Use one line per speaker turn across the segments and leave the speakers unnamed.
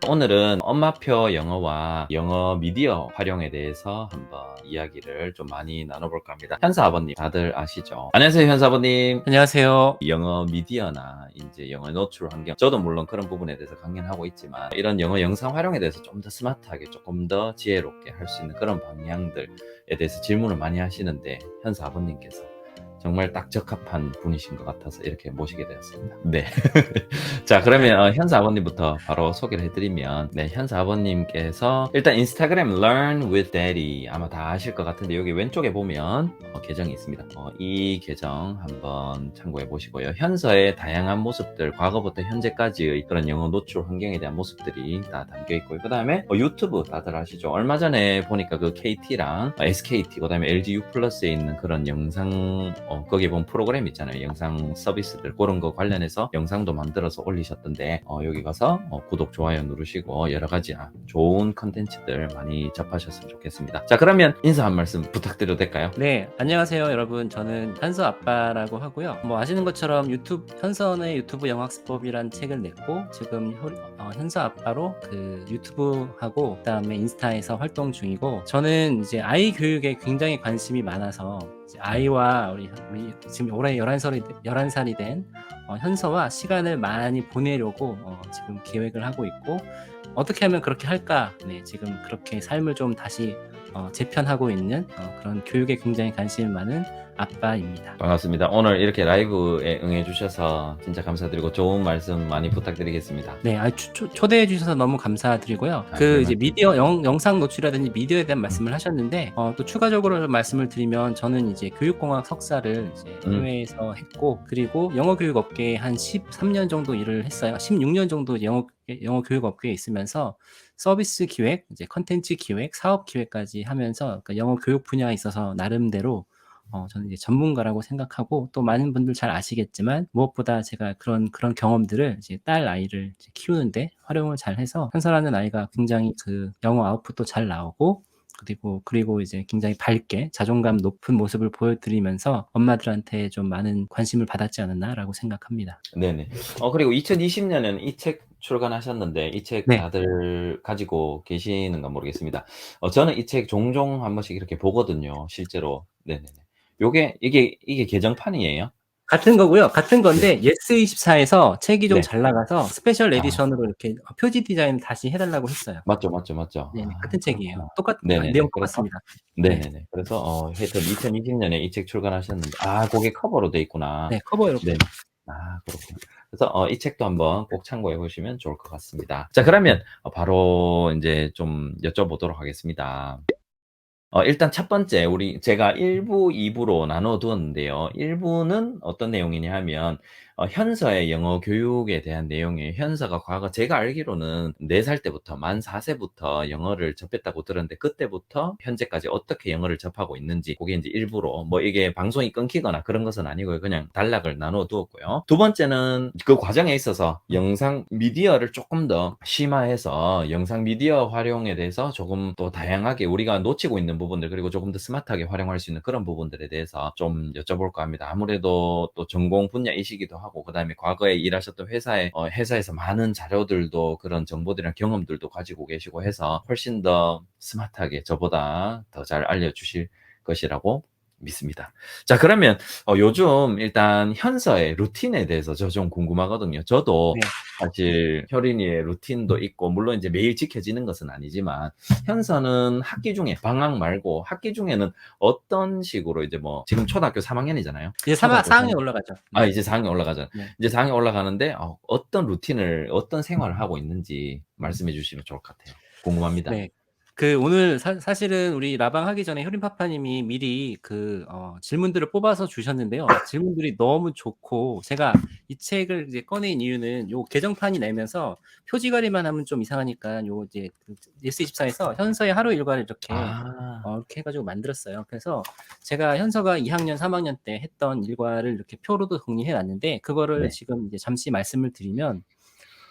오늘은 엄마표 영어와 영어 미디어 활용에 대해서 한번 이야기를 좀 많이 나눠볼까 합니다. 현사 아버님 다들 아시죠? 안녕하세요, 현사 아버님.
안녕하세요.
영어 미디어나 이제 영어 노출 환경, 저도 물론 그런 부분에 대해서 강연하고 있지만 이런 영어 영상 활용에 대해서 좀 더 스마트하게 조금 더 지혜롭게 할 수 있는 그런 방향들에 대해서 질문을 많이 하시는데 현사 아버님께서 정말 딱 적합한 분이신 것 같아서 이렇게 모시게 되었습니다. 네. 자, 그러면 현사 아버님부터 바로 소개를 해드리면, 네, 현사 아버님께서 일단 인스타그램 Learn with Daddy 아마 다 아실 것 같은데 여기 왼쪽에 보면 계정이 있습니다. 이 계정 한번 참고해 보시고요. 현서의 다양한 모습들, 과거부터 현재까지의 그런 영어 노출 환경에 대한 모습들이 다 담겨 있고요. 그 다음에 유튜브 다들 아시죠? 얼마 전에 보니까 그 KT랑 SKT, 그 다음에 LG U 플러스에 있는 그런 영상 거기 보면 프로그램 있잖아요. 영상 서비스들 그런 거 관련해서 영상도 만들어서 올리셨던데 여기 가서 구독, 좋아요 누르시고 여러 가지 좋은 컨텐츠들 많이 접하셨으면 좋겠습니다. 자, 그러면 인사 한 말씀 부탁드려도 될까요?
네, 안녕하세요, 여러분. 저는 현서 아빠라고 하고요. 뭐 아시는 것처럼 현서의 유튜브 영어학습법이란 책을 냈고 지금 현서 아빠로 그 유튜브하고 그다음에 인스타에서 활동 중이고, 저는 이제 아이 교육에 굉장히 관심이 많아서 이제 아이와 우리 지금 올해 11살이 된 현서와 시간을 많이 보내려고 지금 계획을 하고 있고, 어떻게 하면 그렇게 할까? 네, 지금 그렇게 삶을 좀 다시 재편하고 있는 그런 교육에 굉장히 관심이 많은 아빠입니다.
반갑습니다. 오늘 이렇게 라이브에 응해 주셔서 진짜 감사드리고 좋은 말씀 많이 부탁드리겠습니다.
네, 초대해 주셔서 너무 감사드리고요. 그 이제
말씀.
미디어 영상 노출이라든지 미디어에 대한 말씀을 하셨는데, 또 추가적으로 말씀을 드리면 저는 이제 교육공학 석사를 이제 해외에서 했고, 그리고 영어 교육 업계에 한 13년 정도 일을 했어요. 16년 정도 영어 교육 업계에 있으면서 서비스 기획, 이제 컨텐츠 기획, 사업 기획까지 하면서, 그러니까 영어 교육 분야에 있어서 나름대로 저는 이제 전문가라고 생각하고, 또 많은 분들 잘 아시겠지만 무엇보다 제가 그런 경험들을 이제 딸 아이를 이제 키우는데 활용을 잘 해서, 현서라는 아이가 굉장히 그 영어 아웃풋도 잘 나오고, 그리고 이제 굉장히 밝게 자존감 높은 모습을 보여드리면서 엄마들한테 좀 많은 관심을 받았지 않았나라고 생각합니다.
네네. 그리고 2020년에는 이 책 출간하셨는데 이 책
네.
다들 가지고 계시는가 모르겠습니다. 저는 이 책 종종 한 번씩 이렇게 보거든요, 실제로. 네네네. 이게 개정판이에요?
같은 거고요. 같은
네.
건데 예스24에서 책이 좀
네.
잘 나가서 스페셜
아,
에디션으로 이렇게 표지 디자인 다시 해달라고 했어요.
맞죠, 맞죠, 맞죠.
네,
아,
같은 책이에요.
그렇구나.
내용
네네네. 그래서
똑같습니다. 네.
네네네. 그래서 하여튼 2020년에 이 책 출간하셨는데 그게 커버로 돼 있구나.
네, 커버
네.
이렇게.
그렇구나. 그래서 이 책도 한번 꼭 참고해 보시면 좋을 것 같습니다. 자, 그러면 바로 인제 좀 여쭤보도록 하겠습니다. 일단 첫 번째 제가 1 부, 2 부로 나눠 두었는데요. 1 부는 어떤 내용이냐 하면 현서의 영어 교육에 대한 내용이에요. 현서가 과거 제가 알기로는 4살 때부터 만 4 세부터 영어를 접했다고 들었는데 그때부터 현재까지 어떻게 영어를 접하고 있는지 그게 인제 1 부로, 뭐 이게 방송이 끊기거나 그런 것은 아니고요. 그냥 단락을 나눠 두었고요. 두 번째는 그 과정에 있어서 영상 미디어를 쪼끔 더 심화해서 영상 미디어 활용에 대해서 조금 또 다양하게 우리가 놓치고 있는 부분들, 그리고 조금 더 스마트하게 활용할 수 있는 그런 부분들에 대해서 좀 여쭤볼까 합니다. 아무래도 또 전공 분야이시기도 하고, 그다음에 과거에 일하셨던 회사에서 많은 자료들도 그런 정보들이랑 경험들도 가지고 계시고 해서 훨씬 더 스마트하게 저보다 더 잘 알려주실 것이라고 믿습니다. 자, 그러면 요즘 일단 현서의 루틴에 대해서 저 좀 궁금하거든요. 저도
네.
사실 효린이의 루틴도 있고, 물론 이제 매일 지켜지는 것은 아니지만 현서는 학기 중에 방학 말고 학기 중에는 어떤 식으로 이제 뭐 지금 초등학교 3학년이잖아요.
이제
초등학교
4
3
학년 올라가죠. 네.
이제 4학년 올라가잖아요.
네.
이제 4학년 올라가는데 어떤 루틴을 어떤 생활을 하고 있는지 말씀해 주시면 좋을 것 같아요. 궁금합니다.
네. 오늘 사실은 우리 라방 하기 전에 효린 파파님이 미리 질문들을 뽑아서 주셨는데요. 질문들이 너무 좋고, 제가 이 책을 이제 꺼낸 이유는 요 개정판이 내면서 표지 관리만 하면 좀 이상하니까 요 이제 예스24에서 현서의 하루 일과를
아.
이렇게 해가지고 만들었어요. 그래서 제가 현서가 2학년, 3학년 때 했던 일과를 이렇게 표로도 정리해 놨는데, 그거를
네.
지금 이제 잠시 말씀을 드리면,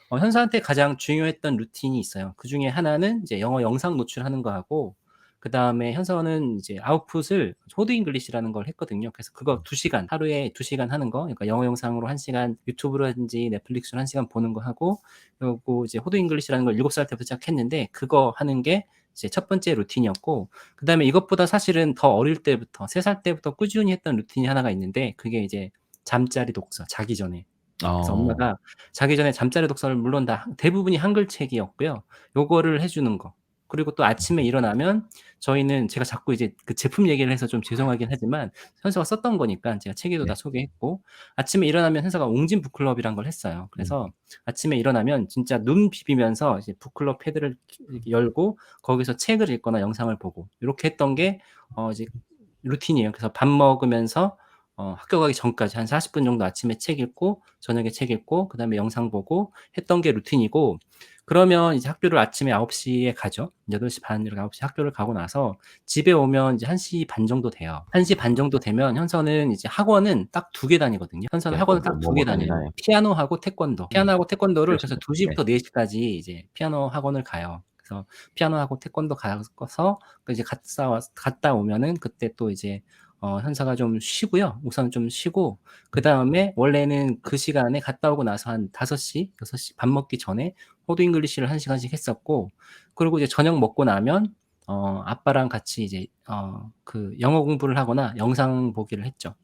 현서한테 가장 중요했던 루틴이 있어요. 그중에 하나는 이제 영어 영상 노출하는 거하고, 그다음에 현서는 이제 아웃풋을 코드 잉글리시라는 걸 했거든요. 그래서 그거 2시간, 하루에 2시간 하는 거, 그러니까 영어 영상으로 1시간 유튜브라든지 넷플릭스로 1시간 보는 거 하고, 그리고 이제 코드 잉글리시라는 걸 7살 때부터 시작했는데, 그거 하는 게 이제 첫 번째 루틴이었고, 그다음에 이것보다 사실은 더 어릴 때부터, 3살 때부터 꾸준히 했던 루틴이 하나가 있는데, 그게 이제 잠자리 독서, 자기 전에. 그래서
어.
엄마가 자기 전에 잠자리 독서를 물론 다 대부분이 한글책이었고요. 요거를 해 주는 거. 그리고 또 아침에 일어나면 저희는 제가 자꾸 이제 그 제품 얘기를 해서 좀 죄송하긴 하지만 현서가 썼던 거니까 제가 책에도 다
네.
소개했고, 아침에 일어나면 현서가 옹진 북클럽이란 걸 했어요.
음.
그래서 아침에 일어나면 진짜 눈 비비면서 이제 북클럽 패드를 이렇게 열고 거기서 책을 읽거나 영상을 보고 요렇게 했던 게 이제 루틴이에요. 그래서 밥 먹으면서 학교 가기 전까지 한 40분 정도 아침에 책 읽고 저녁에 책 읽고 그다음에 영상 보고 했던 게 루틴이고, 그러면 이제 학교를 아침에 9시에 가죠. 8시 반 이렇게 9시 학교를 가고 나서 집에 오면 이제 1시 반 정도 돼요. 1시 반 정도 되면 현서는 이제 학원은 딱 2개 다니거든요. 현서는
네.
학원을 딱 2개 다녀요.
다니나요?
피아노하고 태권도. 피아노하고 태권도를 그래서
그러시군요.
2
네.
시부터 4 시까지 이제 피아노 학원을 가요. 그래서 피아노하고 태권도 가서 이제 갔다 오면은 그때 또 이제 현서가 좀 쉬고요. 우선 좀 쉬고, 그다음에 원래는 그 시간에 갔다 오고 나서 한 5시, 6시 밥 먹기 전에 코드 잉글리시를 1시간씩 했었고, 그리고 이제 저녁 먹고 나면 아빠랑 같이 이제 그 영어 공부를 하거나 영상 보기를 했죠.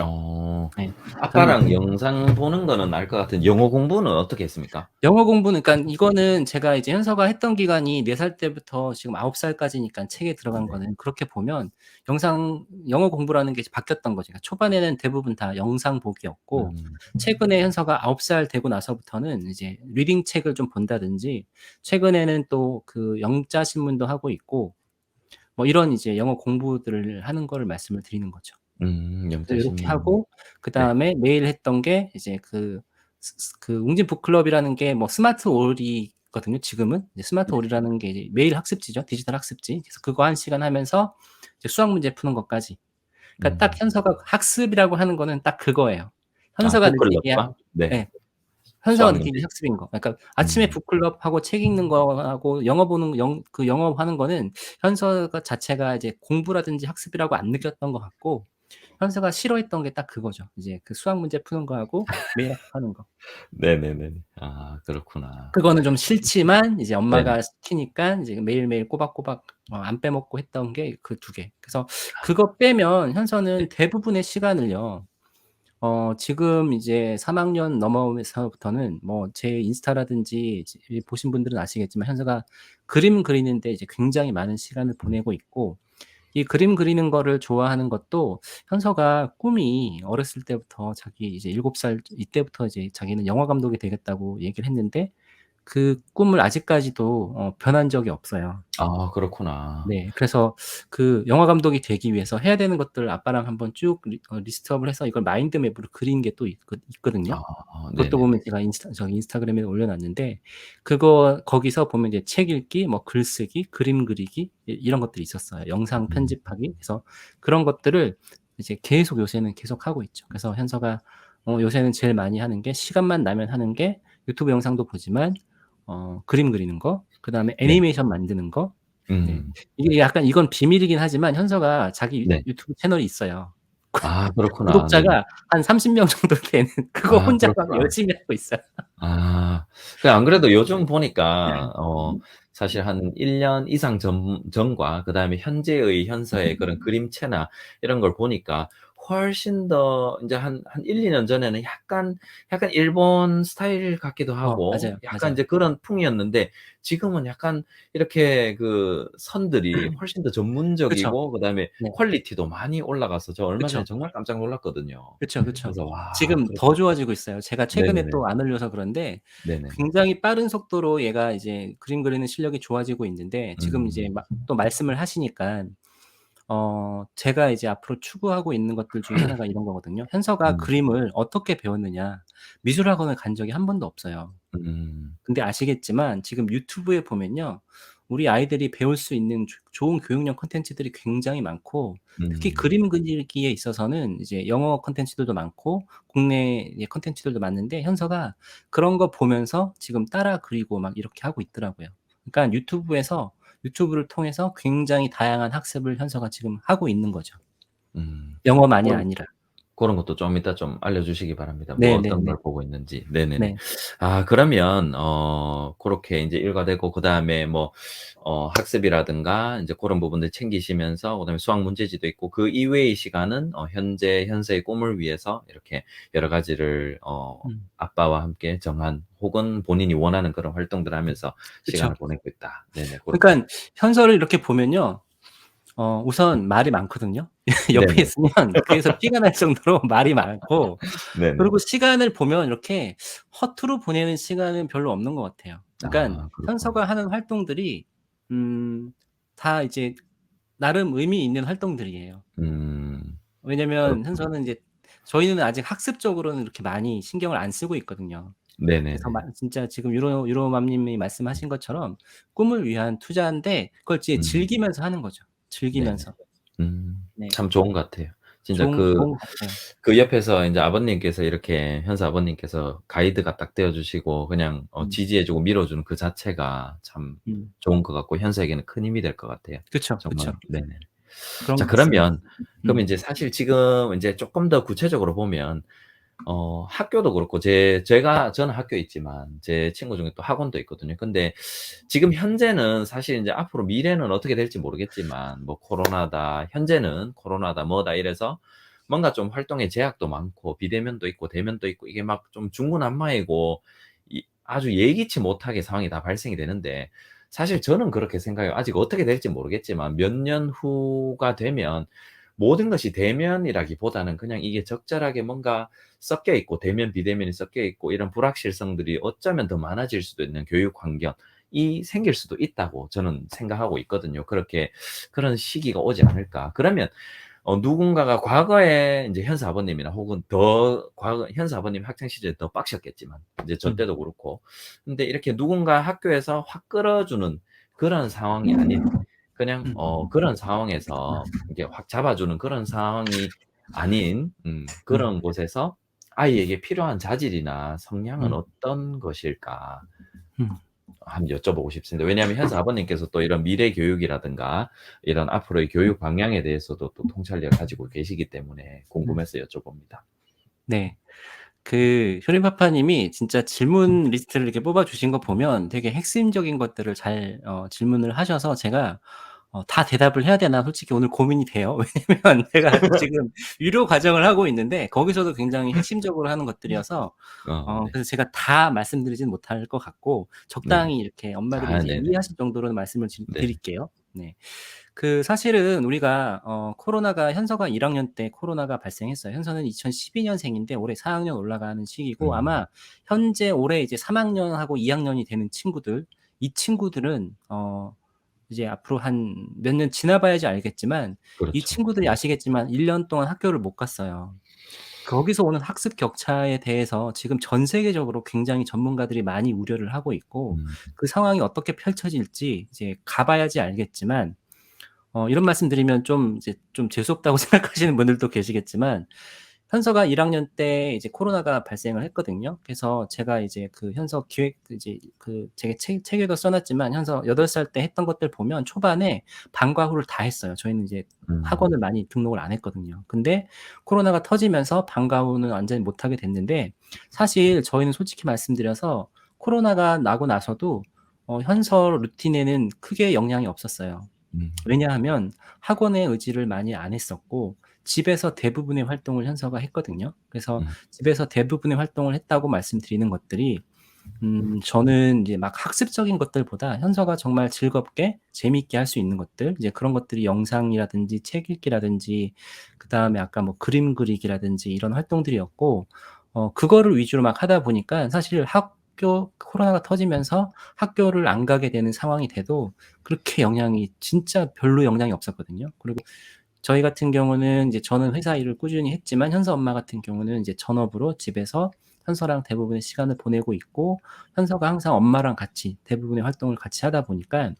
어.
네. 저는
아빠랑 영상 보는 거는 알 것 같은데 영어 공부는 어떻게 했습니까?
영어 공부는, 그러니까 이거는 제가 이제 현서가 했던 기간이 4살 때부터 지금 9살까지니까 책에 들어간
네.
거는, 그렇게 보면 영어 공부라는 게 이제 바뀌었던 거죠. 그러니까 초반에는 대부분 다 영상 보기였고,
음.
최근에 현서가 9살 되고 나서부터는 이제 리딩 책을 좀 본다든지, 최근에는 또 그 영자 신문도 하고 있고, 뭐 이런 이제 영어 공부들을 하는 거를 말씀을 드리는 거죠. 그래서 요렇게
영자신문.
하고,
네.
그다음에 매일 했던 게 이제 그 웅진 북클럽이라는 게 뭐 스마트 올이거든요, 지금은. 이제 스마트
네.
올이라는 게 이제 매일 학습지죠. 디지털 학습지. 그래서 그거 1시간 하면서 이제 수학 문제 푸는 것까지. 그러니까 딱
음.
현서가 학습이라고 하는 거는 딱 그거예요.
아
현서가 느끼기에,
북클럽과 네.
예. 현서가
수학 문제.
느끼기에 학습인 거. 그러니까 아침에
음.
북클럽하고 책 읽는 거하고 영어 보는 영어 하는 거는 현서가 자체가 이제 공부라든지 학습이라고 안 느꼈던 것 같고, 현서가 싫어했던 게 딱 그거죠. 이제 그 수학 문제 푸는 거하고 매일 학습하는 거.
네네네. 아 그렇구나.
그거는 좀 싫지만 이제
네네.
엄마가 시키니까 이제 매일매일 꼬박꼬박 안 빼먹고 했던 게 그 2개. 그래서 그거 빼면
네.
현서는 대부분의 시간을요, 지금 이제 3 학년 넘어서부터는 뭐 제 인스타라든지 이제 보신 분들은 아시겠지만 현서가 그림 그리는 데 이제 굉장히 많은 시간을
음.
보내고 있고, 이 그림 그리는 거를 좋아하는 것도 현서가 꿈이 어렸을 때부터 자기 이제 7살 이때부터 이제 자기는 영화 감독이 되겠다고 얘기를 했는데, 그 꿈을 아직까지도 변한 적이 없어요.
아 그렇구나.
네. 그래서 그 영화 감독이 되기 위해서 해야 되는 것들을 아빠랑 한번 쭉 리스트업을 해서 이걸 마인드 맵으로 그린 게 또 있거든요.
아
그것도
네네네.
보면 제가 인스타그램에 올려 놨는데, 그거 거기서 보면 이제 책 읽기, 뭐 글쓰기, 그림 그리기 이런 것들이 있었어요. 영상
음.
편집하기. 그래서 그런 것들을 이제 계속 요새는 계속하고 있죠. 그래서 현서가 요새는 제일 많이 하는 게, 시간만 나면 하는 게 유튜브 영상도 보지만 그림 그리는 거, 그다음에
네.
애니메이션 만드는 거. 네.
음.
이게 약간 이건 비밀이긴 하지만 현서가 자기
네.
유튜브 채널이 있어요.
아 그렇구나. 네네.
구독자가 한 30명 정도 되는, 그거
아
혼자 막
그렇구나.
열심히 하고 있어요.
아. 그 안 그래도 요즘 보니까 사실 한 1년 이상 전과 그다음에 현재의 현서의 그런 그림체나 이런 걸 보니까 훨씬 더 인제 한 1-2년 전에는 약간 일본 스타일 같기도 하고
맞아요,
약간
맞아요.
인제 그런 풍이었는데 지금은 약간 이렇게 그 선들이 훨씬 더
그쵸.
전문적이고 그다음에
네.
퀄리티도 많이 올라가서 저 얼마 전에
그쵸.
정말 깜짝 놀랐거든요.
그쵸, 그쵸.
그래서 '와
지금 더
그렇구나.'
좋아지고 있어요. 제가 최근에
네네네.
또 안 올려서 그런데
네네네.
굉장히 빠른 속도로 얘가 이제 그림 그리는 실력이 좋아지고 있는데, 지금 이제
음.
또 말씀을 하시니까 제가 이제 앞으로 추구하고 있는 것들 중에 하나가 이런 거거든요. 현서가
음.
그림을 어떻게 배웠느냐. 미술 학원을 간 적이 한 번도 없어요.
음.
근데 아시겠지만 지금 유튜브에 보면요, 우리 아이들이 배울 수 있는 좋은 교육용 콘텐츠들이 굉장히 많고, 특히
음.
그림 그리기에 있어서는 이제 영어 콘텐츠들도 많고 국내 콘텐츠들도 많은데, 현서가 그런 거 보면서 지금 따라 그리고 막 이렇게 하고 있더라고요. 그러니까 유튜브에서 유튜브를 통해서 굉장히 다양한 학습을 현서가 지금 하고 있는 거죠.
음.
영어만이
그런
아니라.
그런 것도 좀 이따 좀 알려주시기 바랍니다. 뭐 어떤
네네네.
걸 보고 있는지. 네네네.
네.
아 그러면 고렇게 인제 일과되고 그다음에 뭐 학습이라든가 인제 고런 부분들 챙기시면서 그다음에 수학 문제지도 있고 그 이외의 시간은 현재 현세의 꿈을 위해서 이렇게 여러 가지를
음.
아빠와 함께 정한 혹은 본인이 원하는 그런 활동들을 하면서
그쵸.
시간을 보내고 있다. 네네. 고렇게.
그러니깐 현서를 이렇게 보면요. 우선 말이 많거든요. 옆에
네네.
있으면 귀에서 피가 날 정도로 말이 많고,
네네.
그리고 시간을 보면 이렇게 허투루 보내는 시간은 별로 없는 것 같아요. 그러니깐
아 그렇구나.
현서가 하는 활동들이 음 다 이제 나름 의미 있는 활동들이에요.
음.
왜냐면
그렇군요.
현서는 이제 저희는 아직 학습적으로는 이렇게 많이 신경을 안 쓰고 있거든요. 그래서
네네네.
진짜 지금 유로맘 님이 말씀하신 것처럼 꿈을 위한 투자인데 그걸 이제
음.
즐기면서 하는 거죠.
네네.
즐기면서. 네.
참 좋은 것 같아요. 진짜
좋은 것 같아요.
그 옆에서 인제 아버님께서 이렇게 현서 아버님께서 가이드가 딱 되어 주시고 그냥
음.
지지해 주고 밀어 주는 그 자체가 참
음.
좋은 것 같고 현서에게는 큰 힘이 될 것 같아요.
그쵸,
정말
그쵸.
네네.
그런
자
것 같습니다.
그러면 그러면
음.
인제 사실 지금 인제 쪼끔 더 구체적으로 보면 학교도 그렇고 저는 학교에 있지만 제 친구 중에 또 학원도 있거든요. 근데 지금 현재는 사실 인제 앞으로 미래는 어떻게 될지 모르겠지만 뭐 코로나다 현재는 코로나다 뭐다 이래서 뭔가 좀 활동에 제약도 많고 비대면도 있고 대면도 있고 이게 막 좀 중구난방이고 아주 예기치 못하게 상황이 다 발생이 되는데 사실 저는 그렇게 생각해요. 아직 어떻게 될지 모르겠지만 몇 년 후가 되면 모든 것이 대면이라기보다는 그냥 이게 적절하게 뭔가 섞여 있고 대면, 비대면이 섞여 있고 이런 불확실성들이 어쩌면 더 많아질 수도 있는 교육 환경이 생길 수도 있다고 저는 생각하고 있거든요. 그렇게 그런 시기가 오지 않을까. 그러면 누군가가 과거에 인제 현서 아버님이나 혹은 더 과거 현서 아버님 학창 시절에 더 빡셨겠지만 이제 저
음.
때도 그렇고 근데 이렇게 누군가 학교에서 확 끌어주는 그런 상황이 아닌 그냥
음.
그런 상황에서 이렇게 확 잡아주는 그런 상황이 아닌
음.
그런 곳에서 아이에게 필요한 자질이나 성향은
음.
어떤 것일까
음.
한번 여쭤보고 싶습니다. 왜냐하면 현서 아버님께서 또 이런 미래 교육이라든가 이런 앞으로의 교육 방향에 대해서도 또 통찰력을 가지고 계시기 때문에
음.
궁금해서 여쭤봅니다.
네. 효림파파 님이 진짜 질문 리스트를 이렇게 뽑아 주신 거 보면 되게 핵심적인 것들을 잘 질문을 하셔서 제가 다 대답을 해야 되나 솔직히 오늘 고민이 돼요. 왜냐면 제가 지금 유료 과정을 하고 있는데 거기서도 굉장히 핵심적으로 하는 것들이어서
네.
그래서 제가 다 말씀드리진 못할 것 같고
네네.
적당히 이렇게 엄마들이
아
이제
네네.
이해하실 정도로는 말씀을
네.
드릴게요. 네. 사실은 우리가 현서가 1 학년 때 코로나가 발생했어요. 현서는 2012 년생인데 올해 4 학년 올라가는 시기고,
음
아마 현재 올해 이제 3 학년하고 2 학년이 되는 친구들, 이 친구들은 이제 앞으로 한 몇 년 지나 봐야지 알겠지만, 이
그렇죠.
친구들이 아시겠지만 1년 동안 학교를 못 갔어요. 거기서 오는 학습 격차에 대해서 지금 전 세계적으로 굉장히 전문가들이 많이 우려를 하고 있고,
음
그 상황이 어떻게 펼쳐질지 이제 가 봐야지 알겠지만, 이런 말씀 드리면 좀 이제 좀 재수 없다고 생각하시는 분들도 계시겠지만, 현서가 1 학년 때 이제 코로나가 발생을 했거든요. 그래서 제가 이제 현서 기획 이제 제가 책에도 써 놨지만 현서 8살 때 했던 것들 보면 초반에 방과 후를 다 했어요. 저희는 이제
음
학원을 많이 등록을 안 했거든요. 근데 코로나가 터지면서 방과 후는 완전히 못 하게 됐는데, 사실 저희는 솔직히 말씀드려서 코로나가 나고 나서도 현서 루틴에는 크게 영향이 없었어요.
음
왜냐하면 학원의 의지를 많이 안 했었고, 집에서 대부분의 활동을 현서가 했거든요. 그래서
음
집에서 대부분의 활동을 했다고 말씀드리는 것들이, 저는 이제 막 학습적인 것들보다 현서가 정말 즐겁게 재미있게 할 수 있는 것들, 이제 그런 것들이 영상이라든지 책 읽기라든지 그다음에 아까 뭐 그림 그리기라든지 이런 활동들이었고, 그거를 위주로 막 하다 보니까 사실 코로나가 터지면서 학교를 안 가게 되는 상황이 돼도 그렇게 영향이 진짜 별로 영향이 없었거든요. 그리고 저희 같은 경우는 이제 저는 회사 일을 꾸준히 했지만 현서 엄마 같은 경우는 이제 전업으로 집에서 현서랑 대부분의 시간을 보내고 있고, 현서가 항상 엄마랑 같이 대부분의 활동을 같이 하다 보니까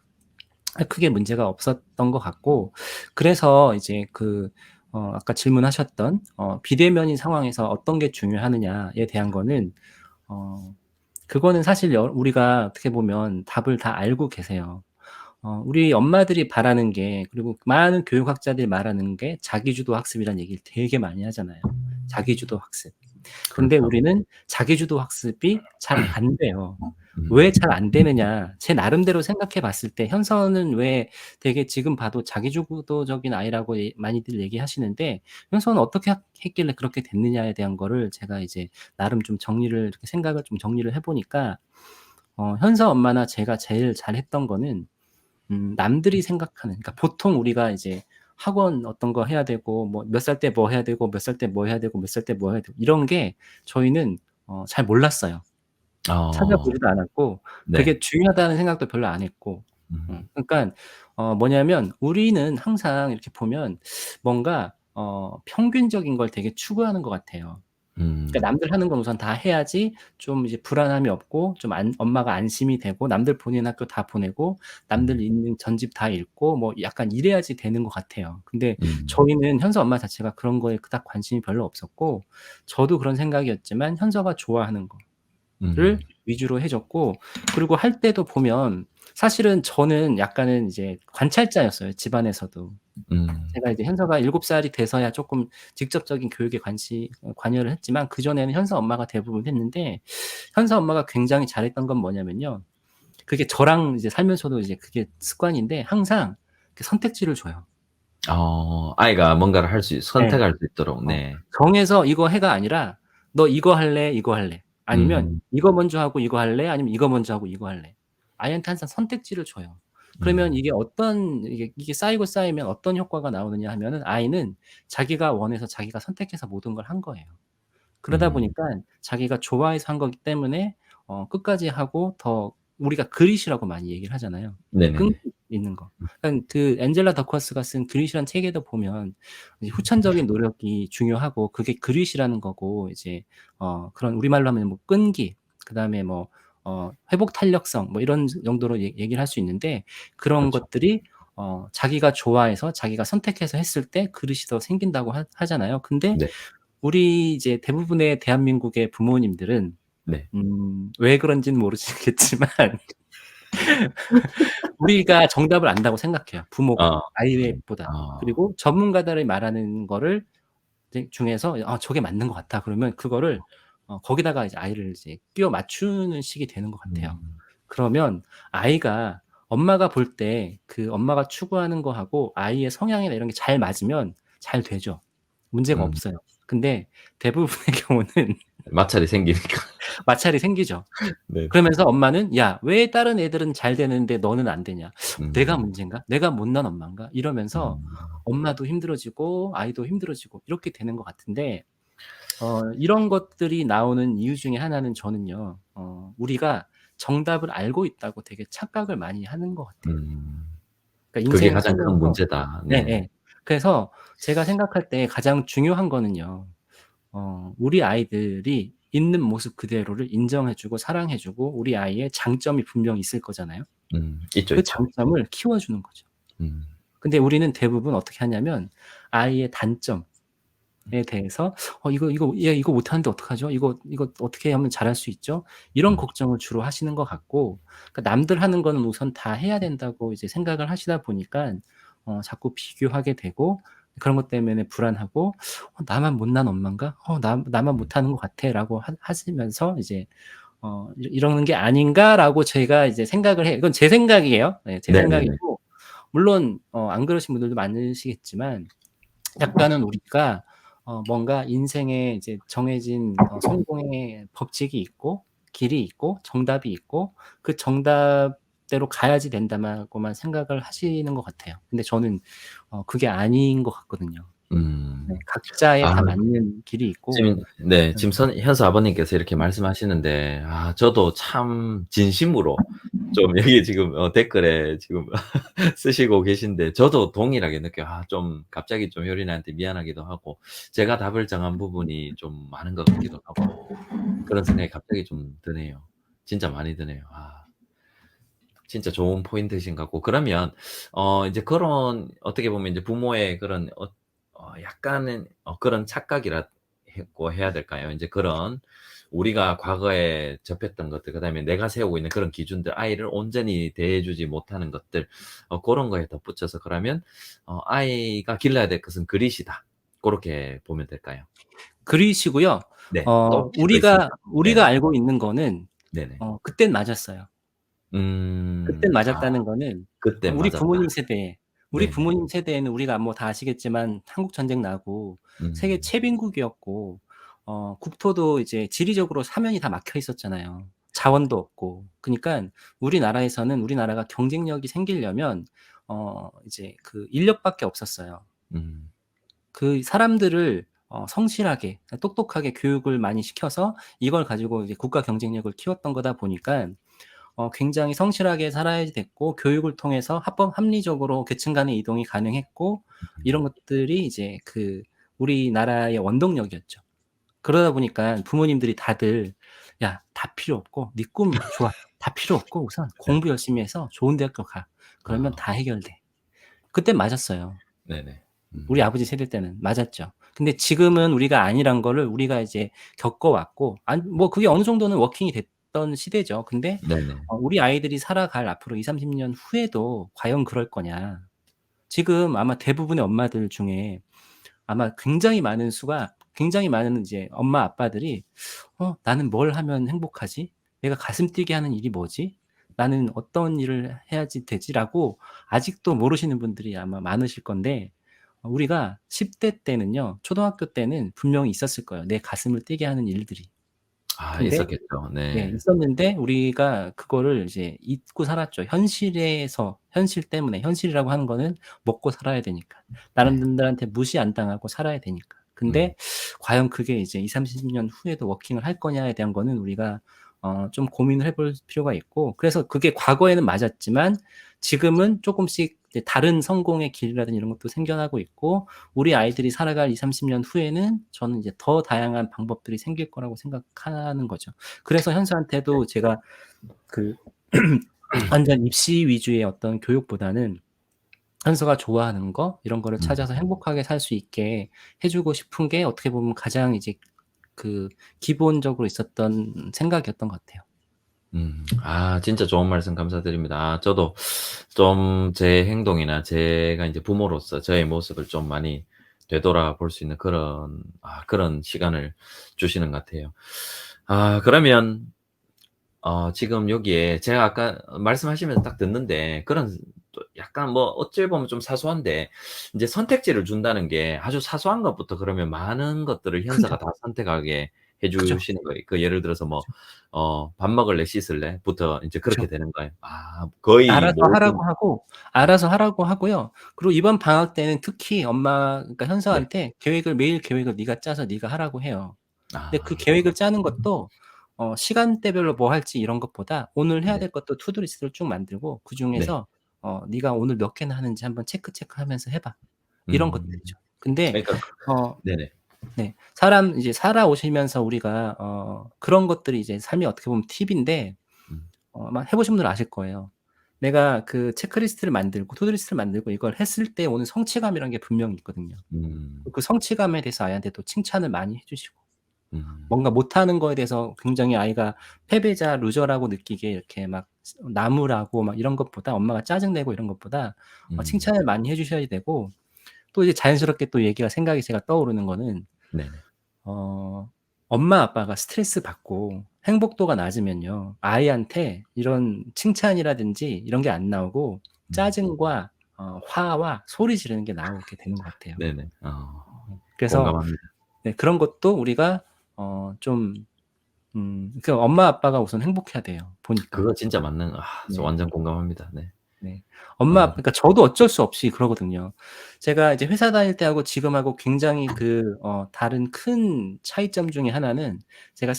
크게 문제가 없었던 것 같고, 그래서 이제 아까 질문하셨던 비대면인 상황에서 어떤 게 중요하느냐에 대한 거는, 어 그거는 사실 우리가 어떻게 보면 답을 다 알고 계세요. 우리 엄마들이 바라는 게 그리고 많은 교육학자들이 말하는 게 자기주도 학습이라는 얘기를 되게 많이 하잖아요. 자기주도 학습. 근데
그렇죠.
우리는 자기주도 학습이 잘 안 돼요.
음.
왜 잘 안 되느냐. 제 나름대로 생각해 봤을 때 현서는 왜 되게 지금 봐도 자기주도적인 아이라고 많이들 얘기하시는데 현서는 어떻게 했길래 그렇게 됐느냐에 대한 거를 제가 이제 나름 좀 정리를 이렇게 생각을 좀 정리를 해 보니까 현서 엄마나 제가 제일 잘했던 거는 남들이 생각하는 그러니까 보통 우리가 이제 학원 어떤 거 해야 되고 뭐 몇 살 때 뭐 해야 되고 몇 살 때 뭐 해야 되고 몇 살 때 뭐 해야 되고 이런 게 저희는 잘 몰랐어요.
어.
찾아보지도 않았고
네.
그게 중요하다는 생각도 별로 안 했고.
음.
그러니깐 뭐냐면 우리는 항상 이렇게 보면 뭔가 평균적인 걸 되게 추구하는 것 같아요. 그러니까
음.
남들 하는 건 우선 다 해야지 좀 이제 불안함이 없고 좀 엄마가 안심이 되고 남들 보내는 학교 다 보내고 남들
음.
있는 전집 다 읽고 뭐 약간 이래야지 되는 것 같아요. 근데
음.
저희는 현서 엄마 자체가 그런 거에 그닥 관심이 별로 없었고 저도 그런 생각이었지만 현서가 좋아하는 거를
음.
위주로 해 줬고 그리고 할 때도 보면 사실은 저는 약간은 이제 관찰자였어요, 집안에서도.
음.
제가 이제 현서가 7 살이 돼서야 쪼끔 직접적인 교육에 관여를 했지만 그전에는 현서 엄마가 대부분 했는데 현서 엄마가 굉장히 잘했던 건 뭐냐면요. 그게 저랑 이제 살면서도 이제 그게 습관인데 항상 그 선택지를 줘요.
아이가 뭔가를 할 수
예.
선택할 수 있도록.
어.
네.
정해서 이거 해가 아니라 "너 이거 할래? 이거 할래?" 아니면
음.
"이거 먼저 하고 이거 할래? 아니면 이거 먼저 하고 이거 할래?" 아이한테 항상 선택지를 줘요. 그러면
음.
이게 어떤 이게 쌓이고 쌓이면 어떤 효과가 나오느냐 하면은 아이는 자기가 원해서 자기가 선택해서 모든 걸 한 거예요. 그러다
음.
보니깐 자기가 좋아해서 한 거기 때문에 끝까지 하고 더 우리가 그릿이라고 많이 얘기를 하잖아요. 끈기
네네네.
있는 거. 그러니까 그 엔젤라 더커스가 쓴 그릿이라는 책에도 보면 이제 후천적인 노력이 중요하고 그게 그릿이라는 거고 이제 그런 우리말로 하면 뭐 끈기 그다음에 뭐 회복 탄력성 뭐 이런 정도로 얘기를 할 수 있는데 그런
그렇죠.
것들이 자기가 좋아해서 자기가 선택해서 했을 때 그릇이 더 생긴다고 하잖아요. 근데
네.
우리 이제 대부분의 대한민국의 부모님들은
네.
왜 그런지는 모르시겠지만 우리가 정답을 안다고 생각해요, 부모가
어.
아이보다.
어.
그리고 전문가들이 말하는 거를 이제 중에서 '아 저게 맞는 것 같아.' 그러면 그거를 거기다가 이제 아이를 이제 끼워 맞추는 식이 되는 것 같아요.
음.
그러면 아이가 엄마가 볼 때 그 엄마가 추구하는 거하고 아이의 성향이나 이런 게 잘 맞으면 잘 되죠. 문제가
음.
없어요. 근데 대부분의 경우는
마찰이 생기니까.
마찰이 생기죠.
네.
그러면서 엄마는 "야 왜 다른 애들은 잘 되는데 너는 안 되냐? 내가
음.
문제인가? 내가 못난 엄마인가?" 이러면서
음.
엄마도 힘들어지고 아이도 힘들어지고 이렇게 되는 것 같은데 이런 것들이 나오는 이유 중에 하나는 저는요. 우리가 정답을 알고 있다고 되게 착각을 많이 하는 것 같아요.
음.
그러니까
그게
인생을
가장 큰
살면서
문제다. 네.
예예. 그래서 제가 생각할 때 가장 중요한 거는요. 우리 아이들이 있는 모습 그대로를 인정해 주고 사랑해 주고 우리 아이의 장점이 분명히 있을 거잖아요.
있죠,
그
있죠.
장점을 키워 주는 거죠.
음.
근데 우리는 대부분 어떻게 하냐면 아이의 단점에 대해서 이거 얘 이거 못하는데 어떡하죠? 이거 어떻게 하면 잘할 수 있죠?" 이런
음.
걱정을 주로 하시는 것 같고 그러니까 남들 하는 거는 우선 다 해야 된다고 이제 생각을 하시다 보니깐 자꾸 비교하게 되고 그런 것 때문에 불안하고 '나만 못난 엄마인가? 나만
음.
못하는 것 같아.'라고 하시면서 이제 '이러는 게 아닌가?'라고 제가 이제 생각을 해요. 이건 제 생각이에요. 네 제
네네네.
생각이고 물론 안 그러신 분들도 많으시겠지만 약간은 우리가 뭔가 인생에 이제 정해진 성공의 법칙이 있고 길이 있고 정답이 있고 그 정답대로 가야지 된다고만 생각을 하시는 것 같아요. 근데 저는 그게 아닌 것 같거든요. 네.
음.
각자의
아
다 맞는 길이 있고
지금 네.
네.
지금 현수 아버님께서 이렇게 말씀하시는데 저도 참 진심으로 좀 여기 지금 댓글에 지금 쓰시고 계신데 저도 동일하게 느껴요. 좀 갑자기 좀 효린이한테 미안하기도 하고 제가 답을 정한 부분이 좀 많은 것 같기도 하고 그런 생각이 갑자기 좀 드네요. 진짜 많이 드네요. 진짜 좋은 포인트이신 것 같고 그러면 이제 그런 어떻게 보면 이제 부모의 그런 약간은 그런 착각이라 했고 해야 될까요? 인제 그런 우리가 과거에 접했던 것들, 그다음에 내가 세우고 있는 그런 기준들, 아이를 온전히 대해 주지 못하는 것들, 고런 거에 덧붙여서 그러면 아이가 길러야 될 것은 그릿이다. 고렇게 보면 될까요?
그릿이고요.
네. 또 혹시 더
우리가
있을까요?
우리가
네네.
알고 있는 거는
네네.
그땐 맞았어요. 그땐
아
맞았다는 거는
그때
우리
맞았다.
부모님 세대에 우리
네네.
부모님 세대에는 우리가 뭐 다 아시겠지만 한국 전쟁 나고 세계
음.
최빈국이었고 국토도 이제 지리적으로 사면이 다 막혀 있었잖아요. 자원도 없고. 그니깐 우리나라에서는 우리나라가 경쟁력이 생기려면 이제 그 인력밖에 없었어요.
음.
그 사람들을 성실하게 똑똑하게 교육을 많이 시켜서 이걸 가지고 이제 국가 경쟁력을 키웠던 거다 보니까 굉장히 성실하게 살아야 됐고 교육을 통해서 합리적으로 계층 간의 이동이 가능했고 이런
음.
것들이 이제 그 우리나라의 원동력이었죠. 그러다 보니까 부모님들이 다들 "야 다 필요 없고 네 꿈 좋아. 다 필요 없고 우선
네.
공부 열심히 해서 좋은 대학교 가. 그러면
아
다 해결돼." 그땐 맞았어요.
네네.
우리 아버지 세대 때는 맞았죠. 근데 지금은 우리가 아니란 거를 우리가 이제 겪어 왔고 뭐 그게 어느 정도는 워킹이 됐던 시대죠. 근데
네네.
우리 아이들이 살아갈 앞으로 20-30년 후에도 과연 그럴 거냐. 지금 아마 대부분의 엄마들 중에 아마 굉장히 많은 이제 엄마 아빠들이 '나는 뭘 하면 행복하지? 내가 가슴 뛰게 하는 일이 뭐지? 나는 어떤 일을 해야지 되지?'라고 아직도 모르시는 분들이 아마 많으실 건데 우리가 10대 때는요. 초등학교 때는 분명히 있었을 거예요, 내 가슴을 뛰게 하는 일들이.
아
근데
있었겠죠.
네
네.
있었는데 우리가 그거를 이제 잊고 살았죠. 현실 때문에 현실이라고 하는 거는 먹고 살아야 되니까. 다른
네.
분들한테 무시 안 당하고 살아야 되니까.
음.
근데 과연 그게 이제 20-30년 후에도 워킹을 할 거냐에 대한 거는 우리가 좀 고민을 해볼 필요가 있고 그래서 그게 과거에는 맞았지만 지금은 쪼끔씩 이제 다른 성공의 길이라든지 이런 것도 생겨나고 있고 우리 아이들이 살아갈 20-30년 후에는 저는 이제 더 다양한 방법들이 생길 거라고 생각하는 거죠. 그래서 현수한테도 제가 그 완전 입시 위주의 어떤 교육보다는 현수가 좋아하는 거 이런 거를
음.
찾아서 행복하게 살 수 있게 해 주고 싶은 게 어떻게 보면 가장 이제 그 기본적으로 있었던 생각이었던 것 같아요.
아 진짜 좋은 말씀 감사드립니다. 저도 좀 제 행동이나 제가 인제 부모로서 저의 모습을 좀 많이 되돌아볼 수 있는 그런 시간을 주시는 것 같아요. 그러면 지금 여기에 제가 아까 말씀하시면서 딱 듣는데 그런 또 약간 뭐 어찌 보면 좀 사소한데 인제 선택지를 준다는 게 아주 사소한 것부터 그러면 많은 것들을 현서가
크죠.
다 선택하게 해
크죠.
주시는 거예요. 그 예를 들어서 뭐
그죠.
"밥 먹을래? 씻을래?"부터 인제 그렇게
그죠.
되는 거예요. 거의
알아서
모든
하라고 하고
네.
알아서 하라고 하고요. 그리고 이번 방학 때는 특히 그러니까
네.
현서한테 매일 계획을 네가 짜서 네가 하라고 해요. 근데 그
아
계획을 짜는 것도 시간대별로 뭐 할지 이런 것보다 오늘 해야
네.
될 것도 투두 리스트를 쭉 만들고
네.
그중에서 "네가 오늘 몇 개나 하는지 한번 체크하면서 해 봐." 이런
음.
것들이죠. 근데
그러니까
어
네네.
네. 이제 살아오시면서 우리가 그런 것들이 이제 삶의 어떻게 보면 팁인데
음.
아마 해 보신 분들은 아실 거예요. 내가 그 체크리스트를 만들고 투두 리스트를 만들고 이걸 했을 때 오는 성취감이라는 게 분명히 있거든요.
음.
그 성취감에 대해서 아이한테 또 칭찬을 많이 해 주시고
음.
뭔가 못하는 거에 대해서 굉장히 아이가 패배자, 루저라고 느끼게 이렇게 막 나무라고 막 이런 것보다 엄마가 짜증 내고 이런 것보다
음.
칭찬을 많이 해 주셔야 되고 또 이제 자연스럽게 또 생각이 제가 떠오르는 거는
네네.
어 엄마 아빠가 스트레스 받고 행복도가 낮으면요. 아이한테 이런 칭찬이라든지 이런 게 안 나오고
음.
짜증과 화와 소리 지르는 게 나오게 되는 것 같아요.
네네.
그래서
공감합니다.
네 그런 것도 우리가 좀 그 엄마 아빠가 우선 행복해야 돼요 보니까.
그거 진짜 맞는 저
네.
완전 공감합니다. 네.
네.
어
그러니까 저도 어쩔 수 없이 그러거든요. 제가 이제 회사 다닐 때하고 지금하고 굉장히 다른 큰 차이점 중에 하나는 제가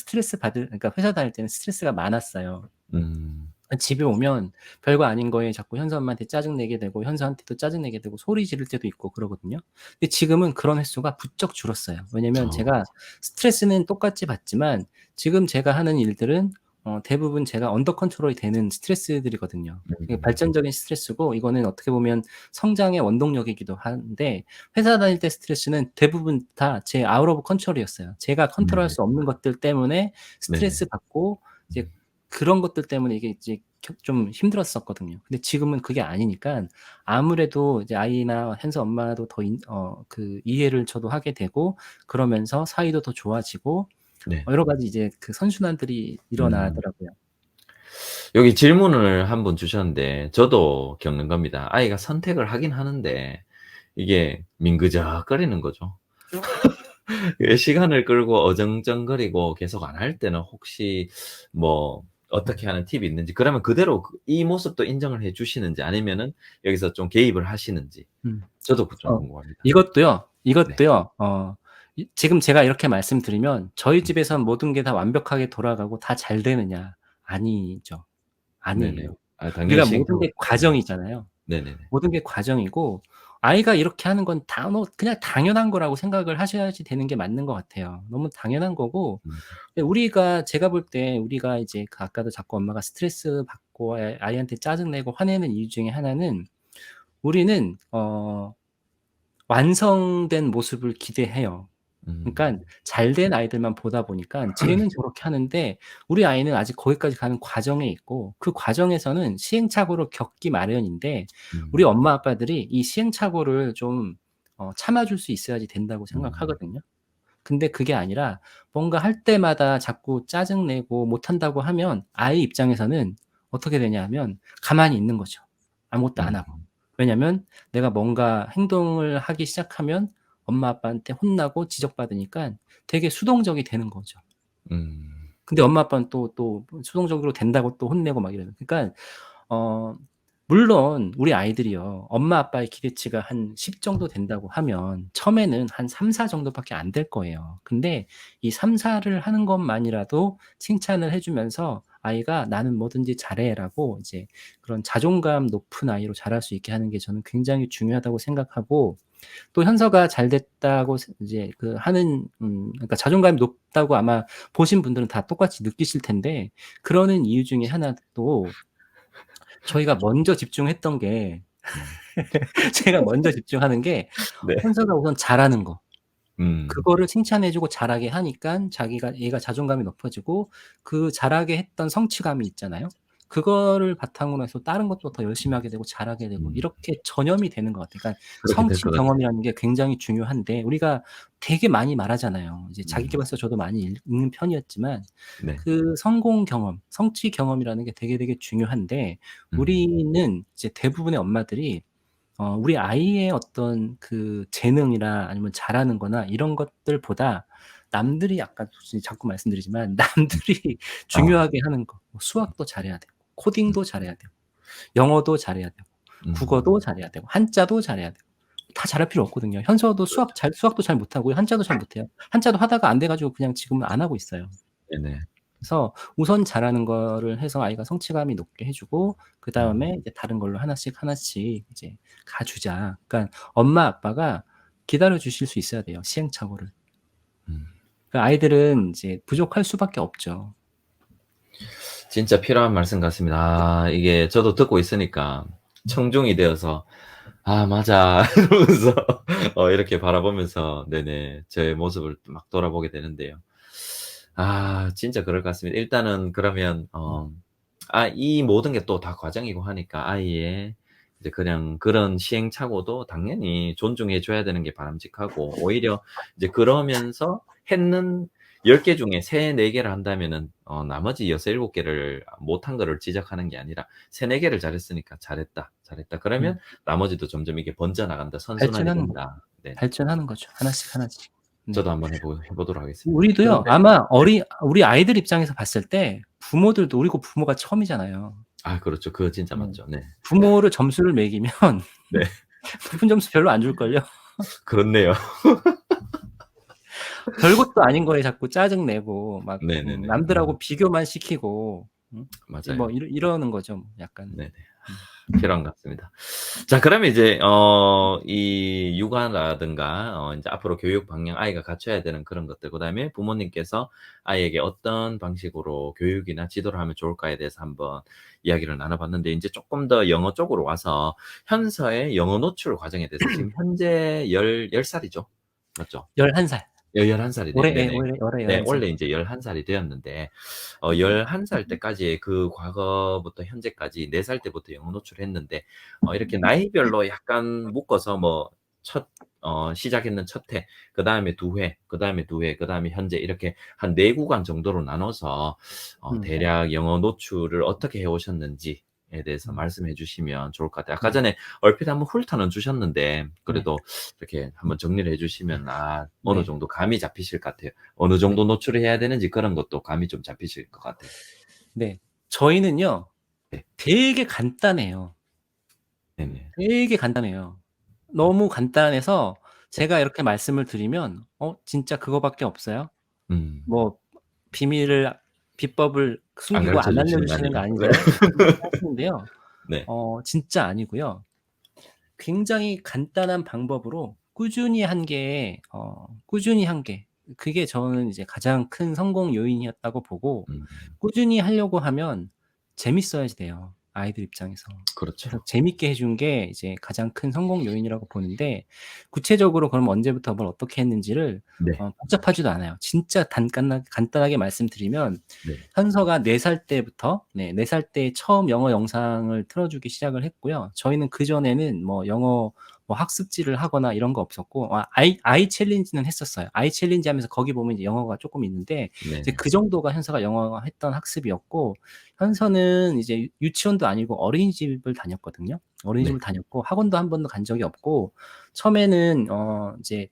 그러니까 회사 다닐 때는 스트레스가 많았어요.
음.
집에 오면 별거 아닌 거에 자꾸 현수 엄마한테 짜증 내게 되고 현수한테도 짜증 내게 되고 소리 지를 때도 있고 그러거든요. 근데 지금은 그런 횟수가 부쩍 줄었어요. 왜냐면
어
제가 스트레스는 똑같이 받지만 지금 제가 하는 일들은 대부분 제가 언더 컨트롤이 되는 스트레스들이거든요. 이게
음.
발전적인 스트레스고 이거는 어떻게 보면 성장의 원동력이기도 한데 회사 다닐 때 스트레스는 대부분 다 제 아웃 오브 컨트롤이었어요. 제가 컨트롤할
네네.
수 없는 것들 때문에
네네.
스트레스 받고 이제
음.
그런 것들 때문에 이게 이제 좀 힘들었었거든요. 근데 지금은 그게 아니니까 아무래도 이제 아이나 현서 엄마도 더 그 이해를 저도 하게 되고 그러면서 사이도 더 좋아지고
네.
여러 가지 이제 그 선순환들이
음.
일어나더라고요.
여기 질문을 한 분 주셨는데 저도 겪는 겁니다. 아이가 선택을 하긴 하는데 이게 민그적거리는 거죠. 예, 시간을 끌고 어정쩡거리고 계속 안 할 때는 혹시 뭐 어떻게 하는 팁이 있는지, 그러면 그대로 이 모습도 인정을 해 주시는지 아니면은 여기서 좀 개입을 하시는지
음.
저도 그 좀
어
궁금합니다.
이것도요.
네.
지금 제가 이렇게 말씀드리면 저희
음.
집에선 모든 게 다 완벽하게 돌아가고 다 잘 되느냐? 아니죠.
네네.
아니에요.
아 당연히
우리가 모든
시행착오도
게 과정이잖아요.
네네네.
모든 게 과정이고 아이가 이렇게 하는 건 다 그냥 당연한 거라고 생각을 하셔야지 되는 게 맞는 것 같아요. 너무 당연한 거고
음.
제가 볼 때 우리가 이제 아까도 자꾸 엄마가 스트레스 받고 아이한테 짜증 내고 화내는 이유 중에 하나는 우리는 완성된 모습을 기대해요. 그러니깐
음.
잘된 아이들만 보다 보니깐 쟤는 저렇게 하는데 우리 아이는 아직 거기까지 가는 과정에 있고 그 과정에서는 시행착오를 겪기 마련인데 우리
음.
엄마 아빠들이 이 시행착오를 좀 참아 줄 수 있어야지 된다고
음.
생각하거든요. 근데 그게 아니라 뭔가 할 때마다 자꾸 짜증 내고 못한다고 하면 아이 입장에서는 어떻게 되냐 하면 가만히 있는 거죠. 아무것도 안 하고.
음.
왜냐면 내가 뭔가 행동을 하기 시작하면 엄마 아빠한테 혼나고 지적받으니깐 되게 수동적이 되는 거죠.
음.
근데 엄마 아빠는 또 수동적으로 된다고 또 혼내고 막 이러는 그러니까 어 물론 우리 아이들이요. 엄마 아빠의 기대치가 한 10 정도 된다고 하면 처음에는 한 3-4 정도밖에 안 될 거예요. 근데 이 3-4를 하는 것만이라도 칭찬을 해 주면서 아이가 "나는 뭐든지 잘해."라고 이제 그런 자존감 높은 아이로 자랄 수 있게 하는 게 저는 굉장히 중요하다고 생각하고 또 현서가 잘 됐다고 이제 그 하는 그러니까 자존감이 높다고 아마 보신 분들은 다 똑같이 느끼실 텐데 그러는 이유 중에 하나도 저희가 먼저 집중했던 게
음.
제가 먼저 집중하는 게
네.
현서가 우선 잘하는 거.
음.
그거를 칭찬해 주고 잘하게 하니깐 얘가 자존감이 높아지고 그 잘하게 했던 성취감이 있잖아요. 그거를 바탕으로 해서 다른 것도 더 열심히 하게 되고 잘하게 되고
음.
이렇게 전염이 되는 것 같아요. 그러니까
그렇게 될
성취
것 같아요.
경험이라는 게 굉장히 중요한데 우리가 되게 많이 말하잖아요. 이제
음.
자기계발서 저도 많이 읽는 편이었지만
네.
그 성공 경험, 성취 경험이라는 게 되게 중요한데
음.
우리는 이제 대부분의 엄마들이 우리 아이의 어떤 그 재능이나 아니면 잘하는 거나 이런 것들보다 남들이 아까 자꾸 말씀드리지만 남들이
아.
중요하게 하는 거 뭐 수학도 잘해야 되고 코딩도 잘해야 되고 영어도 잘해야 되고 국어도
음.
잘해야 되고 한자도 잘해야 되고 다 잘할 필요 없거든요. 현서도 수학도 잘 못하고요. 한자도 잘 못해요. 한자도 하다가 안 돼 가지고 그냥 지금은 안 하고 있어요.
네네.
그래서 우선 잘하는 거를 해서 아이가 성취감이 높게 해 주고
음.
그다음에 이제 다른 걸로 하나씩 이제 가 주자. 그러니까 엄마 아빠가 기다려 주실 수 있어야 돼요, 시행착오를.
음.
그 아이들은 이제 부족할 수밖에 없죠.
진짜 필요한 말씀 같습니다. 아 이게 저도 듣고 있으니까 청중이 되어서 '아 맞아.' 이러면서 이렇게 바라보면서 네네 저의 모습을 막 돌아보게 되는데요. 아 진짜 그럴 것 같습니다. 일단은 그러면 이 모든 게 또 다 과정이고 하니까 아이의 이제 그냥 그런 시행착오도 당연히 존중해 줘야 되는 게 바람직하고, 오히려 이제 그러면서 했는 10개 중에 3-4 개를 한다면은 나머지 6-7 개를 못한 거를 지적하는 게 아니라 3-4 개를 잘했으니까 "잘했다, 잘했다." 그러면
음.
나머지도 점점 이게 번져나간다. 선순환이
발전하는 거
된다. 네네.
발전하는 거죠. 하나씩. 네.
저도 한번 해보도록 하겠습니다.
우리도요.
그런데
아마
네.
우리 아이들 입장에서 봤을 때 부모들도 우리고 부모가 처음이잖아요.
아 그렇죠. 그거 진짜
네.
맞죠. 네.
부모를 점수를 매기면
네.
높은 점수 별로 안 줄걸요.
그렇네요.
별것도 아닌 거에 자꾸 짜증 내고 막
네네네.
남들하고 비교만 시키고 음.
맞아요.
뭐 이러는 거죠. 뭐 약간.
네네.
음.
필요한 것 같습니다. 자, 그러면 이제 이 육아라든가 인제 앞으로 교육 방향 아이가 갖춰야 되는 그런 것들, 그다음에 부모님께서 아이에게 어떤 방식으로 교육이나 지도를 하면 좋을까에 대해서 한번 이야기를 나눠 봤는데, 인제 쪼끔 더 영어 쪽으로 와서 현서의 영어 노출 과정에 대해서 지금 현재 10 살이죠? 맞죠?
11살.
11 살이 돼
올해 예
네네.
올해
네,
11살.
원래 인제 11 살이 되었는데 11살 때까지 그 과거부터 현재까지 4살 때부터 영어 노출했는데 이렇게 나이별로 약간 묶어서 뭐 첫 시작했는 첫 해, 그다음에 2 회, 그다음에 2 회, 그다음에 현재 이렇게 한 4 구간 정도로 나눠서
음.
대략 영어 노출을 어떻게 해 오셨는지에 대해서
음.
말씀해 주시면 좋을 것 같아요. 아까
네.
전에 얼핏 한번 훑어는 주셨는데
네.
그래도 이렇게 한번 정리를 해 주시면 어느
네.
정도 감이 잡히실 것 같아요. 어느
네.
정도 노출을 해야 되는지 그런 것도 감이 좀 잡히실 것 같아요.
네. 저희는요
네.
되게 간단해요.
네네.
되게 간단해요. 너무 간단해서 제가 이렇게 말씀을 드리면 진짜 그거밖에 없어요?
음.
뭐 비밀을 비법을
안
숨기고
가르쳐
안
주시는 거
알려주시는 거
아니에요? 네.
아니세요? 이렇게 하시는데요.
네.
진짜 아니고요. 굉장히 간단한 방법으로 꾸준히 한 게 그게 저는 이제 가장 큰 성공 요인이었다고 보고,
음.
꾸준히 하려고 하면 재밌어야지 돼요, 아이들 입장에서. 그래서
그렇죠.
재밌게 해준 게 이제 가장 큰 성공 요인이라고 보는데, 구체적으로 그럼 언제부터 뭘 어떻게 했는지를
네.
복잡하지도 않아요. 진짜 간단하게 말씀드리면,
네.
현서가 4살 때부터, 4살 때 처음 영어 영상을 틀어 주기 시작을 했고요. 저희는 그전에는 뭐 영어 뭐 학습지를 하거나 이런 거 없었고, 아이 챌린지는 했었어요. 아이 챌린지 하면서 거기 보면 이제 영어가 쪼끔 있는데, 이제
네네.
그 정도가 현서가 영어 했던 학습이었고, 현서는 이제 유치원도 아니고 어린이집을 다녔거든요. 어린이집을
네.
다녔고 학원도 한 번도 간 적이 없고, 처음에는 이제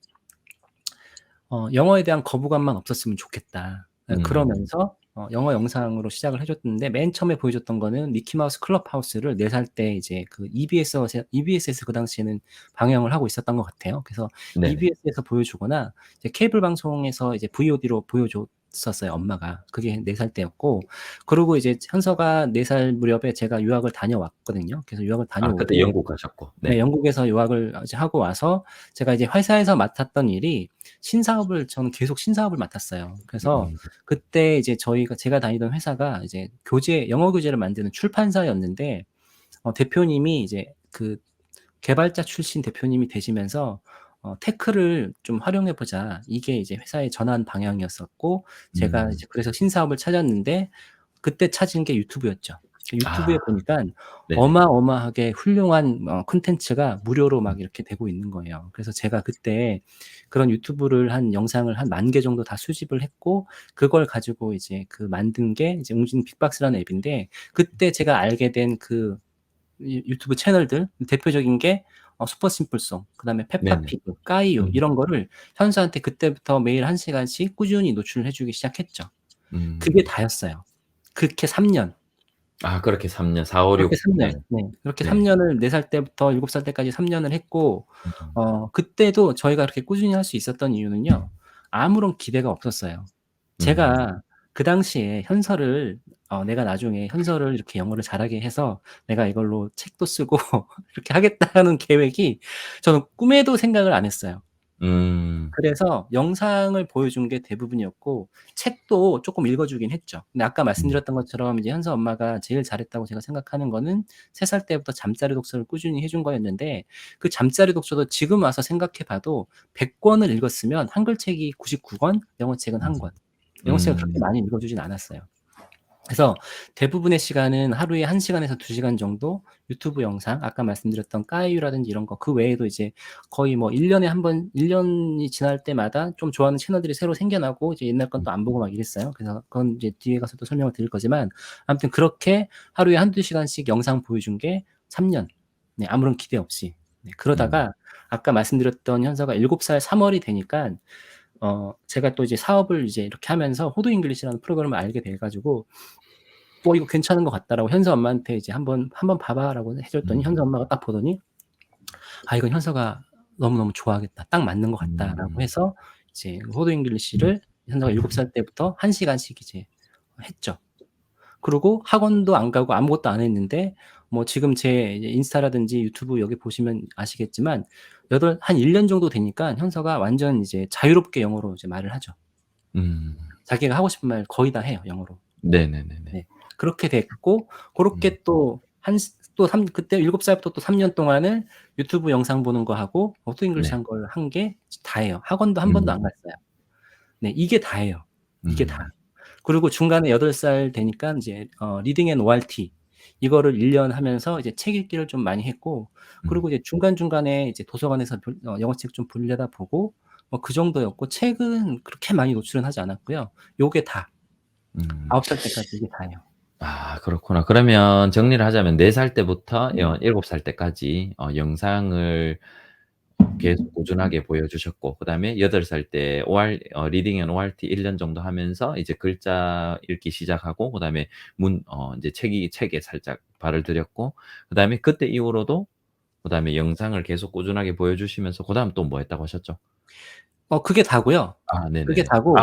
'영어에 대한 거부감만 없었으면 좋겠다.'
음.
그러면서 영어 영상으로 시작을 해 줬는데, 맨 처음에 보여줬던 거는 미키마우스 클럽하우스를 4살 때 이제 그 EBS에서 그 당시에는 방영을 하고 있었던 것 같아요. 그래서
네네.
EBS에서 보여주거나 이제 케이블 방송에서 이제 VOD로 보여줬었어요, 엄마가. 그게 4살 때였고, 그러고 이제 현서가 4살 무렵에 제가 유학을 다녀왔거든요. 그래서 유학을
그때
다녀오고,
영국 가셨고.
네,
네.
영국에서 유학을 이제 하고 와서 제가 이제 회사에서 맡았던 일이, 저는 계속 신사업을 맡았어요. 그래서
음.
그때 이제 제가 다니던 회사가 이제 영어 교재를 만드는 출판사였는데, 대표님이 이제 그 개발자 출신 대표님이 되시면서 "테크를 좀 활용해 보자." 이게 이제 회사의 전환 방향이었었고, 제가
음.
이제 그래서 신사업을 찾았는데, 그때 찾은 게 유튜브였죠. 유튜브에
아.
보니깐
네네.
어마어마하게 훌륭한 콘텐츠가 무료로
음.
막 이렇게 되고 있는 거예요. 그래서 제가 그때 그런 유튜브를 한 영상을 한 10,000개 정도 다 수집을 했고, 그걸 가지고 이제 그 만든 게 이제 웅진 빅박스라는 앱인데, 그때 제가 알게 된 그 유튜브 채널들 대표적인 게 슈퍼 심플송, 그다음에
네네.
페파피그, 까이유,
음.
이런 거를 현수한테 그때부터 매일 1 시간씩 꾸준히 노출을 해 주기 시작했죠. 그게
음.
다였어요. 그렇게 3 년.
그렇게 3 년, 4, 5,
그렇게
6.
3 년.
네.
네. 그렇게 3
네.
년을 4살 때부터 7살 때까지 3 년을 했고,
음.
그때도 저희가 그렇게 꾸준히 할 수 있었던 이유는요, 아무런 기대가 없었어요.
음.
제가 그 당시에 내가 나중에 현서를 이렇게 영어를 잘하게 해서 내가 이걸로 책도 쓰고 이렇게 하겠다는 계획이 저는 꿈에도 생각을 안 했어요.
음.
그래서 영상을 보여준 게 대부분이었고, 책도 쪼끔 읽어 주긴 했죠. 근데 아까
음.
말씀드렸던 것처럼 이제 현서 엄마가 제일 잘했다고 제가 생각하는 거는 3살 때부터 잠자리 독서를 꾸준히 해준 거였는데, 그 잠자리 독서도 지금 와서 생각해 봐도 100 권을 읽었으면 한글책이 99 권, 영어책은 1 권. 영어책을 그렇게
음.
많이 읽어 주진 않았어요. 그래서 대부분의 시간은 하루에 1 시간에서 2 시간 정도 유튜브 영상, 아까 말씀드렸던 까이유라든지 이런 거, 그 외에도 이제 거의 뭐 1 년에 한 번, 1 년이 지날 때마다 좀 좋아하는 채널들이 새로 생겨나고, 이제 옛날 건 또 안 보고 막 이랬어요. 그래서 그건 이제 뒤에 가서 또 설명을 드릴 거지만, 아무튼 그렇게 하루에 1-2 시간씩 영상 보여준 게 3 년. 네, 아무런 기대 없이. 네,
음.
그러다가 아까 말씀드렸던 현서가 7살 3 월이 되니깐 제가 또 이제 사업을 이제 이렇게 하면서 호두 잉글리시라는 프로그램을 알게 돼 가지고, 이거 괜찮은 것 같다."라고 현서 엄마한테 이제 "한번 봐 봐."라고 해 줬더니, 현서
음.
엄마가 딱 보더니 "아, 이건 현서가 너무너무 좋아하겠다. 딱 맞는 것 같다."라고
음.
해서 이제 호두 잉글리시를 현서가 7살 때부터 1 시간씩 이제 했죠. 그리고 학원도 안 가고 아무것도 안 했는데 뭐 지금 제 이제 인스타라든지 유튜브 여기 보시면 아시겠지만 한 1년 정도 되니까 현서가 완전 이제 자유롭게 영어로 이제 말을 하죠.
음.
자기가 하고 싶은 말 거의 다 해요, 영어로.
네네네네.
네. 그렇게 됐고
음.
고렇게 또 한 또 그때 7 살부터 또 3년 동안을 유튜브 영상 보는 거 하고 어도 잉글리시
네.
한 걸 한 게 다예요. 학원도 한 번도 안
음.
갔어요. 네. 이게 다예요. 이게 다.
음.
그리고 중간에 8살 되니까 인제 리딩 앤 ORT 이거를 1년 하면서 이제 책 읽기를 좀 많이 했고
음.
그리고 이제 중간중간에 이제 도서관에서 영어책 좀 빌려다보고 뭐 그 정도였고 책은 그렇게 많이 노출은 하지 않았고요. 요게 다
음.
9살 때까지 이게 다예요.
아 그렇구나. 그러면 정리를 하자면 4살 때부터 7살 때까지 영상을 계속 꾸준하게 보여주셨고 그다음에 8살 때 리딩 앤 ORT 1년 정도 하면서 이제 글자 읽기 시작하고 그다음에 인제 책에 살짝 발을 들였고 그다음에 그때 이후로도 그다음에 영상을 계속 꾸준하게 보여주시면서 그다음 또 뭐 했다고 하셨죠?
그게 다고요.
아
그게
네네네.
다고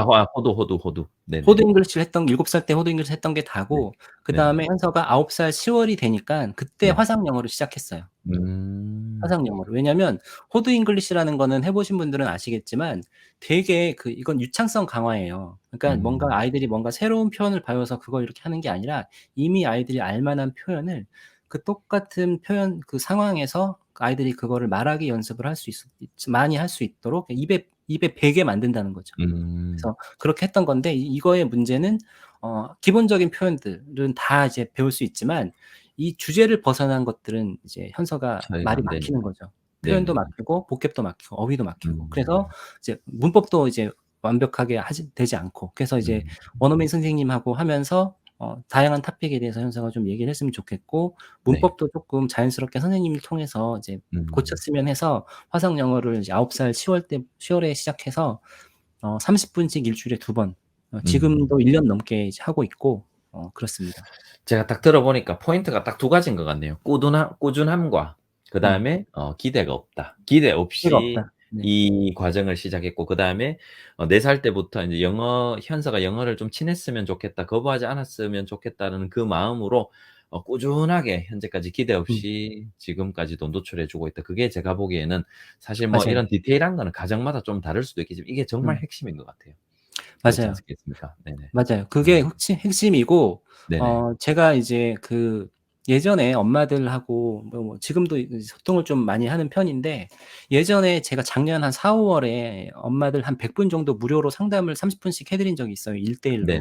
호두. 네네.
호드 잉글리시를 했던 7살 때 호드 잉글리시 했던 게
네.
다고
네네.
그다음에 현서가 9살 10 월이 되니깐 그때
네.
화상 영어를 시작했어요.
음.
화상 영어를. 왜냐면 호드 잉글리시라는 거는 해 보신 분들은 아시겠지만 되게 이건 유창성 강화예요. 그러니까 뭔가
음.
아이들이 뭔가 새로운 표현을 배워서 그걸 이렇게 하는 게 아니라 이미 아이들이 알 만한 표현을 그 똑같은 표현 그 상황에서 아이들이 그거를 말하기 연습을 할 수 많이 할 수 있도록 입에 배게 만든다는 거죠.
음.
그래서 그렇게 했던 건데 이거의 문제는 기본적인 표현들은 다 이제 배울 수 있지만 이 주제를 벗어난 것들은 이제 현서가
처리가
말이
안 되니까.
막히는 거죠. 표현도
네네네.
막히고 복습도 막히고 어휘도 막히고. 그래서
음.
이제 문법도 이제 완벽하게 되지 않고 그래서 이제
음.
원어민 선생님하고 하면서 다양한 토픽에 대해서 현서가 좀 얘기를 했으면 좋겠고
네.
문법도 쪼끔 자연스럽게 선생님을 통해서 이제
음.
고쳤으면 해서 화상 영어를 이제 9살 10 월에 시작해서 30 분씩 일 주일에 2번
음.
지금도 1년 넘게 이제 하고 있고 그렇습니다.
제가 딱 들어보니까 포인트가 딱 두 가지인 것 같네요. 꾸준함과
네.
그다음에 기대가 없다. 기대
기회가
없이
없다. 네.
이 과정을 시작했고 그다음에 4살 때부터 인제 현서가 '영어를 좀 친했으면 좋겠다. 거부하지 않았으면 좋겠다.'는 그 마음으로 꾸준하게 현재까지 기대
음.
없이 지금까지도 노출해 주고 있다. 그게 제가 보기에는 사실 뭐
맞아요.
이런 디테일한 거는 가정마다 좀 다를 수도 있겠지만 이게 정말
음.
핵심인 것 같아요. 그렇지
맞아요.
않겠습니까? 네네.
맞아요. 그게
음.
핵심이고
네네.
제가 이제 예전에 엄마들하고 지금도 소통을 좀 많이 하는 편인데 예전에 제가 작년 한 4-5 월에 엄마들 한 100분 정도 무료로 상담을 30 분씩 해 드린 적이 있어요, 1대 1로.
네네.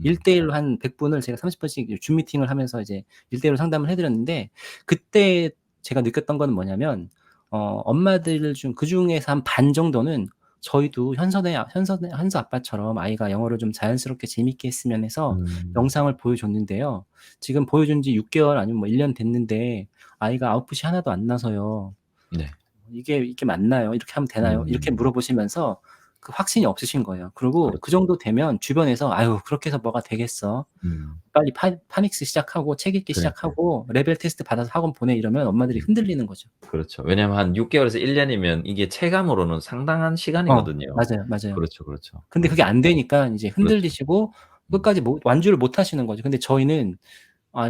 1
음.
대 1로 한 100 분을 제가 30 분씩 줌 미팅을 하면서 이제 1대 1로 상담을 해 드렸는데 그때 제가 느꼈던 거는 뭐냐면 엄마들 그중에서 한 반 정도는 저희도 현서 아빠처럼 아이가 영어를 좀 자연스럽게 재밌게 했으면 해서
음.
영상을 보여줬는데요. 지금 보여준 지 6 개월 아니면 뭐 1년 됐는데 아이가 아웃풋이 하나도 안 나서요.
네.
"이게 맞나요? 이렇게 하면 되나요?" 이렇게
음.
물어보시면서 확신이 없으신 거예요. 그리고 그
그렇죠.
정도 되면 주변에서 "아유 그렇게 해서 뭐가 되겠어.
음.
빨리 파닉스 시작하고 책 읽기
그러니까요.
시작하고 레벨 테스트 받아서 학원 보내." 이러면 엄마들이
음.
흔들리는 거죠.
그렇죠. 왜냐하면 한 6 개월에서 1 년이면 이게 체감으로는 상당한 시간이거든요.
맞아요, 맞아요.
그렇죠, 그렇죠.
근데 그게 안 되니까 인제
그렇죠.
흔들리시고
음.
끝까지 완주를 못 하시는 거죠. 근데 저희는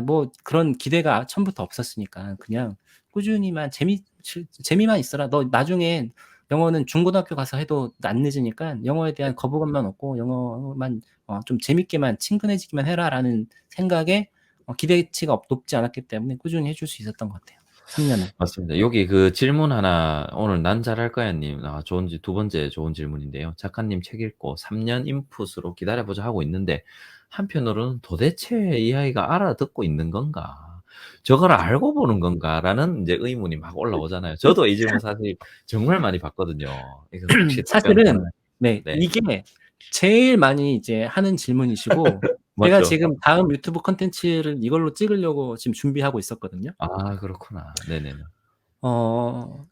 뭐 그런 기대가 처음부터 없었으니까 그냥 꾸준히만 재미만 있어라. 너 나중에 영어는 중고등학교 가서 해도 안 늦으니까 영어에
네.
대한 거부감만 없고 영어만 좀 재밌게만 친근해지기만 해라라는 생각에 기대치가 높지 않았기 때문에 꾸준히 해줄 수 있었던 것 같아요. 3 년을.
맞습니다. 여기 그 질문 하나 오늘 난 잘할 거야 님 두 번째 좋은 질문인데요. "작가님 책 읽고 3년 인풋으로 기다려 보자." 하고 있는데 한편으로는 '도대체 이 아이가 알아듣고 있는 건가? 저걸 알고 보는 건가?'라는 인제 의문이 막 올라오잖아요. 저도 이 질문 사실 정말 많이 받거든요. 이거 혹시 답변
사실은
가능하세요?
네
네.
이게 제일 많이 이제 하는 질문이시고 제가
맞죠?
지금 다음 유튜브 콘텐츠를 이걸로 찍으려고 지금 준비하고 있었거든요.
아 그렇구나. 네네네.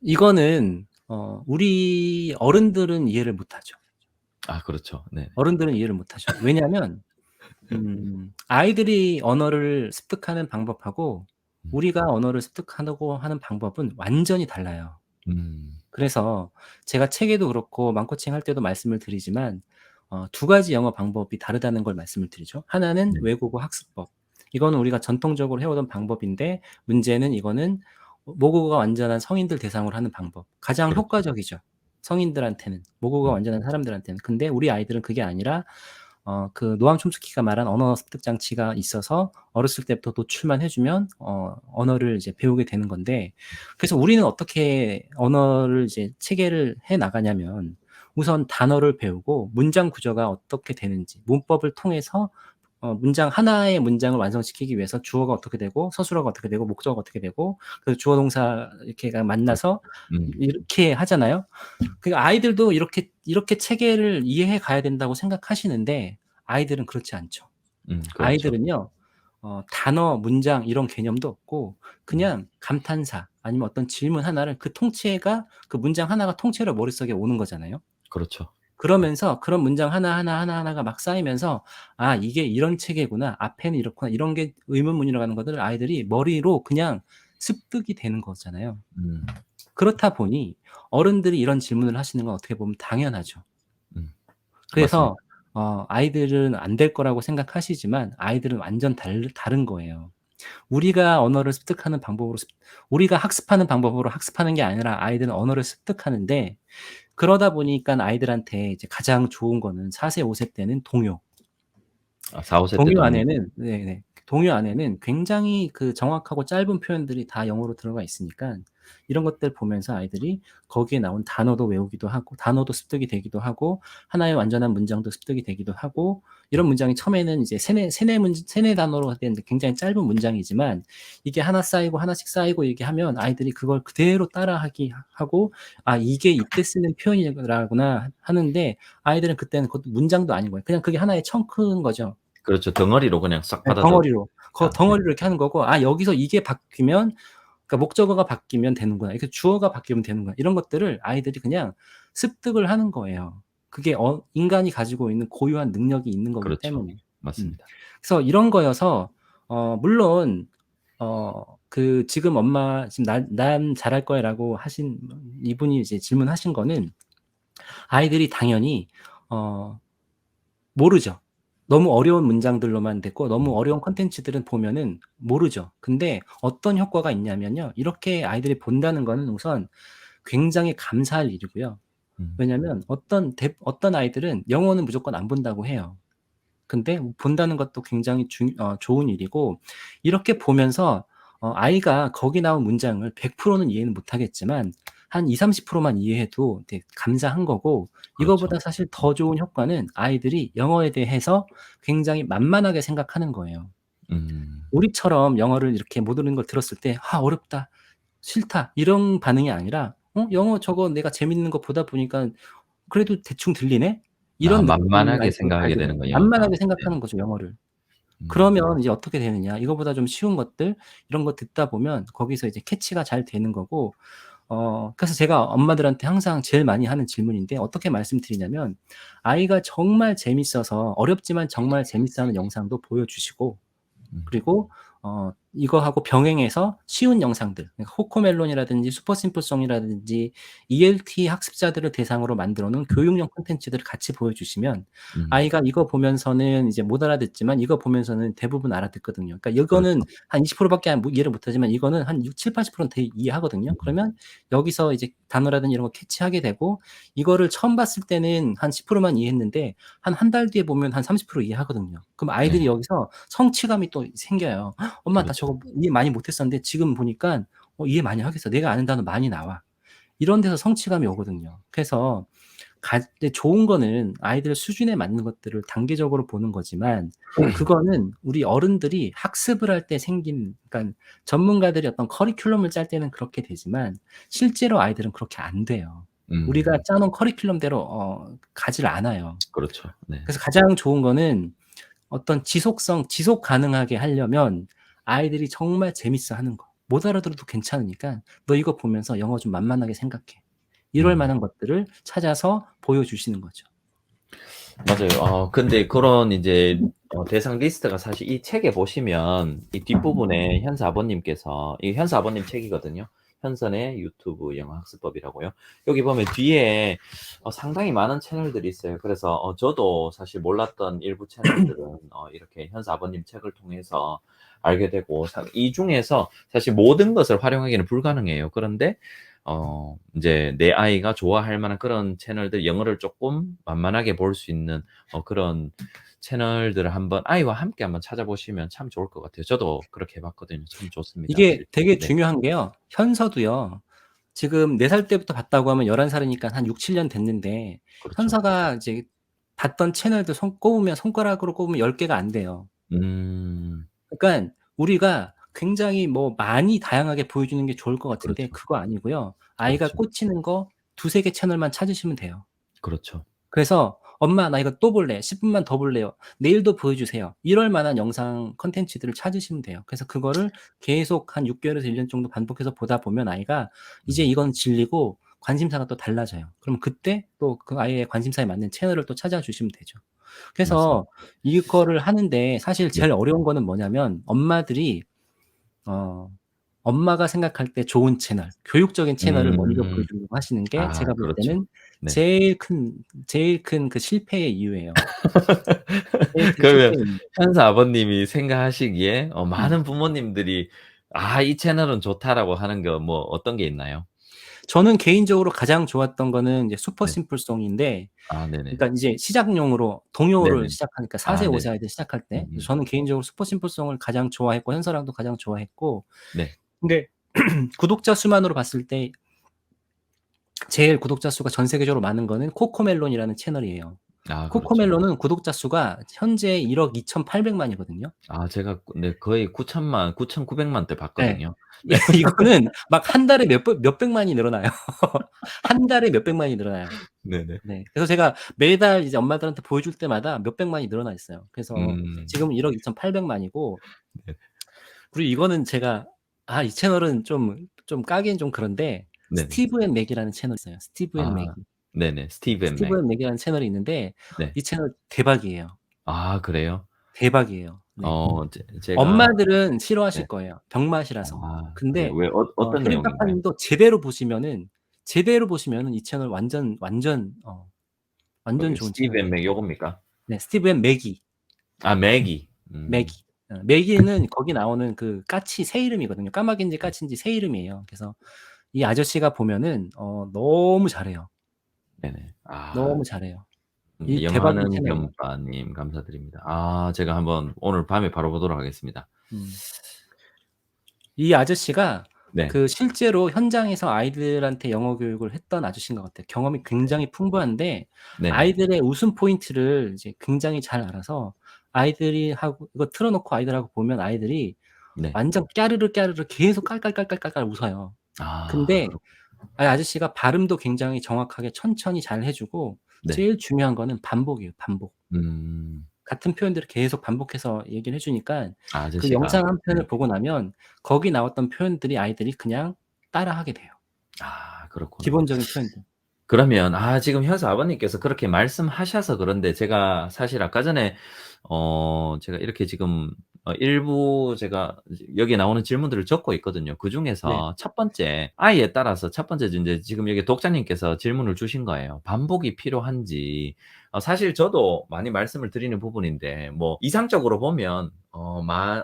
이거는 우리 어른들은 이해를 못 하죠.
아 그렇죠. 네.
어른들은 이해를 못 하죠. 왜냐하면 아이들이 언어를 습득하는 방법하고
음.
우리가 언어를 습득하려고 하는 방법은 완전히 달라요.
음.
그래서 제가 책에도 그렇고 맘코칭 할 때도 말씀을 드리지만 2 가지 영어 방법이 다르다는 걸 말씀을 드리죠. 하나는
네.
외국어 학습법. 이거는 우리가 전통적으로 해오던 방법인데 문제는 이거는 모국어가 완전한 성인들 대상으로 하는 방법. 가장
그렇죠.
효과적이죠. 성인들한테는. 모국어가
음.
완전한 사람들한테는. 근데 우리 아이들은 그게 아니라 그 노암 촘스키가 말한 언어 습득 장치가 있어서 어렸을 때부터 노출만 해주면 언어를 이제 배우게 되는 건데, 그래서 우리는 어떻게 언어를 이제 체계를 해 나가냐면 우선 단어를 배우고 문장 구조가 어떻게 되는지 문법을 통해서 문장 하나의 문장을 완성시키기 위해서 주어가 어떻게 되고 서술어가 어떻게 되고 목적어가 어떻게 되고 그래서 주어 동사 이렇게가
그렇죠.
만나서
음.
이렇게 하잖아요. 그러니까 아이들도 이렇게 체계를 이해해 가야 된다고 생각하시는데 아이들은 그렇지 않죠.
그렇죠.
아이들은요. 단어, 문장 이런 개념도 없고
음.
그냥 감탄사 아니면 어떤 질문 하나를 그 통째가 그 문장 하나가 통째로 머릿속에 오는 거잖아요.
그렇죠.
그러면서 그런 문장 하나하나가 막 쌓이면서 '아 이게 이런 체계구나. 앞에는 이렇구나.' 이런 게 의문문이라고 하는 것들을 아이들이 머리로 그냥 습득이 되는 거잖아요.
음.
그렇다 보니 어른들이 이런 질문을 하시는 건 어떻게 보면 당연하죠.
음. 맞습니다.
그래서 아이들은 안 될 거라고 생각하시지만 아이들은 완전 다른 거예요. 우리가 언어를 습득하는 방법으로 우리가 학습하는 방법으로 학습하는 게 아니라 아이들은 언어를 습득하는데, 그러다 보니깐 아이들한테 이제 가장 좋은 거는 4 세, 5세 때는 동요.
4-5세 때
동요
동요.
안에는 네네. 동요 안에는 굉장히 그 정확하고 짧은 표현들이 다 영어로 들어가 있으니까 이런 것들 보면서 아이들이 거기에 나온 단어도 외우기도 하고 단어도 습득이 되기도 하고 하나의 완전한 문장도 습득이 되기도 하고, 이런 문장이 처음에는 이제 세네 단어로 된 굉장히 짧은 문장이지만 이게 하나 쌓이고 하나씩 쌓이고 이렇게 하면 아이들이 그걸 그대로 따라하기 하고 '아 이게 이때 쓰는 표현이구나.' 하는데 아이들은 그때는 그것도 문장도 아닌 거예요. 그냥 그게 하나의 청크인 거죠.
그렇죠. 덩어리로 그냥 싹
예
받아
덩어리로.
적으니까. 네.
덩어리로 이렇게 하는 거고 '아 여기서 이게 바뀌면 그러니까 목적어가 바뀌면 되는구나. 이렇게 주어가 바뀌면 되는구나.' 이런 것들을 아이들이 그냥 습득을 하는 거예요. 그게 인간이 가지고 있는 고유한 능력이 있는 거기
그렇죠.
때문에. 음.
맞습니다.
그래서 이런 거여서 물론 그 지금 엄마 지금 "난 잘할 거야."라고 하신 이분이 이제 질문하신 거는 아이들이 당연히 어 모르죠. 너무 어려운 문장들로만 됐고 너무
음.
어려운 콘텐츠들은 보면은 모르죠. 근데 어떤 효과가 있냐면요. 이렇게 아이들이 본다는 거는 우선 굉장히 감사할 일이고요.
음.
왜냐면 어떤 아이들은 영어는 무조건 안 본다고 해요. 근데 본다는 것도 굉장히 좋은 일이고, 이렇게 보면서 아이가 거기 나온 문장을 100%는 이해는 못 하겠지만 한 20-30% 만 이해해도 되게 감사한 거고,
그렇죠.
이거보다 사실 더 좋은 효과는 아이들이 영어에 대해서 굉장히 만만하게 생각하는 거예요.
음.
우리처럼 영어를 이렇게 모르는 걸 들었을 때 '아 어렵다. 싫다.' 이런 반응이 아니라 '영어 저거 내가 재밌는 거 보다 보니까 그래도 대충 들리네?' 이런 느낌을
만만하게
아이들이
생각하게
가게 돼요.
되는군요.
만만하게
네.
생각하는 거죠, 영어를.
음.
그러면 이제 어떻게 되느냐. 이거보다 좀 쉬운 것들 이런 거 듣다 보면 거기서 이제 캐치가 잘 되는 거고, 그래서 제가 엄마들한테 항상 제일 많이 하는 질문인데 어떻게 말씀드리냐면 아이가 정말 재밌어서 어렵지만 정말 재밌어하는 영상도 보여주시고,
음.
그리고 이거하고 병행해서 쉬운 영상들, 그러니까 코코멜론이라든지 슈퍼심플송이라든지 ELT 학습자들을 대상으로 만들어 놓은 교육용 콘텐츠들을 같이 보여주시면
음.
아이가 이거 보면서는 이제 못 알아듣지만 이거 보면서는 대부분 알아듣거든요. 그러니까 이거는
그렇죠.
한 20% 밖에 이해를 못 하지만 이거는 한 70-80%는 이해하거든요.
음.
그러면 여기서 이제 단어라든지 이런 거 캐치하게 되고, 이거를 처음 봤을 때는 한 10%만 이해했는데 한 달 뒤에 보면 한 30% 이해하거든요. 그럼
네.
아이들이 여기서 성취감이 또 생겨요. "엄마 나
그렇죠.
저거 이해 많이 못했었는데 지금 보니깐 이해 많이 하겠어. 내가 아는 단어 많이 나와." 이런 데서 성취감이 오거든요. 그래서 근데 좋은 거는 아이들 수준에 맞는 것들을 단계적으로 보는 거지만 그거는 우리 어른들이 학습을 할 때 생긴, 그러니까 전문가들이 어떤 커리큘럼을 짤 때는 그렇게 되지만 실제로 아이들은 그렇게 안 돼요. 우리가
음.
짜 놓은 커리큘럼대로 가지를 않아요.
그렇죠. 네.
그래서 가장 좋은 거는 어떤 지속 가능하게 하려면 아이들이 정말 재밌어 하는 거. 못 알아들어도 괜찮으니까 "너 이거 보면서 영어 좀 만만하게 생각해." 이럴
음.
만한 것들을 찾아서 보여주시는 거죠.
맞아요. 근데 그런 이제 대상 리스트가 사실 이 책에 보시면 이 뒷부분에 현서 아버님께서, 이 현서 아버님 책이거든요. 현선의 유튜브 영어 학습법이라고요. 여기 보면 뒤에 상당히 많은 채널들이 있어요. 그래서 저도 사실 몰랐던 일부 채널들은 이렇게 현서 아버님 책을 통해서 알게 되고 이 중에서 사실 모든 것을 활용하기는 불가능해요. 그런데 인제 내 아이가 좋아할 만한 그런 채널들 영어를 쪼끔 만만하게 볼 수 있는 그런 채널들을 한번 아이와 함께 한번 찾아보시면 참 좋을 것 같아요. 저도 그렇게 해 봤거든요. 참 좋습니다.
이게 되게
네.
중요한 게요. 현서도요. 지금 4살 때부터 봤다고 하면 11 살이니까 한 6-7년 됐는데
그렇죠.
현서가 이제 봤던 채널들 손가락으로 꼽으면 10 개가 안 돼요.
음.
그러니깐 우리가 굉장히 뭐 많이 다양하게 보여주는 게 좋을 것 같은데
그렇죠.
그거 아니고요. 아이가
그렇죠.
꽂히는 거 2-3개 채널만 찾으시면 돼요.
그렇죠.
그래서 "엄마 나 이거 또 볼래. 10 분만 더 볼래요. 내일도 보여주세요." 이럴 만한 영상 콘텐츠들을 찾으시면 돼요. 그래서 그거를 계속 한 6 개월에서 1년 정도 반복해서 보다 보면 아이가 이제
음.
이건 질리고 관심사가 또 달라져요. 그럼 그때 또 그 아이의 관심사에 맞는 채널을 또 찾아주시면 되죠.
맞습니다.
그래서 이거를 하는데 사실
네.
제일 어려운 거는 뭐냐면 엄마들이 어 엄마가 생각할 때 좋은 채널, 교육적인 채널을 먼저
음.
보여주려고 하시는 게
아
제가 볼
그렇죠.
때는
네.
제일 큰 그 실패의 이유예요. 제일 큰
그러면
실패의 이유.
현서 아버님이 생각하시기에
음.
많은 부모님들이 '아 이 채널은 좋다.'라고 하는 거 뭐 어떤 게 있나요?
저는 개인적으로 가장 좋았던 거는 이제 슈퍼
네.
심플 송인데
네네.
그러니까 이제 시작용으로 동요를
네네.
시작하니까 4 세, 5
네.
세 아이들 시작할 때. 그래서
음음.
저는 개인적으로 슈퍼 심플 송을 가장 좋아했고 현서랑도 가장 좋아했고
네.
근데 구독자 수만으로 봤을 때 제일 구독자 수가 전 세계적으로 많은 거는 코코멜론이라는 채널이에요.
그렇죠.
코코멜론은 구독자 수가 현재 1억 2,800 만이거든요.
제가 네 거의 9천만 9,900만 대
예.
봤거든요.
이거는 막 한 달에 몇백만이 늘어나요. 한 달에 몇백만이 늘어나요.
네네.
네. 그래서 제가 매달 이제 엄마들한테 보여줄 때마다 몇백만이 늘어나 있어요. 그래서
음.
지금은 1억 2,800 만이고
네.
그리고 이거는 제가 이 채널은 좀 까기엔 좀 그런데
네네.
스티브 앤 맥이라는 채널이 있어요. 스티브 앤
아
맥이.
네네. 스티브 앤
스티브
맥.
앤 맥이라는 채널이 있는데
네.
이 채널 대박이에요.
그래요?
대박이에요. 네.
제가
엄마들은
네.
싫어하실 거예요, 병맛이라서.
그래요.
근데
왜 어떤
혜림
내용인가요?
파파님도 제대로 보시면은 이 채널 완전 좋은
스티브 앤
채널이에요.
맥 요겁니까?
네. 스티브 앤 매기.
매기.
매기. 매기는 거기 나오는 그 까치 새 이름이거든요. 까마귀인지 까치인지 새 이름이에요. 그래서 이 아저씨가 보면은 너무 잘해요.
네네.
너무 잘해요. 이
네.
대박인
영하는
채널이에요.
견빠님 감사드립니다. 제가 한번 오늘 밤에 바로 보도록 하겠습니다.
음. 이 아저씨가
네.
그 실제로 현장에서 아이들한테 영어 교육을 했던 아저씨인 것 같아요. 경험이 굉장히 풍부한데
네네.
아이들의 웃음 포인트를 이제 굉장히 잘 알아서 아이들이 하고 이거 틀어 놓고 아이들하고 보면 아이들이
네.
완전 까르르 까르르 계속 깔깔깔깔깔깔 웃어요. 근데
그렇
아저씨가 발음도 굉장히 정확하게 천천히 잘 해 주고
네.
제일 중요한 거는 반복이에요, 반복.
음.
같은 표현들을 계속 반복해서 얘기를 해 주니까 그
아저씨가
영상 한
네.
편을 보고 나면 거기 나왔던 표현들이 아이들이 그냥 따라하게 돼요.
그렇구나.
기본적인 표현들.
그러면 지금 현서 아버님께서 그렇게 말씀하셔서 그런데 제가 사실 아까 전에 제가 이렇게 지금 일부 제가 이제 여기에 나오는 질문들을 적고 있거든요.
네.
그중에서 첫 번째 아이에 따라서 첫 번째 인제 지금 여기 독자님께서 질문을 주신 거예요. 반복이 필요한지. 사실 저도 많이 말씀을 드리는 부분인데 뭐 이상적으로 보면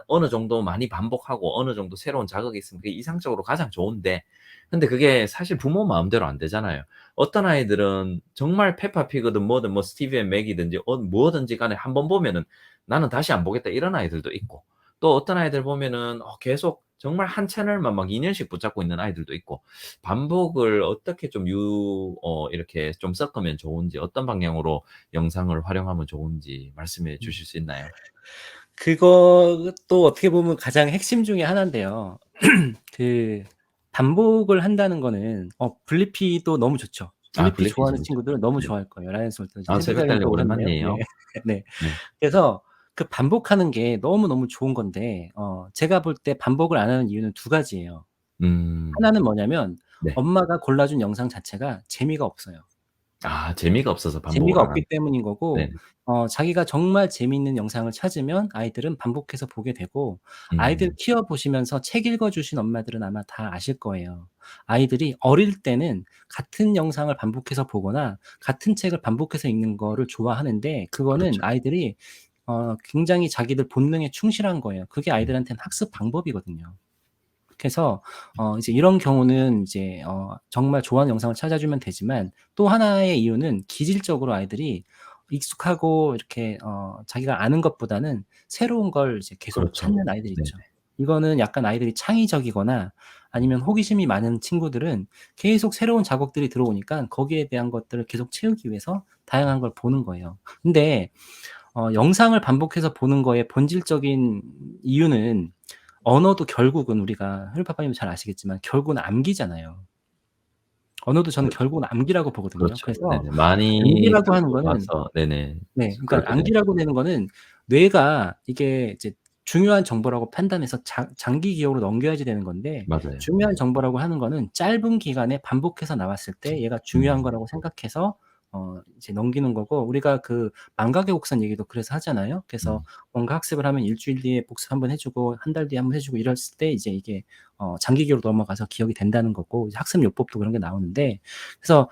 어느 정도 많이 반복하고 어느 정도 새로운 자극이 있으면 그게 이상적으로 가장 좋은데 근데 그게 사실 부모 마음대로 안 되잖아요. 어떤 아이들은 정말 페파피거든 뭐든 뭐 스티브 앤 맥이든지 뭐든지 간에 한 번 보면은 '나는 다시 안 보겠다.' 이런 아이들도 있고 또 어떤 아이들 보면은 계속 정말 한 채널만 막 2 년씩 붙잡고 있는 아이들도 있고 반복을 어떻게 좀 이렇게 좀 섞으면 좋은지 어떤 방향으로 영상을 활용하면 좋은지 말씀해
음.
주실 수 있나요?
그것도 어떻게 보면 가장 핵심 중에 하나인데요. 그 반복을 한다는 거는 블리피도 너무 좋죠. 블리피
블랙비
좋아하는
재밌죠.
친구들은 너무
네.
좋아할 거예요. 라이언 솔트 이제
새벽 달리
새벽달리기도 오셨네요. 네.
오랜만이에요.
네.
네.
그래서 그 반복하는 게 너무너무 좋은 건데 제가 볼 때 반복을 안 하는 이유는 2 가지예요.
음.
하나는 뭐냐면
네.
엄마가 골라 준 영상 자체가 재미가 없어요.
재미가 없어서 반복을
재미가
안
없기
한다.
때문인
네네.
거고 자기가 정말 재미있는 영상을 찾으면 아이들은 반복해서 보게 되고 아이들
음.
키워 보시면서 책 읽어 주신 엄마들은 아마 다 아실 거예요. 아이들이 어릴 때는 같은 영상을 반복해서 보거나 같은 책을 반복해서 읽는 거를 좋아하는데 그거는
그렇죠.
아이들이 굉장히 자기들 본능에 충실한 거예요. 그게 아이들한테는 학습 방법이거든요. 그래서 이제 이런 경우는 이제 정말 좋아하는 영상을 찾아주면 되지만 또 하나의 이유는 기질적으로 아이들이 익숙하고 이렇게 자기가 아는 것보다는 새로운 걸 이제 계속
그렇죠.
찾는 아이들이
네네.
있죠. 이거는 약간 아이들이 창의적이거나 아니면 호기심이 많은 친구들은 계속 새로운 자극들이 들어오니까 거기에 대한 것들을 계속 채우기 위해서 다양한 걸 보는 거예요. 근데 영상을 반복해서 보는 거의 본질적인 이유는 언어도 결국은 우리가 헬파파님도 잘 아시겠지만 결국은 암기잖아요. 언어도 저는
그렇죠.
결국은 암기라고 보거든요.
그렇죠.
그래서
네네. 많이
암기라고 하는
듣고
거는
봐서 네네.
네 그러니까
그렇게 되는
암기라고 되는 거는 뇌가 이게 이제 중요한 정보라고 판단해서 장기 기억으로 넘겨야지 되는 건데
맞아요.
중요한
네.
정보라고 하는 거는 짧은 기간에 반복해서 나왔을 때 얘가 중요한
음.
거라고 생각해서 이제 넘기는 거고 우리가 그 망각의 곡선 얘기도 그래서 하잖아요. 그래서
음.
뭔가 학습을 하면 일주일 뒤에 복습 한번 해 주고 한 달 뒤에 한번 해 주고 이랬을 때 이제 이게 장기 기억으로 넘어가서 기억이 된다는 거고 이제 학습 요법도 그런 게 나오는데 그래서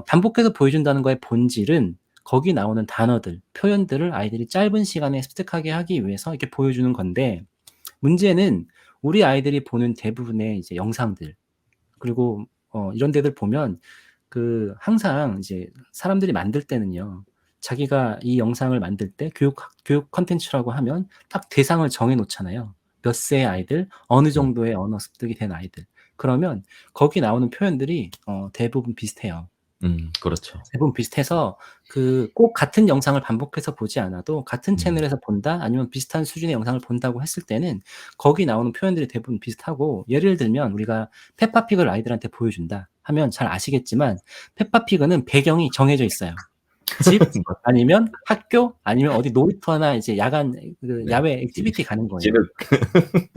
반복해서 보여준다는 거의 본질은 거기 나오는 단어들, 표현들을 아이들이 짧은 시간에 습득하게 하기 위해서 이렇게 보여주는 건데 문제는 우리 아이들이 보는 대부분의 이제 영상들 그리고 이런 데들 보면 항상 이제 사람들이 만들 때는요. 자기가 이 영상을 만들 때 교육 콘텐츠라고 하면 딱 대상을 정해 놓잖아요. 몇 세의 아이들, 어느
음.
정도의 언어 습득이 된 아이들. 그러면 거기 나오는 표현들이 대부분 비슷해요.
그렇죠.
대부분 비슷해서 꼭 같은 영상을 반복해서 보지 않아도 같은
음.
채널에서 본다 아니면 비슷한 수준의 영상을 본다고 했을 때는 거기 나오는 표현들이 대부분 비슷하고 예를 들면 우리가 페파픽을 아이들한테 보여준다 하면 잘 아시겠지만 페파피그는 배경이 정해져 있어요. 집 아니면 학교 아니면 어디 놀이터나 이제 야간
네.
야외
이
액티비티 가는 거예요.
지륵.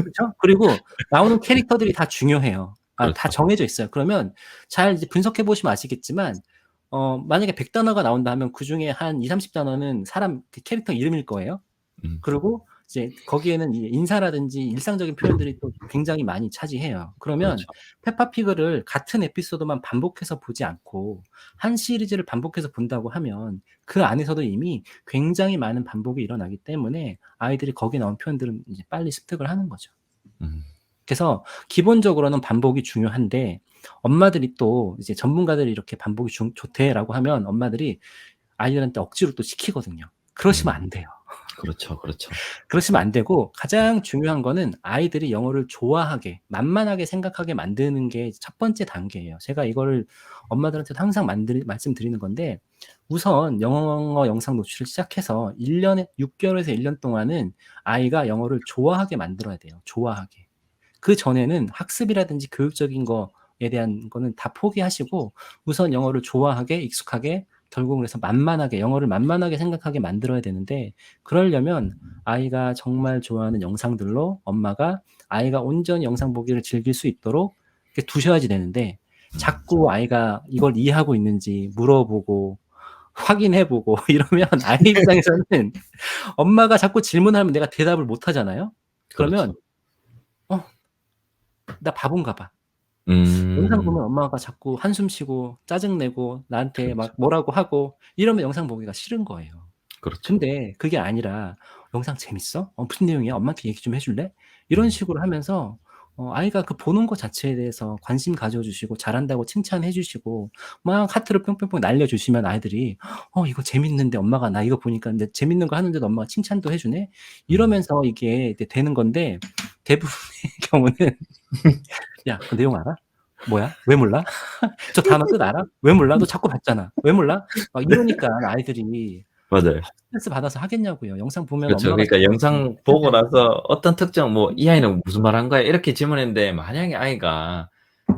그쵸? 그리고 나오는 캐릭터들이 다 중요해요. 다
그렇죠.
정해져 있어요. 그러면 잘 이제 분석해 보시면 아시겠지만 만약에 100 단어가 나온다 하면 그중에 한 20-30 단어는 사람 캐릭터 이름일 거예요.
음.
그리고 이제 거기에는 이 인사라든지 일상적인 표현들이 또 굉장히 많이 차지해요. 그러면
그렇죠.
페파피그를 같은 에피소드만 반복해서 보지 않고 한 시리즈를 반복해서 본다고 하면 그 안에서도 이미 굉장히 많은 반복이 일어나기 때문에 아이들이 거기에 나온 표현들은 이제 빨리 습득을 하는 거죠.
음.
그래서 기본적으로는 반복이 중요한데 엄마들이 또 이제 전문가들이 이렇게 "반복이 좋대."라고 하면 엄마들이 아이들한테 억지로 또 시키거든요. 그러시면
음.
안 돼요.
그렇죠, 그렇죠.
그러시면 안 되고 가장 중요한 거는 아이들이 영어를 좋아하게 만만하게 생각하게 만드는 게 첫 번째 단계예요. 제가 이거를 엄마들한테도 항상 말씀드리는 건데 우선 영어 영상 노출을 시작해서 1 년에 6 개월에서 1년 동안은 아이가 영어를 좋아하게 만들어야 돼요, 좋아하게. 그전에는 학습이라든지 교육적인 거에 대한 거는 다 포기하시고 우선 영어를 좋아하게 익숙하게 결국은 그래서 만만하게 영어를 만만하게 생각하게 만들어야 되는데 그러려면 아이가 정말 좋아하는 영상들로 엄마가 아이가 온전히 영상 보기를 즐길 수 있도록 이렇게 두셔야지 되는데
음.
자꾸 아이가 이걸 이해하고 있는지 물어보고 확인해 보고 이러면 아이 입장에서는 엄마가 자꾸 질문하면 내가 대답을 못 하잖아요.
그렇죠.
그러면 '어 나 바본가 봐.' 영상
음.
보면 엄마가 자꾸 한숨 쉬고 짜증 내고 나한테 막
그렇죠.
뭐라고 하고 이러면 영상 보기가 싫은 거예요.
그렇죠.
근데 그게 아니라 "영상 재밌어? 무슨 내용이야? 엄마한테 얘기 좀 해 줄래?" 이런
음.
식으로 하면서 아이가 그 보는 거 자체에 대해서 관심 가져 주시고 잘한다고 칭찬해 주시고 막 하트를 뿅뿅뿅 날려 주시면 아이들이 이거 재밌는데 엄마가 나 이거 보니까 근데 재밌는 거 하는데도 엄마가 칭찬도 해 주네."
음.
이러면서 이게 이제 되는 건데 대부분의 경우는 "야 그 내용 알아? 뭐야? 왜 몰라? 저 단어 뜻 알아? 왜 몰라? 너 자꾸 봤잖아. 왜 몰라?" 막 이러니까 아이들이
맞아요.
스트레스 받아서 하겠냐고요. 영상 보면
그렇죠.
엄마가
그러니까
자꾸
영상 보고
스트레스를
나서 어떤 특정 뭐 "이 아이는 무슨 말 한 거야?" 이렇게 질문했는데 만약에 아이가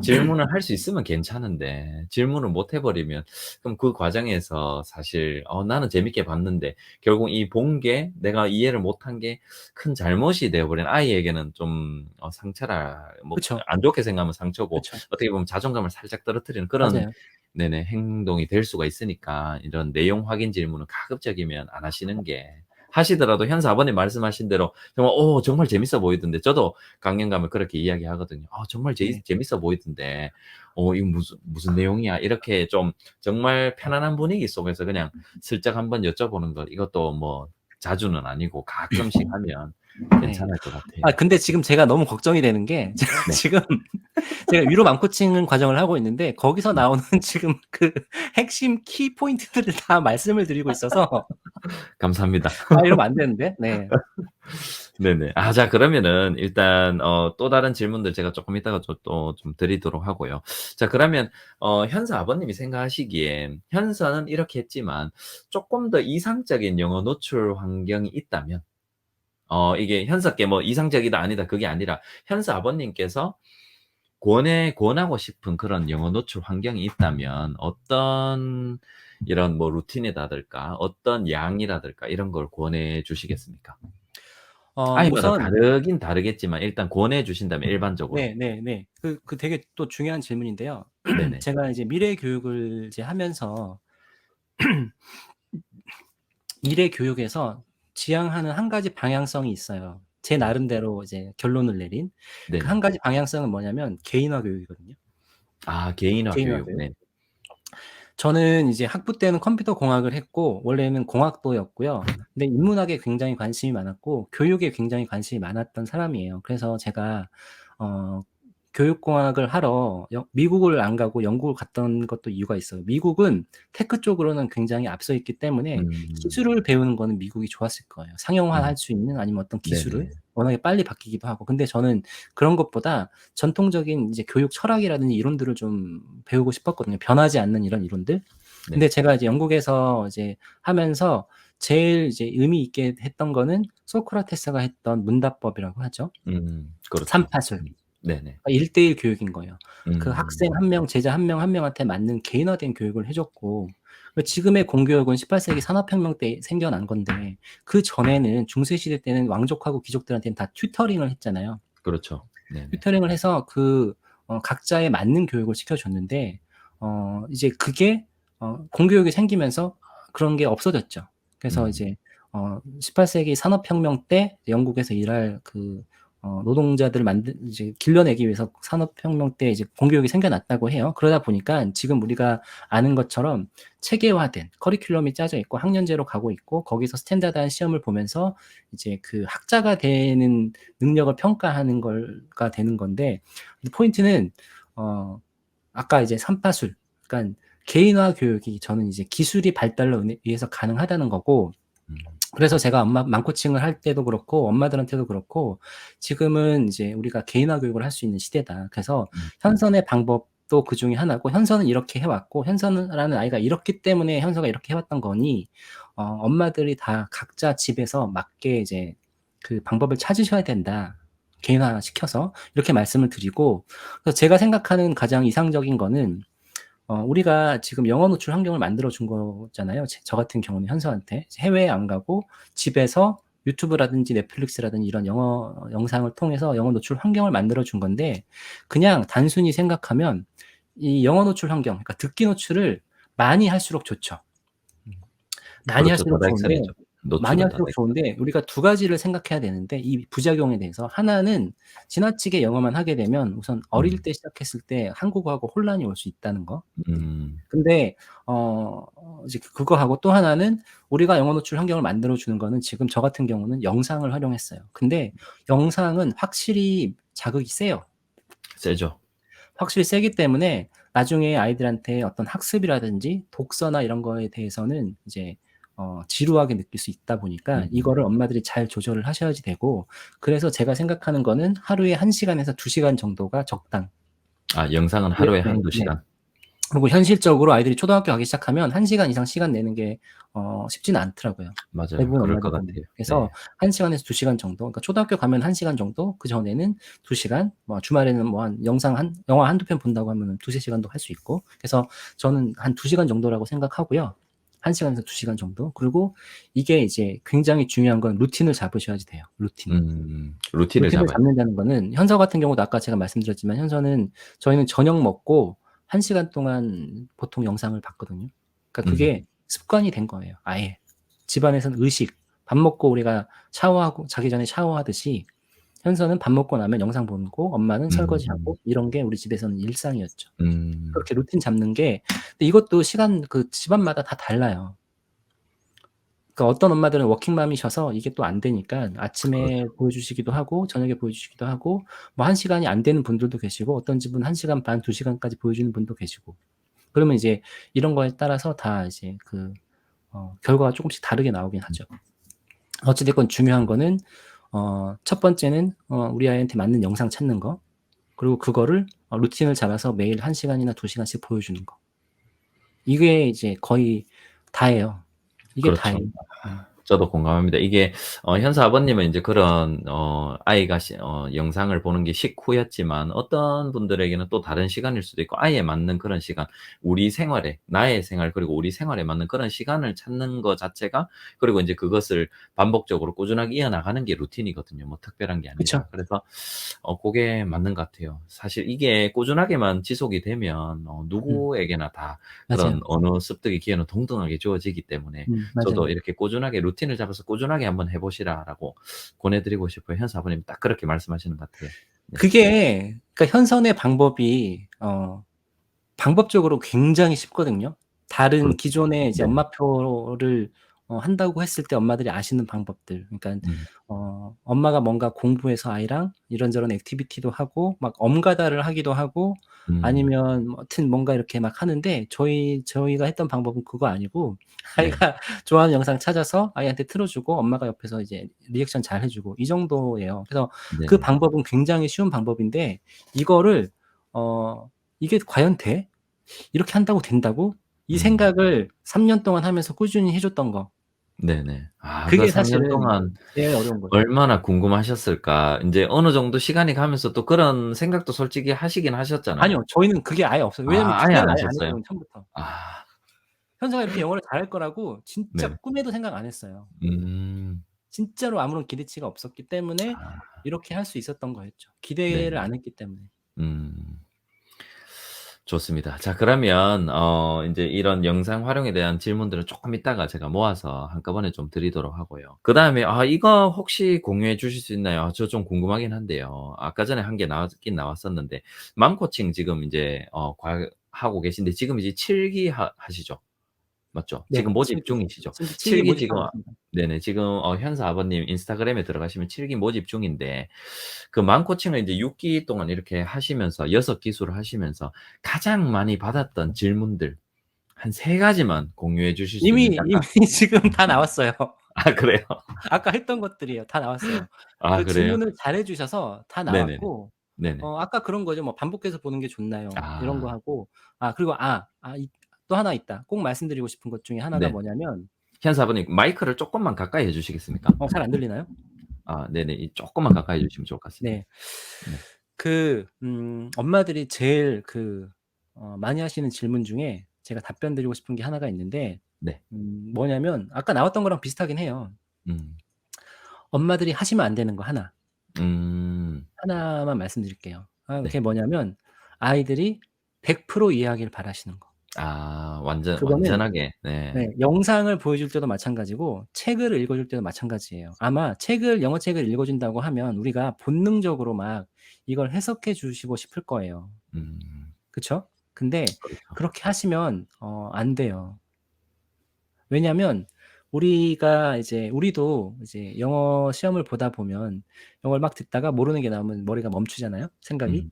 질문을 할 수 있으면 괜찮은데 질문을 못 해 버리면 그럼 그 과정에서 사실 나는 재밌게 봤는데 결국 이 본 게 내가 이해를 못한 게 큰 잘못이 되어 버린 아이에게는 좀 상처라 뭐
그쵸.
안 좋게 생각하면 상처고
그쵸.
어떻게 보면 자존감을 살짝 떨어뜨리는 그런
맞아요.
네네 행동이 될 수가 있으니까 이런 내용 확인 질문은 가급적이면 안 하시는 게 하시더라도 현 사번님 말씀하신 대로 정말 정말 재밌어 보이던데 저도 강연 가면 그렇게 이야기하거든요. 정말
네.
재밌어 보이던데 이거 무슨 내용이야?" 이렇게 좀 정말 편안한 분위기 속에서 그냥 슬쩍 한번 여쭤보는 것 이것도 뭐 자주는 아니고 가끔씩 하면
네.
괜찮을 것 같아요.
근데 지금 제가 너무 걱정이 되는 게
네.
지금 제가 위로 맘코칭 과정을 하고 있는데 거기서 나오는 지금 그 핵심 키 포인트들을 다 말씀을 드리고 있어서
감사합니다.
이러면 안 되는데. 네.
네네. 자, 그러면은 일단 또 다른 질문들 제가 조금 이따가 또 좀 드리도록 하고요. 자, 그러면 현서 아버님이 생각하시기엔 현서는 이렇게 했지만 조금 더 이상적인 영어 노출 환경이 있다면 이게 현서께 뭐 이상적이다 아니다 그게 아니라 현서 아버님께서 권하고 싶은 그런 영어 노출 환경이 있다면 어떤 이런 뭐 루틴이라든가 어떤 양이라든가 이런 걸 권해 주시겠습니까? 아이마다
우선
다르긴 다르겠지만 일단 권해 주신다면 일반적으로.
네네네. 그 되게 또 중요한 질문인데요.
네네.
제가 이제 미래 교육을 이제 하면서 미래 교육에서 지향하는 한 가지 방향성이 있어요. 제 나름대로 이제 결론을 내린. 그 한
네네.
가지 방향성은 뭐냐면 개인화 교육이거든요.
개인화
개인화
교육.
교육.
네.
저는 이제 학부 때는 컴퓨터 공학을 했고 원래는 공학도였고요. 근데 인문학에 굉장히 관심이 많았고 교육에 굉장히 관심이 많았던 사람이에요. 그래서 제가 어 교육공학을 하러 미국을 안 가고 영국을 갔던 것도 이유가 있어요. 미국은 테크 쪽으로는 굉장히 앞서 있기 때문에
음.
기술을 배우는 거는 미국이 좋았을 거예요. 상용화할
음.
수 있는 아니면 어떤 기술을
네네.
워낙에 빨리 바뀌기도 하고. 근데 저는 그런 것보다 전통적인 이제 교육 철학이라든지 이론들을 좀 배우고 싶었거든요. 변하지 않는 이런 이론들.
네.
근데 제가 이제 영국에서 이제 하면서 제일 이제 의미 있게 했던 거는 소크라테스가 했던 문답법이라고 하죠.
그렇죠.
삼파술.
네네.
1:1 교육인 거예요. 그 학생
음.
한 명, 제자 한 명, 한 명한테 맞는 개인화된 교육을 해 줬고 지금의 공교육은 18 세기 산업혁명 때 생겨난 건데 그전에는 중세 시대 때는 왕족하고 귀족들한테는 다 튜터링을 했잖아요.
그렇죠. 네네.
튜터링을 해서 각자에 맞는 교육을 시켜 줬는데 이제 그게 공교육이 생기면서 그런 게 없어졌죠. 그래서
음.
이제 18 세기 산업혁명 때 영국에서 일할 노동자들을 이제 길러내기 위해서 산업혁명 때 이제 공교육이 생겨났다고 해요. 그러다 보니까 지금 우리가 아는 것처럼 체계화된 커리큘럼이 짜져 있고 학년제로 가고 있고 거기서 스탠다드한 시험을 보면서 이제 그 학자가 되는 능력을 평가하는 거가 되는 건데 포인트는 아까 이제 삼파술 그러니까 개인화 교육이 저는 이제 기술이 발달로 의해서 가능하다는 거고
음.
그래서 제가 맘코칭을 할 때도 그렇고 엄마들한테도 그렇고 지금은 이제 우리가 개인화 교육을 할 수 있는 시대다. 그래서
음.
현선의 방법도 그중에 하나고 현선은 이렇게 해 왔고 현선이라는 아이가 이렇기 때문에 현서가 이렇게 해 왔던 거니 엄마들이 다 각자 집에서 맞게 이제 그 방법을 찾으셔야 된다. 개인화시켜서 이렇게 말씀을 드리고 그래서 제가 생각하는 가장 이상적인 거는 우리가 지금 영어 노출 환경을 만들어 준 거잖아요. 저 같은 경우는 현서한테. 해외에 안 가고 집에서 유튜브라든지 넷플릭스라든지 이런 영어 영상을 통해서 영어 노출 환경을 만들어 준 건데 그냥 단순히 생각하면 이 영어 노출 환경 그러니까 듣기 노출을 많이 할수록 좋죠. 많이
그렇죠.
할수록 좋은데
다다익선이죠. 노출은 다다익선.
우리가 두 가지를 생각해야 되는데 이 부작용에 대해서 하나는 지나치게 영어만 하게 되면 우선 어릴
음.
때 시작했을 때 한국어하고 혼란이 올 수 있다는 거.
음.
근데 이제 그거하고 또 하나는 우리가 영어 노출 환경을 만들어 주는 거는 지금 저 같은 경우는 영상을 활용했어요. 근데 영상은 확실히 자극이 세요.
세죠.
확실히 세기 때문에 나중에 아이들한테 어떤 학습이라든지 독서나 이런 거에 대해서는 이제 지루하게 느낄 수 있다 보니까
음.
이거를 엄마들이 잘 조절을 하셔야지 되고 그래서 제가 생각하는 거는 하루에 1 시간에서 2 시간 정도가 적당.
영상은
네
하루에
네
한두
네.
시간.
그리고 현실적으로 아이들이 초등학교 가기 시작하면 1 시간 이상 시간 내는 게 쉽지는 않더라고요.
맞아요.
대부분
그럴 것
엄마들 보면.
같아요.
그래서
네.
1 시간에서 2 시간 정도 그러니까 초등학교 가면 1 시간 정도 그전에는 2 시간 뭐 주말에는 뭐 한 영화 1-2 편 본다고 하면은 2-3 시간도 할 수 있고 그래서 저는 한 2 시간 정도라고 생각하고요. 1 시간에서 2 시간 정도. 그리고 이게 이제 굉장히 중요한 건 루틴을 잡으셔야지 돼요, 루틴.
루틴을
루틴을
잡아야
잡는다는 거는 현서 같은 경우도 아까 제가 말씀드렸지만 현서는 저희는 저녁 먹고 1 시간 동안 보통 영상을 봤거든요. 그러니까
음.
그게 습관이 된 거예요, 아예. 집안에서는 의식, 밥 먹고 우리가 샤워하고 자기 전에 샤워하듯이 현서는 밥 먹고 나면 영상 보고 엄마는
음.
설거지하고 이런 게 우리 집에서는 일상이었죠.
음.
그렇게 루틴 잡는 게 근데 이것도 시간 집안마다 다 달라요. 그러니까 어떤 엄마들은 워킹맘이셔서 이게 또 안 되니까 아침에
그렇죠.
보여주시기도 하고 저녁에 보여주시기도 하고 뭐 1 시간이 안 되는 분들도 계시고 어떤 집은 1 시간 반, 2 시간까지 보여주는 분도 계시고. 그러면 이제 이런 거에 따라서 다 이제 결과가 쪼금씩 다르게 나오긴 하죠. 어찌 됐건 중요한 거는 첫 번째는 우리 아이한테 맞는 영상 찾는 거. 그리고 그거를 루틴을 잡아서 매일 1 시간이나 2 시간씩 보여주는 거. 이게 이제 거의 다예요. 이게
그렇죠.
다예요. 네.
저도 공감합니다. 이게 현서 아버님은 인제 그런 아이가 영상을 보는 게 식후였지만 어떤 분들에게는 또 다른 시간일 수도 있고 아이에 맞는 그런 시간, 우리 생활에 나의 생활 그리고 우리 생활에 맞는 그런 시간을 찾는 거 자체가 그리고 인제 그것을 반복적으로 꾸준하게 이어나가는 게 루틴이거든요. 뭐 특별한 게
그쵸.
아니라. 그래서 고게 맞는 것 같아요. 사실 이게 꾸준하게만 지속이 되면 누구에게나 다 그런
맞아요.
언어 습득의 기회는 동등하게 주어지기 때문에 저도
맞아요.
이렇게 꾸준하게 루틴을 잡아서 "꾸준하게 한번 해 보시라."라고 권해 드리고 싶어요. 현수 아버님이 딱 그렇게 말씀하시는 것 같아요. 네.
그게 그러니까 현선의 방법이 방법적으로 굉장히 쉽거든요. 다른
그렇죠.
기존에 이제
네.
엄마표를 한다고 했을 때 엄마들이 아시는 방법들. 그러니깐
음.
엄마가 뭔가 공부해서 아이랑 이런저런 액티비티도 하고 막 엄가다를 하기도 하고
음.
아니면 뭐 하여튼 뭔가 이렇게 막 하는데 저희가 했던 방법은 그거 아니고
네.
아이가 좋아하는 영상 찾아서 아이한테 틀어 주고 엄마가 옆에서 이제 리액션 잘 해 주고 이 정도예요. 그래서 그
네네.
방법은 굉장히 쉬운 방법인데 이거를 어 '이게 과연 돼? 이렇게 한다고 된다고?' 이
음.
생각을 3년 동안 하면서 꾸준히 해 줬던 거.
네네. 아 그
그게
3년
사실은
동안
제일 어려운 거죠.
얼마나 궁금하셨을까. 인제 어느 정도 시간이 가면서 또 그런 생각도 솔직히 하시긴 하셨잖아요.
아니요. 저희는 그게 아예 없어요. 왜냐면
아 아예
기대를
안
아예 안
하셨어요?
했거든요 처음부터.
아
현서가 이렇게 영어를 잘할 거라고 진짜
네.
꿈에도 생각 안 했어요.
음.
진짜로 아무런 기대치가 없었기 때문에
아
이렇게 할 수 있었던 거였죠.
네네.
기대를 안 했기 때문에.
음. 좋습니다. 자 그러면 인제 이런 영상 활용에 대한 질문들은 쪼끔 이따가 제가 모아서 한꺼번에 좀 드리도록 하고요. 그다음에 이거 혹시 공유해 주실 수 있나요? 저 좀 궁금하긴 한데요. 아까 전에 한 개 나왔긴 나왔었는데 맘코칭 지금 인제 하고 계신데 지금 이제 7기 하시죠? 맞죠?
네.
지금
7
모집
기.
중이시죠?
지금 7
7기 기 지금
모집하고 있습니다.
네네. 지금 현서 아버님 인스타그램에 들어가시면 7기 모집 중인데 그 맘코칭을 이제 6기 동안 이렇게 하시면서 6 기수를 하시면서 가장 많이 받았던 질문들 한 3 가지만 공유해 주실 수 있는지
이미
아까
지금 다 나왔어요.
그래요?
아까 했던 것들이에요. 다 나왔어요.
아
그
그래요?
질문을 잘해 주셔서 다
네네네.
나왔고
네네.
아까 그런 거죠. 뭐 "반복해서 보는 게 좋나요?" 이런 거
아
하고 그리고 또 하나 있다. 꼭 말씀드리고 싶은 것 중에 하나가
네.
뭐냐면
현서 아버님 마이크를 쪼끔만 가까이 해 주시겠습니까?
잘 안 들리나요?
네네. 이 쪼끔만 가까이 해 주시면 좋을 것 같습니다.
네.
네.
엄마들이 제일 많이 하시는 질문 중에 제가 답변 드리고 싶은 게 하나가 있는데
네.
뭐냐면 아까 나왔던 거랑 비슷하긴 해요.
음.
엄마들이 하시면 안 되는 거 하나.
음.
하나만 말씀드릴게요.
네.
그게 뭐냐면 아이들이 100% 이해하길 바라시는 거. 그거는
완전하게 네.
네 영상을 보여줄 때도 마찬가지고 책을 읽어 줄 때도 마찬가지예요. 아마 영어 책을 읽어 준다고 하면 우리가 본능적으로 막 이걸 해석해 주시고 싶을 거예요.
음.
그쵸? 근데
그렇죠.
그렇게 하시면 안 돼요. 왜냐하면 우리도 이제 영어 시험을 보다 보면 영어를 막 듣다가 모르는 게 나오면 머리가 멈추잖아요, 생각이.
음.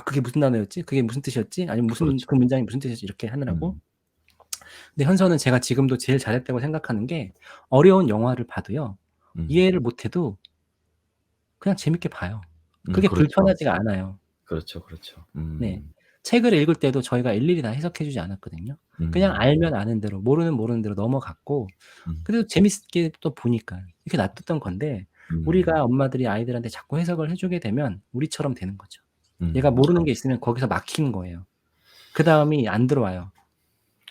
'그게 무슨 단어였지? 그게 무슨 뜻이었지?' 아니면 무슨
그렇죠.
그 문장이 무슨 뜻이었지?' 이렇게 하느라고.
음.
근데 현서는 제가 지금도 제일 잘했다고 생각하는 게 어려운 영화를 봐도요.
음.
이해를 못 해도 그냥 재밌게 봐요. 그게
그렇죠.
불편하지가 않아요.
그렇죠, 그렇죠.
네. 책을 읽을 때도 저희가 일일이 다 해석해 주지 않았거든요. 그냥
음.
알면 아는 대로 모르는 대로 넘어갔고
음.
그래도 재밌게 또 보니까 이렇게 놔뒀던 건데
음.
우리가 엄마들이 아이들한테 자꾸 해석을 해 주게 되면 우리처럼 되는 거죠. 얘가
음.
모르는 게 있으면 거기서 막히는 거예요. 그다음이 안 들어와요.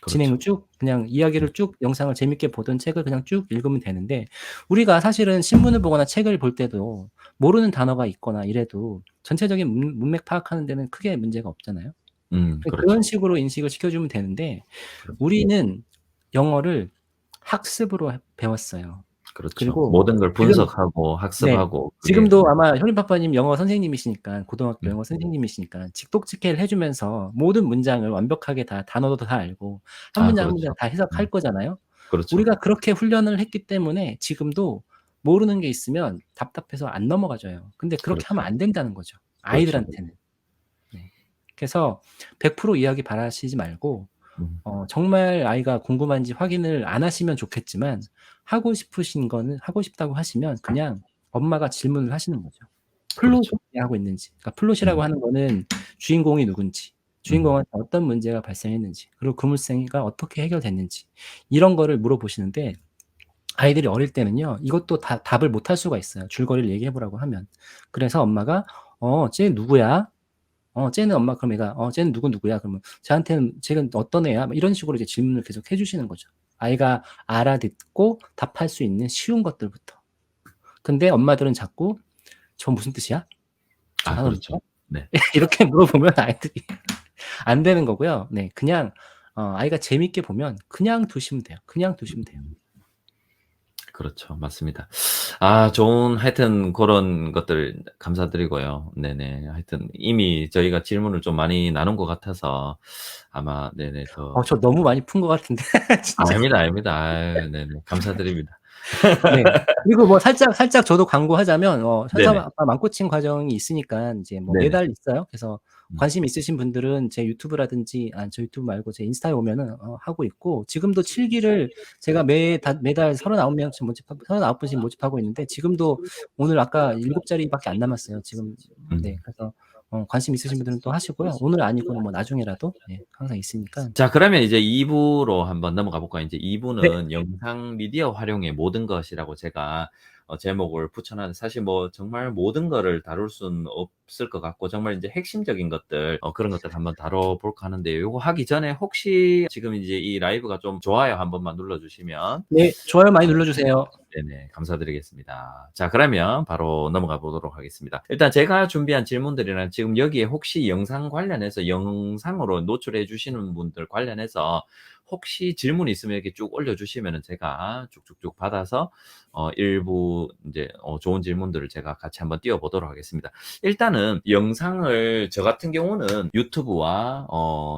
그렇죠.
진행을 쭉 그냥
음.
이야기를 쭉 영상을 재밌게 보던 책을 그냥 쭉 읽으면 되는데 우리가 사실은 신문을 보거나 책을 볼 때도 모르는 단어가 있거나 이래도 전체적인 문맥 파악하는 데는 크게 문제가 없잖아요. 그런
그렇죠.
식으로 인식을 시켜주면 되는데
그렇죠.
우리는 영어를 학습으로 배웠어요.
그렇죠.
그리고
모든 걸
지금
분석하고
네.
학습하고 그게
지금도 아마 현인 파파님 영어 선생님이시니까 고등학교
음.
영어 선생님이시니까 직독직해를 해 주면서 모든 문장을 완벽하게 다 단어도 다 알고 한 문장 한
그렇죠.
문장 다 해석할
음.
거잖아요.
그렇죠.
우리가 그렇게 훈련을 했기 때문에 지금도 모르는 게 있으면 답답해서 안 넘어가져요. 근데 그렇게 하면
그렇죠.
안 된다는 거죠,
그렇죠.
아이들한테는. 네. 그래서 100% 이해하기 바라시지 말고
음.
정말 아이가 궁금한지 확인을 안 하시면 좋겠지만 하고 싶으신 거는 하고 싶다고 하시면 그냥 엄마가 질문을 하시는 거죠. 플롯을
그렇죠.
이해하고 있는지. 그러니까 플롯이라고
음.
하는 거는 주인공이 누군지,
음.
주인공한테 어떤 문제가 발생했는지, 그리고 그 문제가 어떻게 해결됐는지 이런 거를 물어보시는데 아이들이 어릴 때는요. 이것도 다 답을 못할 수가 있어요, 줄거리를 얘기해 보라고 하면. 그래서 엄마가 쟤 누구야?" 쟤는 엄마 그럼 애가 쟤는 누구야?" 그러면 "쟤한테는 쟤는 어떤 애야?" 뭐 이런 식으로 이제 질문을 계속 해 주시는 거죠. 아이가 알아듣고 답할 수 있는 쉬운 것들부터. 근데 엄마들은 자꾸 "저 무슨 뜻이야? 저
아
단어
그렇죠.
뭐야?"
네.
이렇게 물어보면 아이들이 안 되는 거고요. 네. 그냥 아이가 재밌게 보면 그냥 두시면 돼요. 그냥 두시면 돼요.
음. 그렇죠. 맞습니다. 아 좋은 하여튼 고런 것들 감사드리고요. 네네. 하여튼 이미 저희가 질문을 좀 많이 나눈 것 같아서 아마 네네 더
저 너무 많이 푼 것 같은데 진짜.
아닙니다, 아닙니다. 아유 네네. 감사드립니다.
네. 그리고 뭐 살짝 저도 광고하자면 현사
네네.
아빠 맘코칭 과정이 있으니까 인제 뭐
네네.
매달 있어요. 그래서
음.
관심 있으신 분들은 제 유튜브라든지 저 유튜브 말고 제 인스타에 오면은 하고 있고 지금도 7 기를 제가 매달 39 명씩 모집하고 39 분씩 모집하고 있는데 지금도 오늘 아까 7 자리밖에 안 남았어요. 지금 네.
음.
그래서 관심 있으신 분들은 또 하시고요. 오늘 아니고는 뭐 나중에라도 네 항상 있으니까.
자 그러면 이제 2 부로 한번 넘어가 볼까요? 인제 2
네.
부는 영상 미디어 활용의 모든 것이라고 제가 제목을 붙여 놨는데 사실 뭐 정말 모든 거를 다룰 수는 없을 것 같고 정말 인제 핵심적인 것들 그런 것들 한번 다뤄 볼까 하는데요. 요거 하기 전에 혹시 지금 이제 이 라이브가 좀 좋아요 한 번만 눌러 주시면
네. 좋아요 많이 눌러 주세요.
네네. 감사드리겠습니다. 자 그러면 바로 넘어가 보도록 하겠습니다. 일단 제가 준비한 질문들이랑 지금 여기에 혹시 영상 관련해서 영상으로 노출해 주시는 분들 관련해서 혹시 질문이 있으면 이렇게 쭉 올려 주시면은 제가 쭉쭉쭉 받아서 일부 인제 좋은 질문들을 제가 같이 한번 띄워 보도록 하겠습니다. 일단은 영상을 저 같은 경우는 유튜브와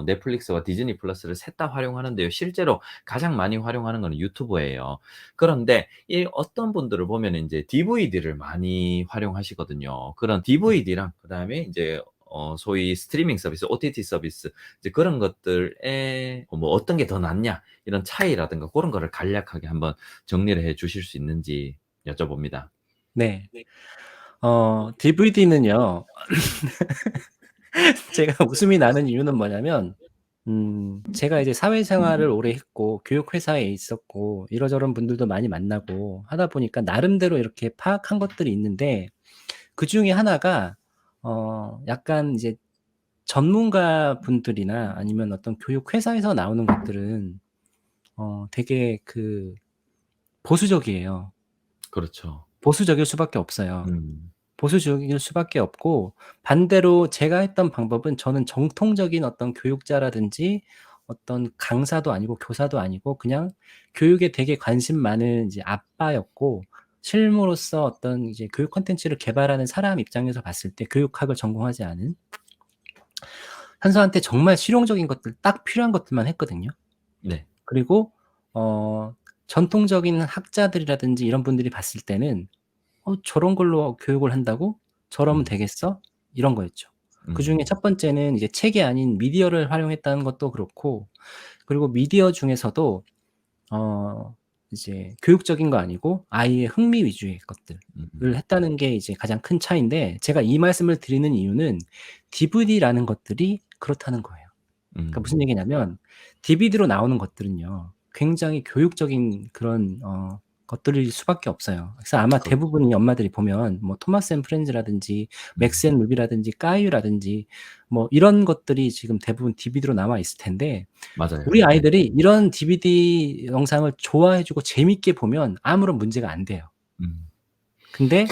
넷플릭스와 디즈니 플러스를 셋 다 활용하는데요. 실제로 가장 많이 활용하는 거는 유튜브예요. 그런데 이 어떤 분들을 보면은 인제 DVD를 많이 활용하시거든요. 그런 DVD랑 그다음에 인제 소위 스트리밍 서비스, OTT 서비스 이제 그런 것들에 뭐 어떤 게 더 낫냐 이런 차이라든가 고런 거를 간략하게 한번 정리를 해 주실 수 있는지 여쭤봅니다.
네. DVD는요. 제가 웃음이 나는 이유는 뭐냐면 제가 이제 사회생활을 오래 했고 교육 회사에 있었고 이러저런 분들도 많이 만나고 하다 보니까 나름대로 이렇게 파악한 것들이 있는데 그중에 하나가 약간 이제 전문가 분들이나 아니면 어떤 교육 회사에서 나오는 것들은 되게 보수적이에요.
그렇죠.
보수적일 수밖에 없어요.
음.
보수적일 수밖에 없고 반대로 제가 했던 방법은 저는 정통적인 어떤 교육자라든지 어떤 강사도 아니고 교사도 아니고 그냥 교육에 되게 관심 많은 이제 아빠였고 실무로서 어떤 이제 교육 콘텐츠를 개발하는 사람 입장에서 봤을 때 교육학을 전공하지 않은 현서한테 정말 실용적인 것들 딱 필요한 것들만 했거든요.
네.
그리고 전통적인 학자들이라든지 이런 분들이 봤을 때는 '저런 걸로 교육을 한다고? 저러면
음.
되겠어?' 이런 거였죠. 그중에
음.
첫 번째는 이제 책이 아닌 미디어를 활용했다는 것도 그렇고 그리고 미디어 중에서도 어 이제 교육적인 거 아니고 아이의 흥미 위주의 것들을
음음.
했다는 게 이제 가장 큰 차이인데 제가 이 말씀을 드리는 이유는 DVD라는 것들이 그렇다는 거예요. 그러니까 무슨
음.
얘기냐면 DVD로 나오는 것들은요. 굉장히 교육적인 그런 것들일 수밖에 없어요. 그래서 아마
그렇죠.
대부분의 엄마들이 보면 뭐 토마스 앤 프렌즈라든지
음.
맥스 앤 루비라든지 까이유라든지 뭐 이런 것들이 지금 대부분 DVD로 나와 있을 텐데
맞아요.
우리
네.
아이들이 이런 DVD 영상을 좋아해 주고 재밌게 보면 아무런 문제가 안 돼요.
음.
근데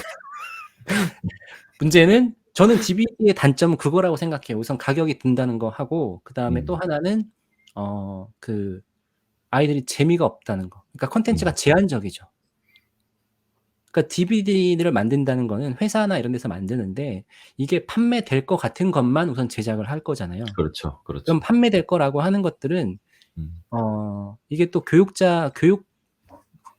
문제는 저는 DVD의 단점은 그거라고 생각해요. 우선 가격이 든다는 거 하고 그다음에 또
음.
하나는 그 아이들이 재미가 없다는 거. 그러니까 콘텐츠가
음.
제한적이죠. 그러니까 DVD를 만든다는 거는 회사나 이런 데서 만드는데 이게 판매될 것 같은 것만 우선 제작을 할 거잖아요.
그렇죠,
그럼
그렇죠.
판매될 거라고 하는 것들은
음.
이게 또 교육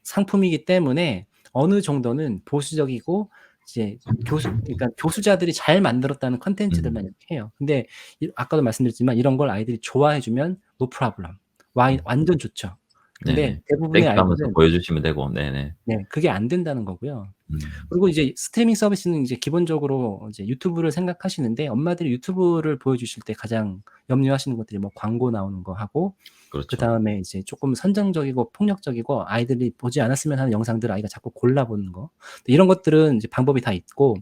상품이기 때문에 어느 정도는 보수적이고 이제 그러니까 교수자들이 잘 만들었다는 컨텐츠들만 이렇게 해요. 근데 아까도 말씀드렸지만 이런 걸 아이들이 좋아해 주면 no problem. 완전 좋죠. 근데
네네.
대부분의
땡큐 하면서
아이들은
보여주시면 되고. 네네.
네, 그게 안 된다는 거고요.
음.
그리고 이제 스트리밍 서비스는 이제 기본적으로 이제 유튜브를 생각하시는데 엄마들이 유튜브를 보여주실 때 가장 염려하시는 것들이 뭐 광고 나오는 거 하고
그렇죠.
그다음에 이제 조금 선정적이고 폭력적이고 아이들이 보지 않았으면 하는 영상들을 아이가 자꾸 골라보는 거. 이런 것들은 이제 방법이 다 있고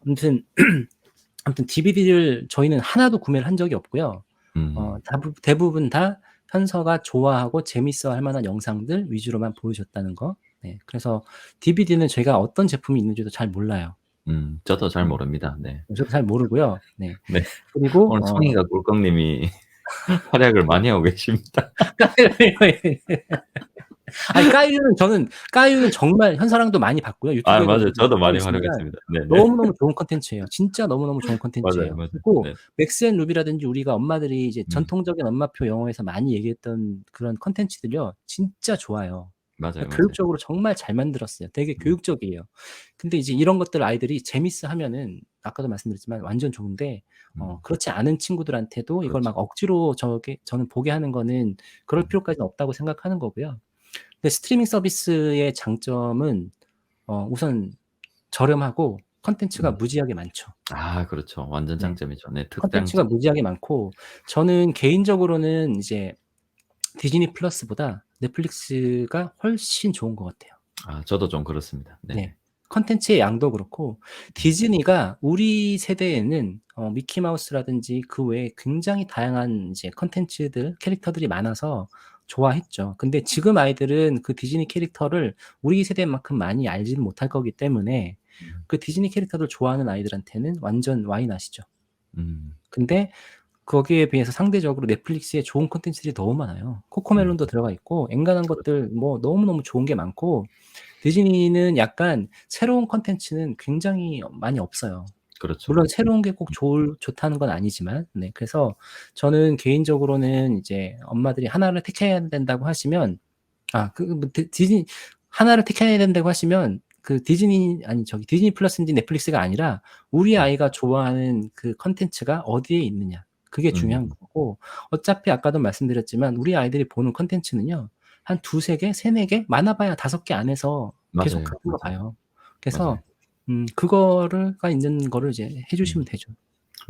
아무튼 DVD를 저희는 하나도 구매를 한 적이 없고요. 대부분 다 현서가 좋아하고 재밌어할 만한 영상들 위주로만 보여줬다는 거. 네, 그래서 DVD는 저희가 어떤 제품이 있는지도 잘 몰라요.
저도 잘 모릅니다. 네.
저도 잘 모르고요. 네.
네.
그리고
오늘 송이가 꿀꺽님이 활약을 많이 하고 계십니다.
아니 까유는 정말 현서랑도 많이 봤고요.
아,
유튜브에도
맞아요. 저도 많이
있지만
활용했습니다. 네네.
너무너무 좋은 콘텐츠예요. 진짜 너무너무 좋은
맞아요,
콘텐츠예요.
맞아요.
그리고
네.
맥스 앤 루비라든지 우리가 엄마들이 이제 전통적인 엄마표 영어에서 많이 얘기했던 그런 콘텐츠들이요. 진짜 좋아요.
맞아요, 맞아요.
교육적으로 정말 잘 만들었어요. 되게 교육적이에요. 근데 이제 이런 것들 아이들이 재밌어 하면은 아까도 말씀드렸지만 완전 좋은데 그렇지 않은 친구들한테도 이걸
그렇죠.
막 억지로 저는 보게 하는 거는 그럴 필요까지는 없다고 생각하는 거고요. 근데 스트리밍 서비스의 장점은 우선 저렴하고 콘텐츠가 무지하게 많죠.
아, 그렇죠. 완전
네.
장점이죠. 네,
콘텐츠가
특장점.
무지하게 많고 저는 개인적으로는 이제 디즈니 플러스보다 넷플릭스가 훨씬 좋은 것 같아요.
아, 저도 좀 그렇습니다.
네.
네네.
콘텐츠의 양도 그렇고 디즈니가 우리 세대에는 미키 마우스라든지 그 외에 굉장히 다양한 이제 콘텐츠들, 캐릭터들이 많아서 좋아했죠. 근데 지금 아이들은 그 디즈니 캐릭터를 우리 세대만큼 많이 알지는 못할 거기 때문에 그 디즈니 캐릭터를 좋아하는 아이들한테는 완전 와이낫이죠. 근데 거기에 비해서 상대적으로 넷플릭스에 좋은 콘텐츠들이 너무 많아요. 코코멜론도 들어가 있고 엔간한 것들 뭐 너무너무 좋은 게 많고 디즈니는 약간 새로운 콘텐츠는 굉장히 많이 없어요.
그렇죠.
물론 새로운 게 꼭 좋다는 건 아니지만 네, 그래서 저는 개인적으로는 이제 엄마들이 하나를 택해야 된다고 하시면 디즈니 하나를 택해야 된다고 하시면 그 디즈니 플러스인지 넷플릭스가 아니라 우리 아이가 좋아하는 그 콘텐츠가 어디에 있느냐. 그게 중요한 거고 어차피 아까도 말씀드렸지만 우리 아이들이 보는 콘텐츠는요. 한 2-3 개, 3-4 개, 많아 봐야 5 개 안에서 계속
맞아요,
같은 거
맞아요.
봐요.
맞아요.
그래서 그거가 있는 거를 이제 해 주시면 되죠.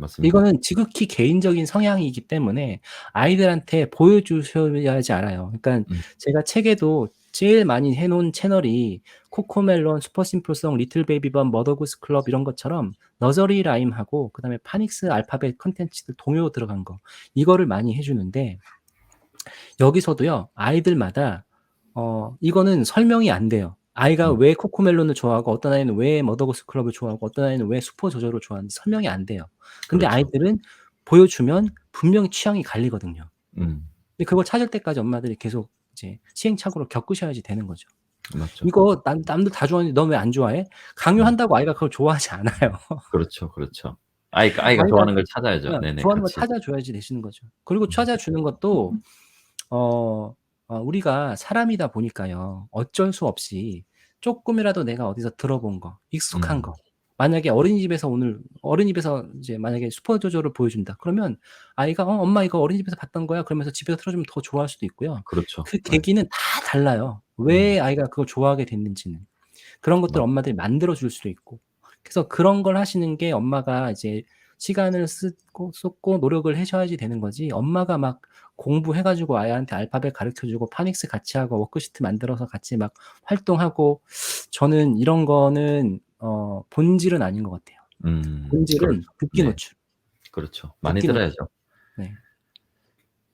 맞습니다.
이거는 지극히 개인적인 성향이기 때문에 아이들한테 보여주셔야지 알아요. 그러니까 제가 책에도 제일 많이 해 놓은 채널이 코코멜론, 슈퍼심플송, 리틀 베이비번, 머더구스 클럽 이런 것처럼 너저리 라임하고 그다음에 파닉스 알파벳 콘텐츠들 동요 들어간 거 이거를 많이 해 주는데 여기서도요. 아이들마다 이거는 설명이 안 돼요. 아이가 왜 코코멜론을 좋아하고 어떤 아이는 왜 머더구스 클럽을 좋아하고 어떤 아이는 왜 슈퍼 조조를 좋아하는지 설명이 안 돼요. 근데
그렇죠.
아이들은 보여주면 분명히 취향이 갈리거든요.
음.
근데 그걸 찾을 때까지 엄마들이 계속 이제 시행착오를 겪으셔야지 되는 거죠.
맞죠.
이거 남들 다 좋아하는데 넌 왜 안 좋아해? 강요한다고 아이가 그걸 좋아하지 않아요.
그렇죠, 그렇죠. 아이가
아이가
좋아하는 걸 찾아야죠. 네네,
좋아하는 걸
같이.
찾아줘야지 되시는 거죠. 그리고 찾아주는 것도 우리가 사람이다 보니까요. 어쩔 수 없이 쪼끔이라도 내가 어디서 들어본 거, 익숙한 거. 만약에 어린이집에서 이제 만약에 슈퍼 조조를 보여준다. 그러면 아이가 엄마 이거 어린이집에서 봤던 거야." 그러면서 집에서 틀어주면 더 좋아할 수도 있고요.
그렇죠.
그 계기는 다 달라요. 왜 아이가 그걸 좋아하게 됐는지는. 그런 것들을 엄마들이 만들어 줄 수도 있고. 그래서 그런 걸 하시는 게 엄마가 이제 시간을 쏟고 노력을 하셔야지 되는 거지 엄마가 막 공부해 가지고 아이한테 알파벳 가르쳐 주고 파닉스 같이 하고 워크시트 만들어서 같이 막 활동하고 저는 이런 거는 본질은 아닌 것 같아요. 본질은
그렇죠.
듣기
네.
노출.
그렇죠. 많이
듣기 노출.
들어야죠.
네.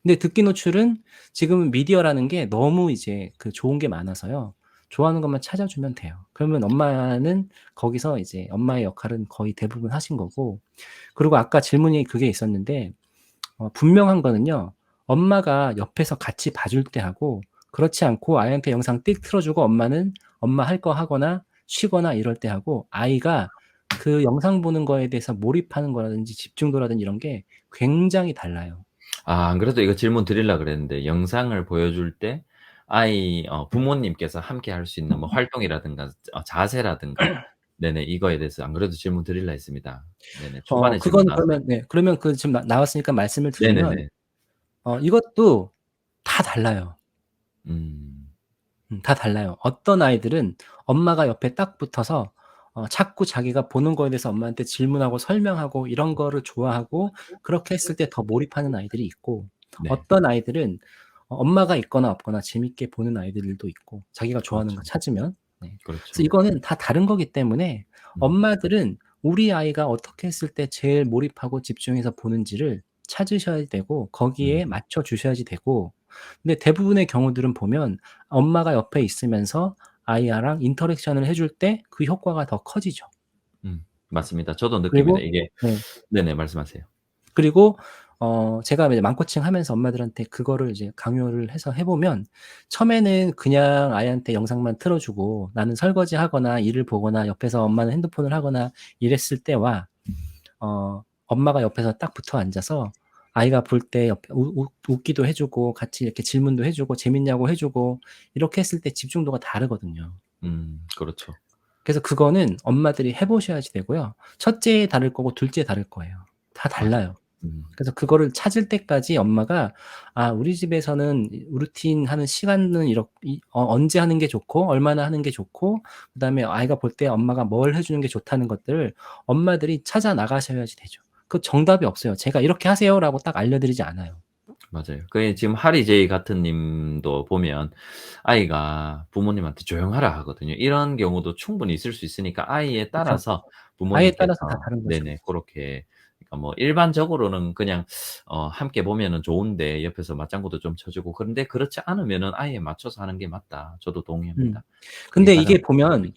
근데 듣기 노출은 지금은 미디어라는 게 너무 이제 그 좋은 게 많아서요. 좋아하는 것만 찾아주면 돼요. 그러면 엄마는 거기서 이제 엄마의 역할은 거의 대부분 하신 거고 그리고 아까 질문이 그게 있었는데 분명한 거는요. 엄마가 옆에서 같이 봐줄 때 하고 그렇지 않고 아이한테 영상 띡 틀어 주고 엄마는 엄마 할 거 하거나 쉬거나 이럴 때 하고 아이가 그 영상 보는 거에 대해서 몰입하는 거라든지 집중도라든지 이런 게 굉장히 달라요.
안 그래도 이거 질문 드리려고 그랬는데 영상을 보여줄 때 아이 부모님께서 함께 할 수 있는 뭐 활동이라든가 자세라든가 네네 이거에 대해서 안 그래도 질문 드리려 했습니다. 네네. 초반에 질문
그건
나왔어요.
그러면 네. 그러면 그 지금 나왔으니까 말씀을 드리면
네네네.
이것도 다 달라요.
음.
다 달라요. 어떤 아이들은 엄마가 옆에 딱 붙어서 자꾸 자기가 보는 거에 대해서 엄마한테 질문하고 설명하고 이런 거를 좋아하고 그렇게 했을 때 더 몰입하는 아이들이 있고
네.
어떤 아이들은 엄마가 있거나 없거나 재밌게 보는 아이들도 있고 자기가 좋아하는 거
그렇죠.
찾으면. 네. 그래서
그렇죠.
이거는 다 다른 거기 때문에
음.
엄마들은 우리 아이가 어떻게 했을 때 제일 몰입하고 집중해서 보는지를 찾으셔야 되고
음.
거기에 맞춰 주셔야지 되고 근데 대부분의 경우들은 보면 엄마가 옆에 있으면서 아이랑 인터랙션을 해줄 때 그 효과가 더 커지죠.
맞습니다. 저도 느낍니다.
그리고
이게
네.
네네 말씀하세요.
그리고 제가 이제 맘코칭 하면서 엄마들한테 그거를 이제 강요를 해서 해 보면 처음에는 그냥 아이한테 영상만 틀어 주고 나는 설거지하거나 일을 보거나 옆에서 엄마는 핸드폰을 하거나 이랬을 때와 엄마가 옆에서 딱 붙어 앉아서 아이가 볼 때 옆에 웃기도 해 주고 같이 이렇게 질문도 해 주고 재밌냐고 해 주고 이렇게 했을 때 집중도가 다르거든요.
그렇죠.
그래서 그거는 엄마들이 해 보셔야지 되고요. 첫째에 다를 거고 둘째에 다를 거예요. 다
맞아요.
달라요.
음.
그래서 그거를 찾을 때까지 엄마가 '아 우리 집에서는 이 루틴 하는 시간은 언제 하는 게 좋고 얼마나 하는 게 좋고 그다음에 아이가 볼 때 엄마가 뭘 해 주는 게 좋다는 것들을 엄마들이 찾아 나가셔야지 되죠. 그 정답이 없어요. 제가 "이렇게 하세요."라고 딱 알려 드리지 않아요.
맞아요. 그 지금 하리 제이 같은 님도 보면 아이가 부모님한테 "조용하라." 하거든요. 이런 경우도 충분히 있을 수 있으니까 아이에
그쵸.
따라서
아이에
부모님께서
따라서 다 다른 거죠.
네네 고렇게 그러니까 뭐 일반적으로는 그냥 함께 보면은 좋은데 옆에서 맞장구도 좀 쳐 주고 그런데 그렇지 않으면은 아이에 맞춰서 하는 게 맞다. 저도
음.
동의합니다. 그게
근데
가장
이게 보면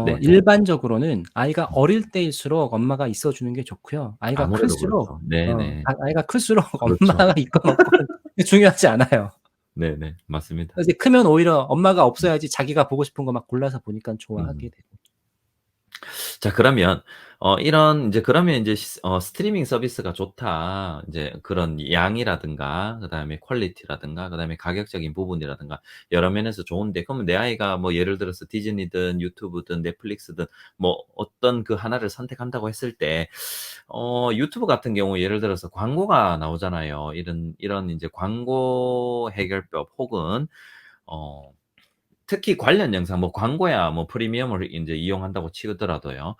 네.
일반적으로는 아이가 어릴 때일수록 엄마가 있어 주는 게 좋고요. 아이가
아무래도
클수록
그렇죠. 네네.
아이가 클수록
그렇죠.
엄마가 있건 없건 중요하지 않아요.
네네. 맞습니다.
이제 크면 오히려 엄마가 없어야지 자기가 보고 싶은 거 막 골라서 보니깐 좋아하게
음.
되고.
자 그러면 이런 인제 그러면 인제 스트리밍 서비스가 좋다. 인제 그런 양이라든가 그다음에 퀄리티라든가 그다음에 가격적인 부분이라든가 여러 면에서 좋은데 그러면 내 아이가 뭐 예를 들어서 디즈니든 유튜브든 넷플릭스든 뭐 어떤 그 하나를 선택한다고 했을 때 유튜브 같은 경우 예를 들어서 광고가 나오잖아요. 이런 인제 광고 해결법 혹은 어 특히 관련 영상 뭐 광고야 뭐 프리미엄을 인제 이용한다고 치더라도요.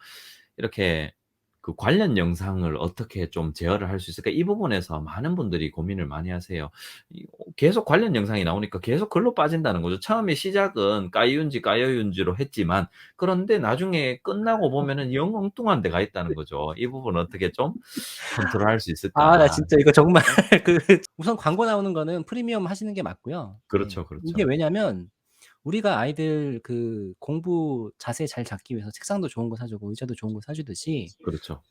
이렇게 그 관련 영상을 어떻게 좀 제어를 할 수 있을까? 이 부분에서 많은 분들이 고민을 많이 하세요. 계속 관련 영상이 나오니까 계속 글로 빠진다는 거죠. 처음에 시작은 까이윤지 까여윤지로 했지만 그런데 나중에 끝나고 보면은 영 엉뚱한 데가 있다는 거죠. 이 부분은 어떻게 좀 컨트롤할 수
나
있을까?
진짜 이거 정말 그 우선 광고 나오는 거는 프리미엄 하시는 게 맞고요. 네.
그렇죠,
이게
그렇죠.
왜냐면 우리가 아이들 그 공부 자세 잘 잡기 위해서 책상도 좋은 거 사 주고 의자도 좋은 거 사 주듯이
그렇죠.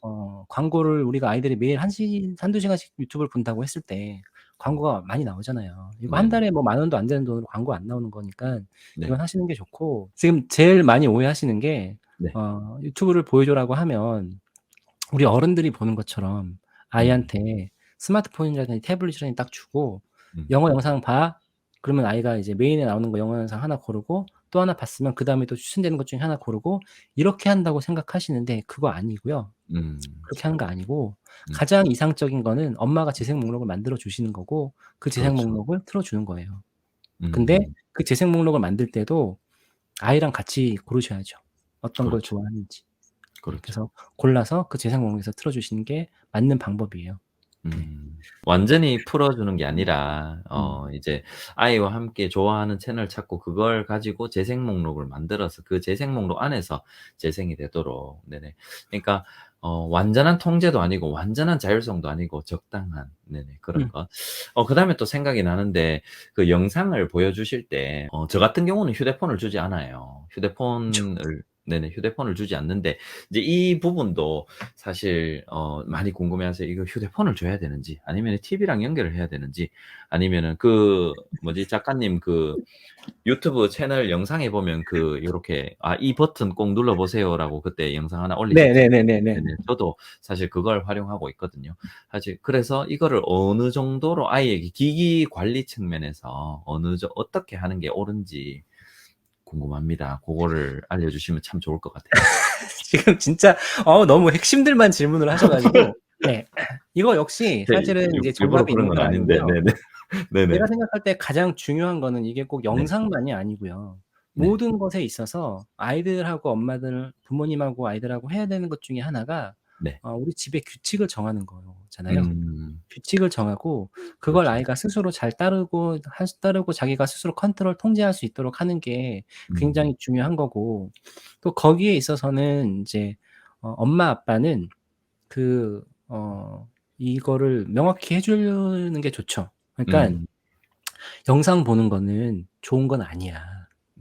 광고를 우리가 아이들이 매일 1 시간씩 유튜브를 본다고 했을 때
음.
광고가 많이 나오잖아요. 이거 한
네네.
달에 뭐 10,000 원도 안 되는 돈으로 광고 안 나오는 거니까 이건
네.
하시는 게 좋고 지금 제일 많이 오해하시는 게
네.
유튜브를 보여줘라고 하면 우리 어른들이 보는 것처럼
음.
아이한테 스마트폰이라든지 태블릿이라든지 딱 주고
음.
"영어 영상 봐." 그러면 아이가 이제 메인에 나오는 거 영어 영상 하나 고르고 또 하나 봤으면 그다음에 또 추천되는 것 중에 하나 고르고 이렇게 한다고 생각하시는데 그거 아니고요.
음.
그렇게 하는 거 아니고
음.
가장 이상적인 거는 엄마가 재생 목록을 만들어 주시는 거고 그 재생
그렇죠.
목록을 틀어 주는 거예요. 근데
음.
그 재생 목록을 만들 때도 아이랑 같이 고르셔야죠. 어떤 걸
그렇죠.
좋아하는지. 네
그렇죠.
그래서 골라서 그 재생 목록에서 틀어 주시는 게 맞는 방법이에요. 네.
완전히 풀어주는 게 아니라
음.
이제 아이와 함께 좋아하는 채널 찾고 그걸 가지고 재생 목록을 만들어서 그 재생 목록 안에서 재생이 되도록 네네. 그러니까 완전한 통제도 아니고 완전한 자율성도 아니고 적당한 네네 그런
음.
것. 그다음에 또 생각이 나는데 그 영상을 보여주실 때 저 같은 경우는 휴대폰을 주지 않아요.
그쵸.
휴대폰을 네네. 휴대폰을 주지 않는데 이제 이 부분도 사실 많이 궁금해하세요. 이거 휴대폰을 줘야 되는지 아니면 TV랑 연결을 해야 되는지 아니면은 그 뭐지 작가님 그 유튜브 채널 영상에 보면 그 요렇게 "아 이 버튼 꼭 눌러 보세요."라고 그때 영상 하나 올리셨잖아요.
네네네네네.
네네. 저도 사실 그걸 활용하고 있거든요. 사실 그래서 이거를 어느 정도로 아이에게 기기 관리 측면에서 어떻게 하는 게 옳은지 궁금합니다. 고거를 알려주시면 참 좋을 것 같아요.
지금 진짜 너무 핵심들만 질문을 하셔 가지고 네. 이거 역시
네.
사실은 이제
일부러
정답이
그런
있는
건
건
아닌데.
아니고요.
네네. 네네.
제가 생각할 때 가장 중요한 거는 이게 꼭
네.
영상만이 아니고요.
네.
모든 것에 있어서 아이들하고 엄마들 부모님하고 아이들하고 해야 되는 것 중에 하나가
네.
우리 집의 규칙을 정하는 거잖아요.
음.
규칙을 정하고 그걸
그렇죠.
아이가 스스로 잘 따르고 자기가 스스로 컨트롤 통제할 수 있도록 하는 게
음.
굉장히 중요한 거고 또 거기에 있어서는 인제 엄마 아빠는 그 이거를 명확히 해 주는 게 좋죠. 그러니깐
음.
영상 보는 거는 좋은 건 아니야.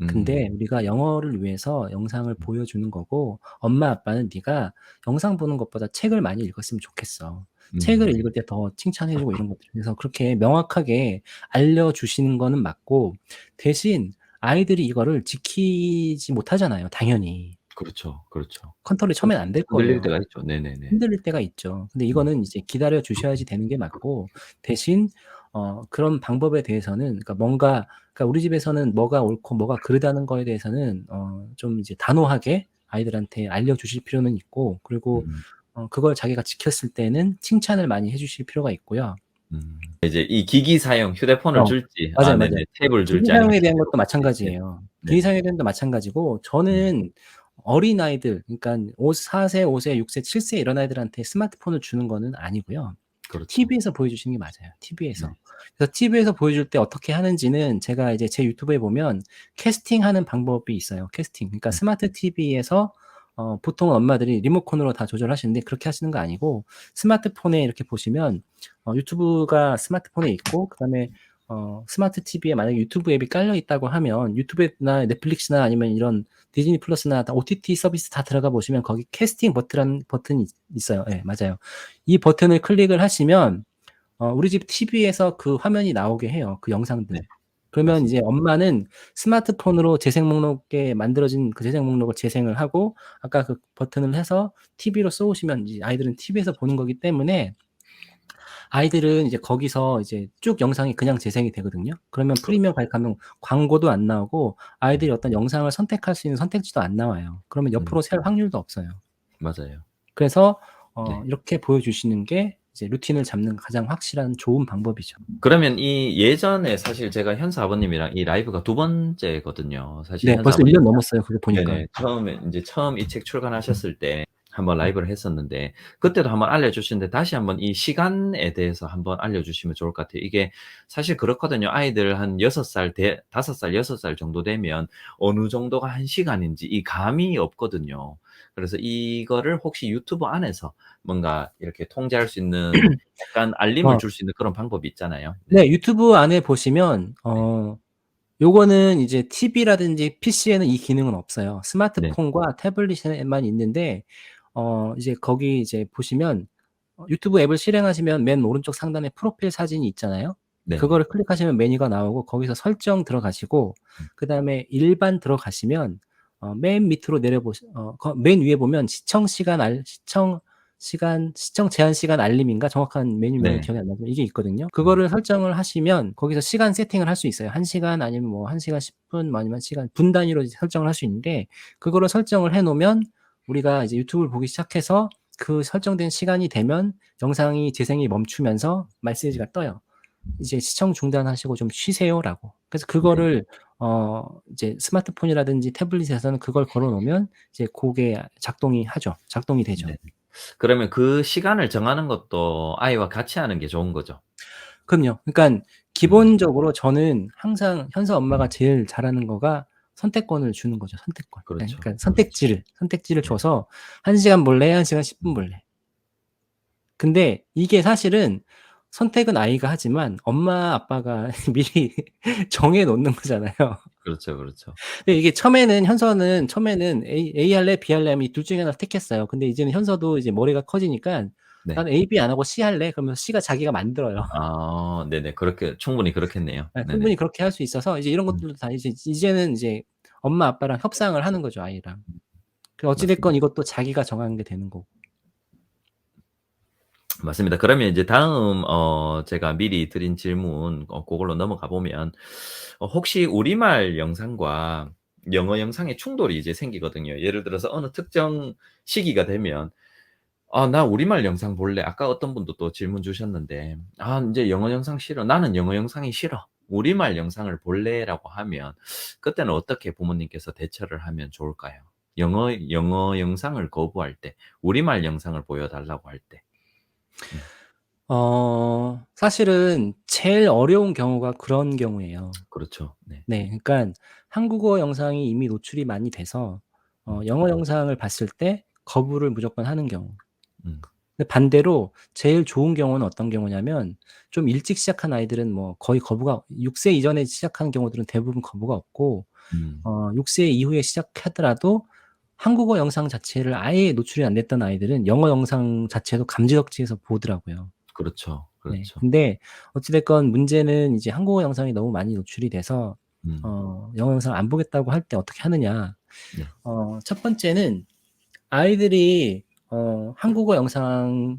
근데
음.
우리가 영어를 위해서 영상을
음.
보여주는 거고 엄마 아빠는 "네가 영상 보는 것보다 책을 많이 읽었으면 좋겠어. 책을
음.
읽을 때 더 칭찬해 주고 이런 것들." 그래서 그렇게 명확하게 알려주시는 거는 맞고 대신 아이들이 이거를 지키지 못하잖아요 당연히.
그렇죠, 그렇죠.
컨트롤이
그렇죠.
처음엔 안 될
흔들릴
거예요.
때가 있죠. 네네네.
흔들릴 때가 있죠. 근데
음.
이거는 이제 기다려 주셔야지 되는 게 맞고 대신 그런 방법에 대해서는 그러니까 우리 집에서는 뭐가 옳고 뭐가 그르다는 거에 대해서는 좀 이제 단호하게 아이들한테 알려주실 필요는 있고 그리고
음.
그걸 자기가 지켰을 때는 칭찬을 많이 해 주실 필요가 있고요.
이제 이 기기 사용 휴대폰을 줄지
맞아요, 맞아요.
네네 탭을
기기
줄지 아니면
사용에 대한
TV로
것도
볼지.
마찬가지예요. 기기
네네.
사용에 대한 것도 마찬가지고
음.
저는 어린아이들 그러니깐 4 세, 5 세, 6 세, 7세 이런 아이들한테 스마트폰을 주는 거는 아니고요.
그렇죠.
TV에서 보여주시는 게 맞아요,
네.
TV에서. 그래서 TV에서 보여줄 때 어떻게 하는지는 제가 이제 제 유튜브에 보면 캐스팅하는 방법이 있어요, 캐스팅. 그러니까
음.
스마트 TV에서 보통은 엄마들이 리모컨으로 다 조절하시는데 그렇게 하시는 거 아니고 스마트폰에 이렇게 보시면 유튜브가 스마트폰에 있고 그다음에 스마트 TV에 만약에 유튜브 앱이 깔려 있다고 하면 유튜브나 넷플릭스나 아니면 이런 디즈니 플러스나 다 OTT 서비스 다 들어가 보시면 거기 캐스팅 버튼이 있어요. 예 맞아요. 이 버튼을 클릭을 하시면 우리 집 TV에서 그 화면이 나오게 해요, 그
네.
영상들. 그러면
맞습니다.
이제 엄마는 스마트폰으로 재생 목록에 만들어진 그 재생 목록을 재생을 하고 아까 그 버튼을 해서 TV로 쏘시면 이제 아이들은 TV에서 보는 거기 때문에 아이들은 이제 거기서 이제 쭉 영상이 그냥 재생이 되거든요. 그러면 프리미엄
그렇죠.
가입하면 광고도 안 나오고
음.
아이들이 어떤 영상을 선택할 수 있는 선택지도 안 나와요. 그러면
음.
옆으로 셀 확률도 없어요.
맞아요.
그래서
네.
이렇게 보여주시는 게 이제 루틴을 잡는 가장 확실한 좋은 방법이죠.
그러면 이 예전에 사실 제가 현수 아버님이랑 이 라이브가 두 번째거든요. 사실
네.
현수
벌써 1년
아버님이랑
넘었어요 그거 보니까.
네네. 처음 이 책 출간하셨을 때 한번 라이브를 했었는데 그때도 한번 알려주셨는데 다시 한번 이 시간에 대해서 한번 알려주시면 좋을 것 같아요. 이게 사실 그렇거든요. 아이들 한 6살 5살, 6살 정도 되면 어느 정도가 1시간인지 이 감이 없거든요. 그래서 이거를 혹시 유튜브 안에서 뭔가 이렇게 통제할 수 있는 약간 알림을
어
줄 수 있는 그런 방법이 있잖아요. 네.
네. 유튜브 안에 보시면
네.
요거는 이제 TV라든지 PC에는 이 기능은 없어요.
네.
스마트폰과 태블릿에만 있는데 이제 거기 이제 보시면 유튜브 앱을 실행하시면 맨 오른쪽 상단에 프로필 사진이 있잖아요.
네네.
그거를 클릭하시면 메뉴가 나오고 거기서 설정 들어가시고
음.
그다음에 일반 들어가시면 맨 밑으로 내려보시 맨 위에 보면 시청 제한 시간 알림인가 정확한 메뉴명이
네.
기억이 안 나지만 이게 있거든요.
음.
그거를 설정을 하시면 거기서 시간 세팅을 할 수 있어요. 1 시간 아니면 뭐 1 시간 10분 뭐 아니면 분 단위로 이제 설정을 할 수 있는데 그거를 설정을 해 놓으면 우리가 이제 유튜브를 보기 시작해서 그 설정된 시간이 되면 영상이 재생이 멈추면서
음.
메시지가 떠요. 이제 "시청 중단하시고 좀 쉬세요."라고. 그래서
네.
그거를 이제 스마트폰이라든지 태블릿에서는 그걸 걸어 놓으면 이제 고게 작동이 되죠.
네. 그러면 그 시간을 정하는 것도 아이와 같이 하는 게 좋은 거죠?
그럼요. 그러니깐
음.
기본적으로 저는 항상 현서 엄마가 제일 잘하는 거가 선택권을 주는 거죠, 선택권. 예
그렇죠.
그러니까
그렇죠.
선택지를
네.
줘서 1 시간 볼래? 1 시간 10분 볼래? 근데 이게 사실은 선택은 아이가 하지만 엄마 아빠가 미리 정해 놓는 거잖아요.
그렇죠, 그렇죠.
근데 이게 처음에는 A 할래 B 할래 하면 이 둘 중에 하나를 택했어요. 근데 이제는 현서도 이제 머리가 커지니까
네.
"나는 A, B 안 하고 C 할래." 그러면 C가 자기가 만들어요.
아 네네. 그렇게 충분히 그렇겠네요.
예,
네네.
충분히 그렇게 할 수 있어서 이제 이런
음.
것들도 다 이제는 이제 엄마 아빠랑 협상을 하는 거죠, 아이랑. 그 어찌 됐건
맞습니다.
이것도 자기가 정하는 게 되는 거고.
맞습니다. 그러면 이제 다음 제가 미리 드린 질문 고걸로 넘어가 보면 혹시 우리말 영상과 영어 영상의 충돌이 이제 생기거든요. 예를 들어서 어느 특정 시기가 되면 "아 나 우리말 영상 볼래." 아까 어떤 분도 또 질문 주셨는데 "아 인제 영어 영상 싫어. 나는 영어 영상이 싫어. 우리말 영상을 볼래."라고 하면 그때는 어떻게 부모님께서 대처를 하면 좋을까요? 영어 영상을 거부할 때, 우리말 영상을 보여 달라고 할 때. 음.
사실은 제일 어려운 경우가 그런 경우예요.
그렇죠. 네.
네. 그러니깐 한국어 영상이 이미 노출이 많이 돼서
음.
영어 영상을 봤을 때 거부를 무조건 하는 경우.
음.
근데 반대로 제일 좋은 경우는 어떤 경우냐면 좀 일찍 시작한 아이들은 뭐 거의 거부가 6세 이전에 시작하는 경우들은 대부분 거부가 없고
음.
6세 이후에 시작하더라도 한국어 영상 자체를 아예 노출이 안 됐던 아이들은 영어 영상 자체도 감지덕지에서 보더라고요.
그렇죠.
네.
그렇죠.
근데 어찌 됐건 문제는 이제 한국어 영상이 너무 많이 노출이 돼서
음.
영어 영상을 안 보겠다고 할 때 어떻게 하느냐.
네.
첫 번째는 아이들이 한국어 영상을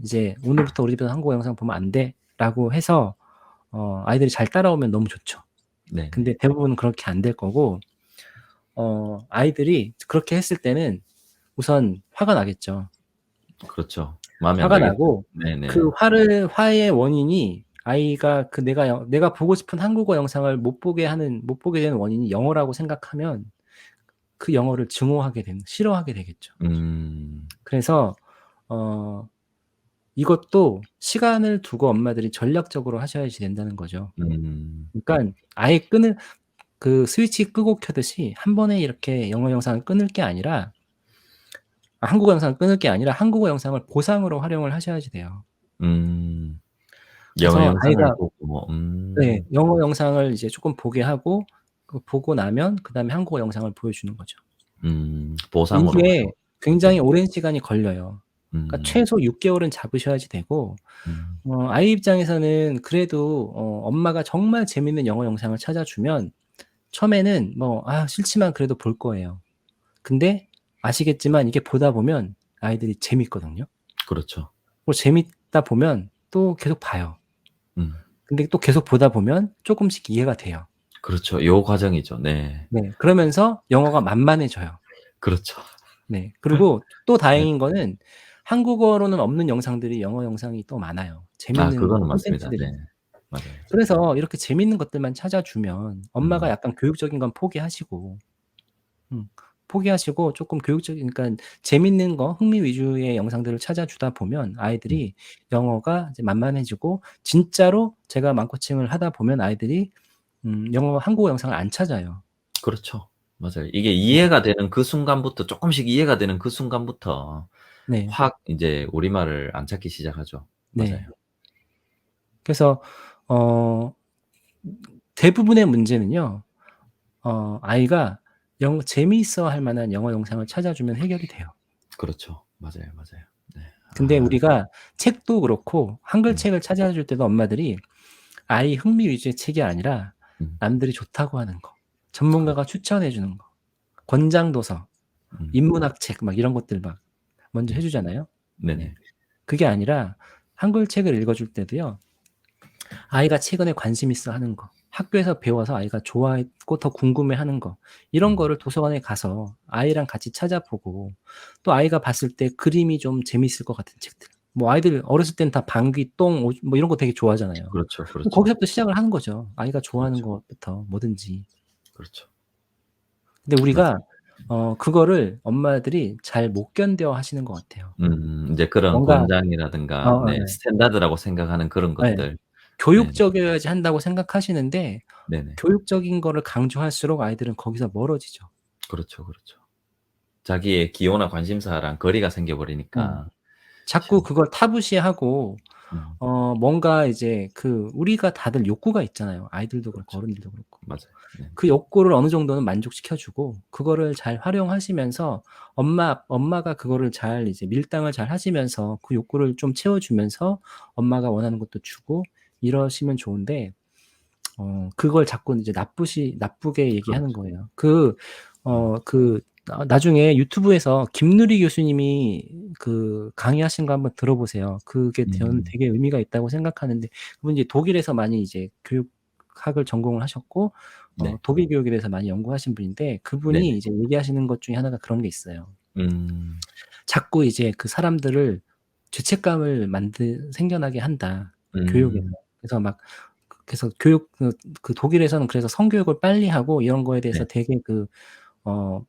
이제 "오늘부터 우리 집에서 한국어 영상 보면 안 돼."라고 해서 아이들이 잘 따라오면 너무 좋죠.
네네.
근데 대부분은 그렇게 안 될 거고 아이들이 그렇게 했을 때는 우선 화가 나겠죠.
그렇죠. 마음에 안
화가
들겠죠.
나고 그
네네.
화의 원인이 아이가 그 내가 보고 싶은 한국어 영상을 못 보게 되는 원인이 영어라고 생각하면 그 영어를 증오하게 되는 싫어하게 되겠죠.
음.
그래서 어 이것도 시간을 두고 엄마들이 전략적으로 하셔야지 된다는 거죠.
음.
그러니깐 아예 끊을 그 스위치 끄고 켜듯이 한 번에 이렇게 영어 영상을 끊을 게 아니라 한국어 영상을 끊을 게 아니라 한국어 영상을 보상으로 활용을 하셔야지 돼요.
음. 영어
그래서
영상을
아이가
보고
네, 영어 영상을 이제 쪼끔 보게 하고 보고 나면 그다음에 한국어 영상을 보여주는 거죠.
보상으로
이게
활용. 네.
굉장히 오랜 시간이 걸려요. 그러니까
음.
최소 6 개월은 잡으셔야지 되고
음.
아이 입장에서는 그래도 엄마가 정말 재밌는 영어 영상을 찾아주면 처음에는 뭐 '아 싫지만 그래도 볼 거예요.' 근데 아시겠지만 이게 보다 보면 아이들이 재밌거든요.
그렇죠.
그리고 재밌다 보면 또 계속 봐요.
음.
근데 또 계속 보다 보면 쪼끔씩 이해가 돼요.
그렇죠. 요 과정이죠. 네.
네. 그러면서 영어가 만만해져요.
그렇죠.
네. 그리고 또
네.
다행인 거는 한국어로는 없는 영상들이 영어 영상이 또 많아요.
아
재밌는
그거는 맞습니다.
콘텐츠들이.
네. 맞아요.
그래서 이렇게 재밌는 것들만 찾아주면 엄마가
음.
약간 교육적인 건 포기하시고 음 포기하시고 쪼끔 교육적인 그러니깐 재밌는 거 흥미 위주의 영상들을 찾아주다 보면
음.
아이들이 영어가 이제 만만해지고 진짜로 제가 맘코칭을 하다 보면 아이들이 한국어 영상을 안 찾아요.
그렇죠. 맞아요. 이게
네.
이해가 되는 그 순간부터 쪼끔씩 이해가 되는 그 순간부터
네.
확 인제 우리말을 안 찾기 시작하죠. 맞아요.
네. 그래서 어 대부분의 문제는요. 아이가 재미있어 할 만한 영어 영상을 찾아주면 해결이 돼요.
그렇죠. 맞아요, 맞아요. 네.
근데
아.
우리가 책도 그렇고
음.
한글책을 찾아줄 때도 엄마들이 아이 흥미 위주의 책이 아니라
음.
남들이 좋다고 하는 거,
그렇죠.
전문가가 추천해 주는 거, 권장 도서,
음.
인문학 책 막 이런 것들 막 먼저 해
음.
주잖아요. 네.
네네.
그게 아니라 한글 책을 읽어 줄 때도요. 아이가 최근에 관심 있어 하는 거, 학교에서 배워서 아이가 좋아했고 더 궁금해하는 거 이런
음.
거를 도서관에 가서 아이랑 같이 찾아보고 또 아이가 봤을 때 그림이 좀 재미있을 것 같은 책들. 뭐 아이들 어렸을 때는 다 방귀, 똥, 오줌 뭐 이런 거 되게 좋아하잖아요.
그렇죠,
그럼
그렇죠.
거기서부터 시작을 하는 거죠. 아이가 좋아하는
그렇죠.
것부터 뭐든지.
그렇죠.
근데 우리가
맞습니다.
그거를 엄마들이 잘 못 견뎌 하시는 것 같아요.
인제 그런
뭔가
권장이라든가 네
예.
스탠다드라고 생각하는 그런
예.
것들. 네네.
교육적이어야지 한다고 생각하시는데
네네.
교육적인 거를 강조할수록 아이들은 거기서 멀어지죠.
그렇죠, 그렇죠. 자기의 기호나 관심사랑 거리가 생겨
예.
버리니까
자꾸
참
그걸 타부시하고
음.
뭔가 이제 우리가 다들 욕구가 있잖아요. 아이들도 그렇고
그렇죠.
어른들도 그렇고.
맞아요. 네.
그 욕구를 어느 정도는 만족시켜 주고 그거를 잘 활용하시면서 엄마가 그거를 잘 이제 밀당을 잘 하시면서 그 욕구를 좀 채워 주면서 엄마가 원하는 것도 주고 이러시면 좋은데 그걸 자꾸 이제 나쁘게 얘기하는
그렇죠.
거예요.
음.
나중에 유튜브에서 김누리 교수님이 강의하신 거 한번 들어보세요. 그게 저는
음.
되게 의미가 있다고 생각하는데 그분이 이제 독일에서 많이 이제 교육학을 전공을 하셨고
네.
독일 교육에 대해서 많이 연구하신 분인데
네네.
그분이 이제 얘기하시는 것 중에 하나가 그런 게 있어요.
음.
자꾸 이제 그 사람들을 죄책감을 생겨나게 한다, 교육에서.
음.
그래서 막 그래서 독일에서는 그래서 성교육을 빨리 하고 이런 거에 대해서
네.
되게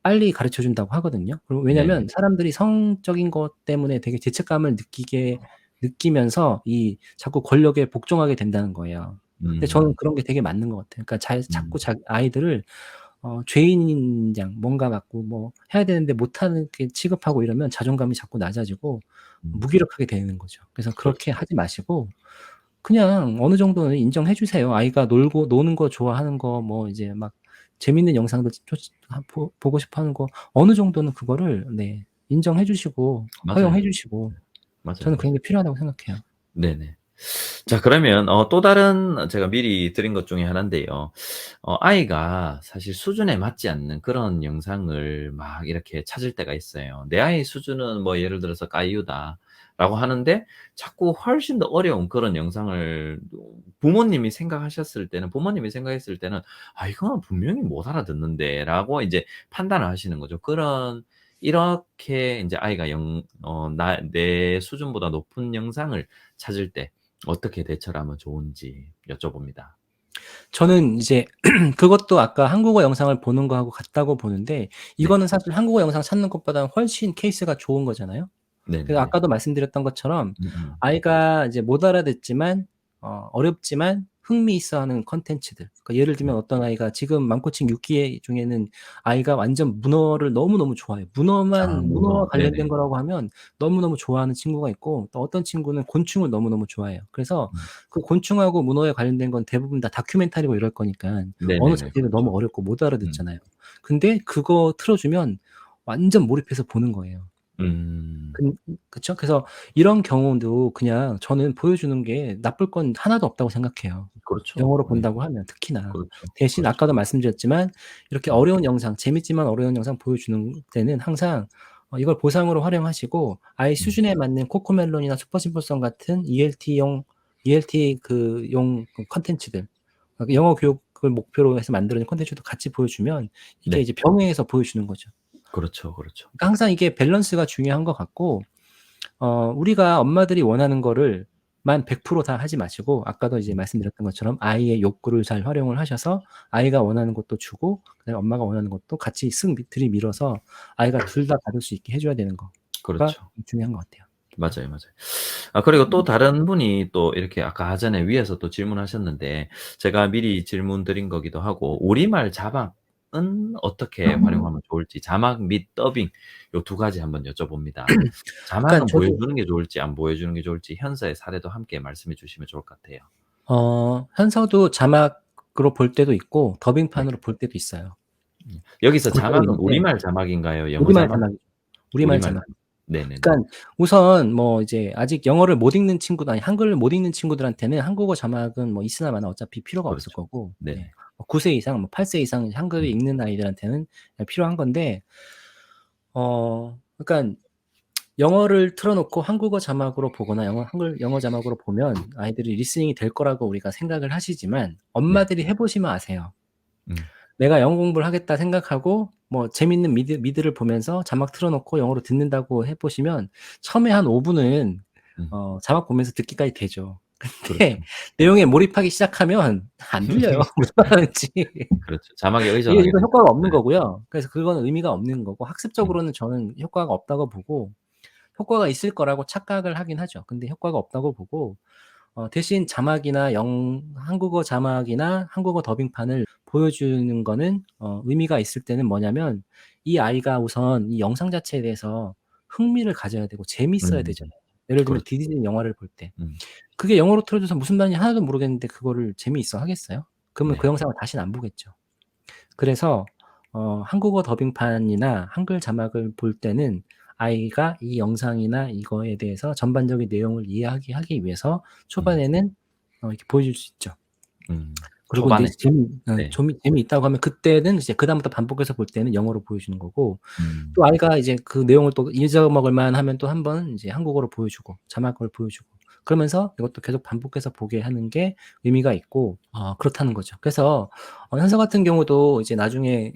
빨리 가르쳐 준다고 하거든요.
네네.
왜냐면 사람들이 성적인 것 때문에 되게 죄책감을 느끼면서 자꾸 권력에 복종하게 된다는 거예요. 근데 저는
음.
그런 게 되게 맞는 것 같아요. 그러니까 자꾸
음.
자기 아이들을 죄인인 양 뭔가 갖고 뭐 해야 되는데 못하게 취급하고 이러면 자존감이 자꾸 낮아지고
음.
무기력하게 되는 거죠. 그래서 그렇게
그렇죠.
하지 마시고 그냥 어느 정도는 인정해 주세요. 아이가 노는 거 좋아하는 거 뭐 이제 막 재밌는 영상들 보고 싶어 하는 거 어느 정도는 그거를 네 인정해 주시고 허용해
맞아요.
주시고
맞아요,
저는
맞아요.
그런 게 필요하다고 생각해요.
네네. 자 그러면 또 다른 제가 미리 드린 것 중에 하나인데요. 아이가 사실 수준에 맞지 않는 그런 영상을 막 이렇게 찾을 때가 있어요. 내 아이 수준은 뭐 예를 들어서 까이유다라고 하는데 자꾸 훨씬 더 어려운 그런 영상을 부모님이 생각했을 때는 '아 이거는 분명히 못 알아듣는데.'라고 이제 판단을 하시는 거죠. 이렇게 인제 아이가 내 수준보다 높은 영상을 찾을 때 어떻게 대처를 하면 좋은지 여쭤봅니다.
저는 이제 그것도 아까 한국어 영상을 보는 거하고 같다고 보는데
네.
이거는 사실 한국어 영상 찾는 것보다는 훨씬 케이스가 좋은 거잖아요. 그래서
네네네.
아까도 말씀드렸던 것처럼
음음.
아이가 이제 못 알아듣지만 어렵지만 흥미있어하는 콘텐츠들. 그러니까 예를
네.
들면 어떤 아이가 지금 망고칭 6 기 중에는 아이가 완전 문어를 너무너무 좋아해요. 문어와
문어.
관련된
네네.
거라고 하면 너무너무 좋아하는 친구가 있고 또 어떤 친구는 곤충을 너무너무 좋아해요. 그래서
음.
그 곤충하고 문어에 관련된 건 대부분 다 다큐멘터리고 이럴 거니깐 언어
네네네.
자체가 너무
그렇죠.
어렵고 못
음.
알아듣잖아요. 근데 그거 틀어 주면 완전 몰입해서 보는 거예요.
음.
그쵸? 그래서 이런 경우도 그냥 저는 보여주는 게 나쁠 건 하나도 없다고 생각해요.
그렇죠.
영어로
네.
본다고 하면 특히나.
그렇죠.
대신
그렇죠.
아까도 말씀드렸지만 이렇게
음.
어려운 영상 재밌지만 어려운 영상 보여주는 때는 항상 이걸 보상으로 활용하시고 아이
음.
수준에 맞는 코코멜론이나 슈퍼심플송 같은 ELT 용 콘텐츠들 영어 교육을 목표로 해서 만들어진 콘텐츠도 같이 보여주면 이게
네.
이제 병행해서 보여주는 거죠.
그렇죠, 그렇죠.
그러니까 항상 이게 밸런스가 중요한 것 같고 우리가 엄마들이 원하는 거를 만 100% 다 하지 마시고 아까도 이제
음.
말씀드렸던 것처럼 아이의 욕구를 잘 활용을 하셔서 아이가 원하는 것도 주고 그다음에 엄마가 원하는 것도 같이 들이밀어서 아이가 둘 다 받을 수 있게 해 줘야 되는 거가
그렇죠.
중요한 것 같아요.
맞아요, 맞아요. 그리고 또 다른 분이 또 이렇게 아까 전에 위에서 또 질문하셨는데 제가 미리 질문 드린 거기도 하고 우리말 자막은 어떻게 활용하면 좋을지 자막 및 더빙 요 두 가지 한번 여쭤봅니다.
그러니까
자막은
저도
보여주는 게 좋을지 안 보여주는 게 좋을지 현서의 사례도 함께 말씀해 주시면 좋을 것 같아요.
현서도 자막으로 볼 때도 있고
네.
더빙판으로 볼 때도 있어요.
여기서
볼 때도
자막은
있는데
우리말 자막인가요? 영어
우리말
자막?
자막이죠. 우리말
우리말
자막.
자막. 네네네.
그러니까 우선 뭐 이제 아직 영어를 못 읽는 친구들 아니 한글을 못 읽는 친구들한테는 한국어 자막은 뭐 있으나 마나 어차피 필요가 없을
그렇죠.
거고 네.
네네.
뭐 9세 이상 뭐 8세 이상 한글을
음.
읽는 아이들한테는 필요한 건데 그러니깐 영어를 틀어 놓고 한국어 자막으로 보거나 영어 자막으로 보면 아이들이 리스닝이 될 거라고 우리가 생각을 하시지만
네.
엄마들이 해 보시면 아세요.
음.
내가 영어 공부를 하겠다 생각하고 뭐 재밌는 미드를 보면서 자막 틀어 놓고 영어로 듣는다고 해 보시면 처음에 한 5 분은
음.
자막 보면서 듣기까지 되죠. 근데
그렇죠.
내용에 몰입하기 시작하면 안 들려요. 무슨 말하는지.
그렇죠. 자막에 의존하게
이거
되죠.
효과가 없는
네.
거고요. 그래서 그거는 의미가 없는 거고
음.
학습적으로는 저는 효과가 없다고 보고 효과가 있을 거라고 착각을 하긴 하죠. 근데 효과가 없다고 보고 대신 자막이나 한국어 자막이나 한국어 더빙판을 보여주는 거는 의미가 있을 때는 뭐냐면 이 아이가 우선 이 영상 자체에 대해서 흥미를 가져야 되고 재밌어야
음.
되잖아요. 예를 들면
그렇죠.
디즈니 영화를 볼 때.
음.
그게 영어로 틀어져서 무슨 말인지 하나도 모르겠는데 그거를 재미있어 하겠어요? 그러면 그
네.
영상을 다시는 안 보겠죠. 그래서 한국어 더빙판이나 한글 자막을 볼 때는 아이가 이 영상이나 이거에 대해서 전반적인 내용을 이해하게 하기 위해서
음.
초반에는 이렇게 보여줄 수 있죠. 그리고 인제
초반에. 네.
재미있다고 하면 그때는 이제 그다음부터 반복해서 볼 때는 영어로 보여주는 거고,
음.
또 아이가 이제 그 내용을 또 잊어먹을 만하면 또 한 번 이제 한국어로 보여주고 자막을 보여주고, 그러면서 이것도 계속 반복해서 보게 하는 게 의미가 있고 그렇다는 거죠. 그래서 현서 같은 경우도 이제 나중에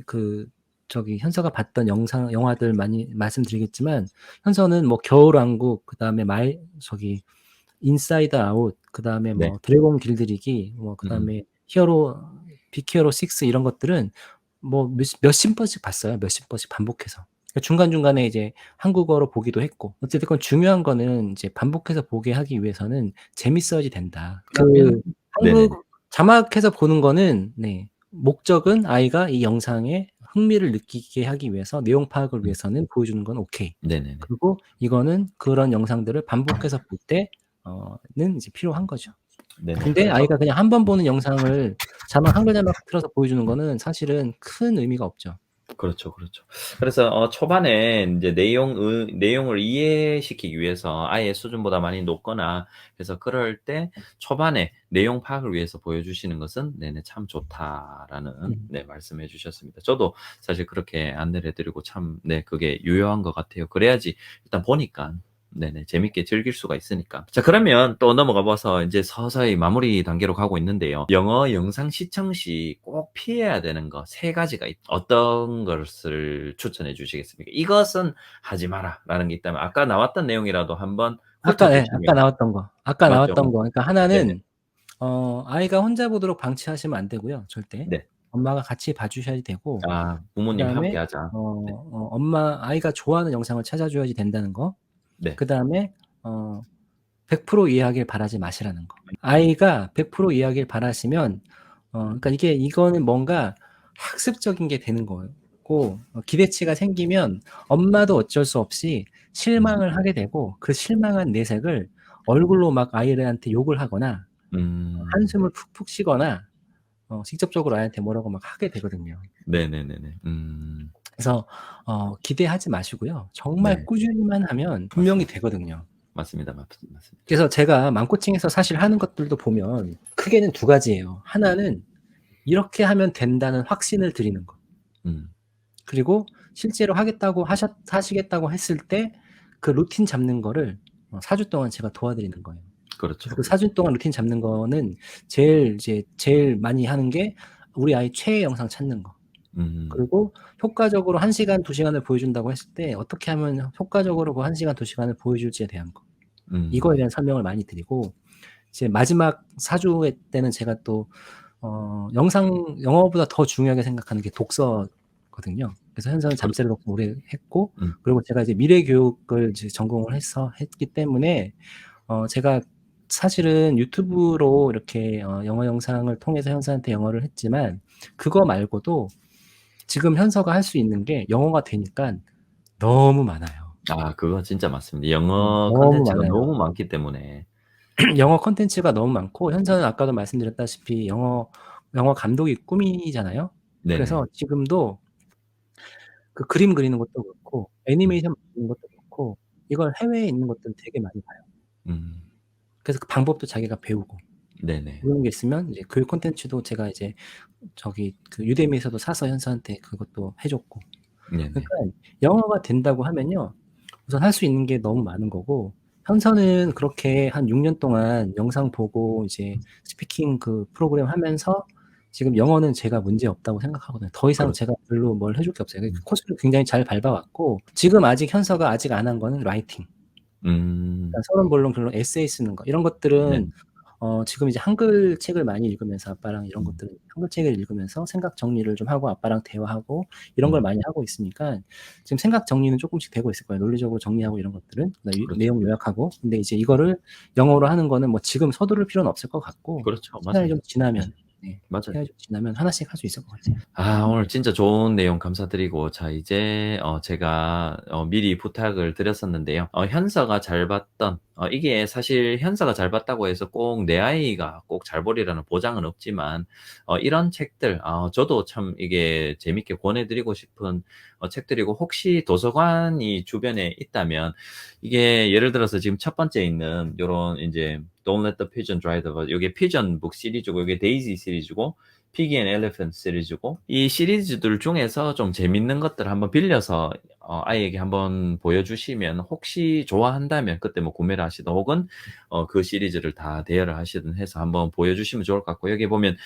현서가 봤던 영화들 많이 말씀드리겠지만, 현서는 뭐 겨울왕국, 그다음에 인사이드 아웃, 그다음에
네.
뭐 드래곤 길들이기, 뭐
음음.
그다음에 빅히어로 6 이런 것들은 뭐 몇십 번씩 봤어요. 몇십 번씩 반복해서. 그러니까 중간중간에 이제 한국어로 보기도 했고. 어찌 됐건 중요한 거는 이제 반복해서 보게 하기 위해서는 재밌어야지 된다.
그러면 네네네.
한국 자막해서 보는 거는, 네, 목적은 아이가 이 영상에 흥미를 느끼게 하기 위해서, 내용 파악을
음.
위해서는 보여주는 건 오케이.
네네네.
그리고 이거는 그런 영상들을 반복해서 볼 때 는 이제 필요한 거죠.
네네.
근데
그래서
아이가 그냥 한 번 보는 영상을 한글 자막 틀어서 보여주는 거는 사실은 큰 의미가 없죠.
그렇죠, 그렇죠. 그래서 초반에 인제 내용을 이해시키기 위해서 아이의 수준보다 많이 높거나 그래서 그럴 때 초반에 내용 파악을 위해서 보여주시는 것은 네네 참 좋다라는
음.
네 말씀해 주셨습니다. 저도 사실 그렇게 안내를 해 드리고 참 네 그게 유효한 것 같아요. 그래야지 일단 보니까 네네 재밌게 즐길 수가 있으니까. 자 그러면 또 넘어가 봐서 인제 서서히 마무리 단계로 가고 있는데요. 영어 영상 시청 시 꼭 피해야 되는 거 3 가지가 어떤 것을 추천해 주시겠습니까? '이것은 하지 마라.'라는 게 있다면 아까 나왔던 내용이라도 한번 훑어
아까
주시면
나왔던 거.
맞죠, 맞죠.
그러니까
네네.
하나는 아이가 혼자 보도록 방치하시면 안 되고요, 절대.
네.
엄마가 같이 봐 주셔야 되고,
아 부모님이
그다음에
함께하자. 네.
아이가 좋아하는 영상을 찾아 줘야지 된다는 거.
네.
그다음에 100% 이해하길 바라지 마시라는 거. 아이가 100% 이해하길 바라시면 그러니까 이거는 뭔가 학습적인 게 되는 거고, 기대치가 생기면 엄마도 어쩔 수 없이
음.
실망을 하게 되고, 그 실망한 내색을 얼굴로 막 아이한테 욕을 하거나
음.
한숨을 푹푹 쉬거나 직접적으로 아이한테 뭐라고 막 하게 되거든요.
네네네네.
그래서 기대하지 마시고요. 정말
네.
꾸준히만 하면 분명히
맞습니다.
되거든요.
맞습니다. 맞습니다.
그래서 제가 맘코칭에서 사실 하는 것들도 보면 크게는 두 가지예요. 하나는 이렇게 하면 된다는 확신을 드리는 것.
음.
그리고 실제로 하시겠다고 했을 때 그 루틴 잡는 거를 4주 동안 제가 도와드리는 거예요. 그래서
그렇죠,
그 4주
그렇죠.
동안 루틴 잡는 거는 제일 많이 하는 게 우리 아이 최애 영상 찾는 거.
음.
그리고 효과적으로 1 시간, 2 시간을 보여준다고 했을 때 어떻게 하면 효과적으로 그 1 시간, 2 시간을 보여줄지에 대한 거. 이거에
음.
대한 설명을 많이 드리고, 이제 마지막 4 주의 때는 제가 또 영어보다 더 중요하게 생각하는 게 독서거든요. 그래서 현서는 잠재를
그렇죠.
놓고 오래 했고,
음.
그리고 제가 이제 미래 교육을 이제 전공을 했기 때문에 제가 사실은 유튜브로 이렇게 영어 영상을 통해서 현서한테 영어를 했지만, 그거 말고도 지금 현서가 할 수 있는 게 영어가 되니깐 너무 많아요.
아 그거 진짜 맞습니다. 영어
너무
콘텐츠가
많아요.
너무 많기 때문에.
영어 콘텐츠가 너무 많고, 현서는 아까도 말씀드렸다시피 영어 감독이 꿈이잖아요.
네네.
그래서 지금도 그 그림 그리는 것도 그렇고
음.
애니메이션 만드는 것도 그렇고 이걸 해외에 있는 것들을 되게 많이 봐요.
음.
그래서 그 방법도 자기가 배우고,
네네.
그런 게 있으면 이제 교육 콘텐츠도 제가 이제 유데미에서도 사서 현서한테 그것도 해 줬고.
네네.
그러니까 영어가 된다고 하면요, 우선 할 수 있는 게 너무 많은 거고, 현서는 그렇게 한 6년 동안 영상 보고 이제 스피킹 프로그램 하면서 지금 영어는 제가 문제 없다고 생각하거든요. 더 이상
그렇죠.
제가 별로 뭘 해줄 게 없어요. 그
음.
코스를 굉장히 잘 밟아 왔고, 지금 아직 현서가 아직 안 한 거는 라이팅.
음.
그러니까 서론, 본론, 결론, 에세이 쓰는 거, 이런
네.
것들은 지금 이제 한글 책을 많이 읽으면서 아빠랑 이런
음.
것들은 한글 책을 읽으면서 생각 정리를 좀 하고 아빠랑 대화하고 이런 걸
음.
많이 하고 있으니까 지금 생각 정리는 쪼끔씩 되고 있을 거예요. 논리적으로 정리하고 이런 것들은. 그다음에
그렇죠,
내용
그렇죠.
요약하고. 근데 이제 이거를 영어로 하는 거는 뭐 지금 서두를 필요는 없을 것 같고,
그렇죠.
시간이 좀
맞아요.
지나면, 네,
맞아요.
시간이 좀 지나면 하나씩 할 수 있을 것 같아요.
아 오늘 진짜 좋은 내용 감사드리고 자 이제 제가 미리 부탁을 드렸었는데요. 현서가 잘 봤던 이게 사실 현사가 잘 봤다고 해서 꼭 내 아이가 꼭 잘 보리라는 보장은 없지만 이런 책들 저도 참 이게 재밌게 권해 드리고 싶은 책들이고 혹시 도서관이 주변에 있다면 이게 예를 들어서 지금 첫 번째 있는 요런 인제 Don't Let the Pigeon Dry the Vine 요게 피전 북 시리즈고 요게 데이지 시리즈고 피기 앤 엘리펀트 시리즈고 이 시리즈들 중에서 좀 재밌는 것들을 한번 빌려서 아이에게 한번 보여주시면 혹시 좋아한다면 그때 뭐 구매를 하시든 혹은 그 시리즈를 다 대여를 하시든 해서 한번 보여주시면 좋을 것 같고 여기 보면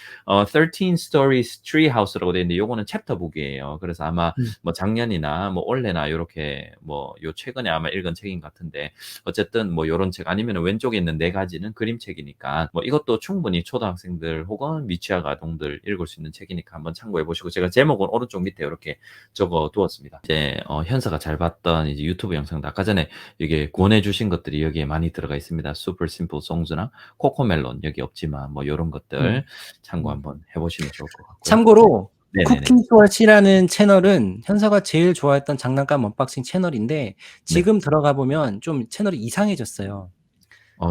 13 Stories Treehouse라고 되어 있는데 요거는 챕터북이에요. 그래서 아마 뭐 작년이나 뭐 올해나 요렇게 뭐 요 최근에 아마 읽은 책인 것 같은데 어쨌든 뭐 요런 책 아니면은 왼쪽에 있는 4가지는 그림책이니까 뭐 이것도 충분히 초등학생들 혹은 미취학 아동들 읽을 수 있는 책이니까 한번 참고해 보시고 제가 제목은 오른쪽 밑에 요렇게 적어 두었습니다. 이제 현서가 잘 봤던 이제 유튜브 영상도 아까 전에 이게 권해 주신 것들이 여기에 많이 들어가 있습니다. Super Simple Songs나 코코멜론 여기 없지만 뭐 요런 것들 참고 한번 해 보시면 좋을 것 같고요.
참고로
네네네.
쿠키스워시라는 채널은 현서가 제일 좋아했던 장난감 언박싱 채널인데
네.
지금 들어가 보면 좀 채널이 이상해졌어요.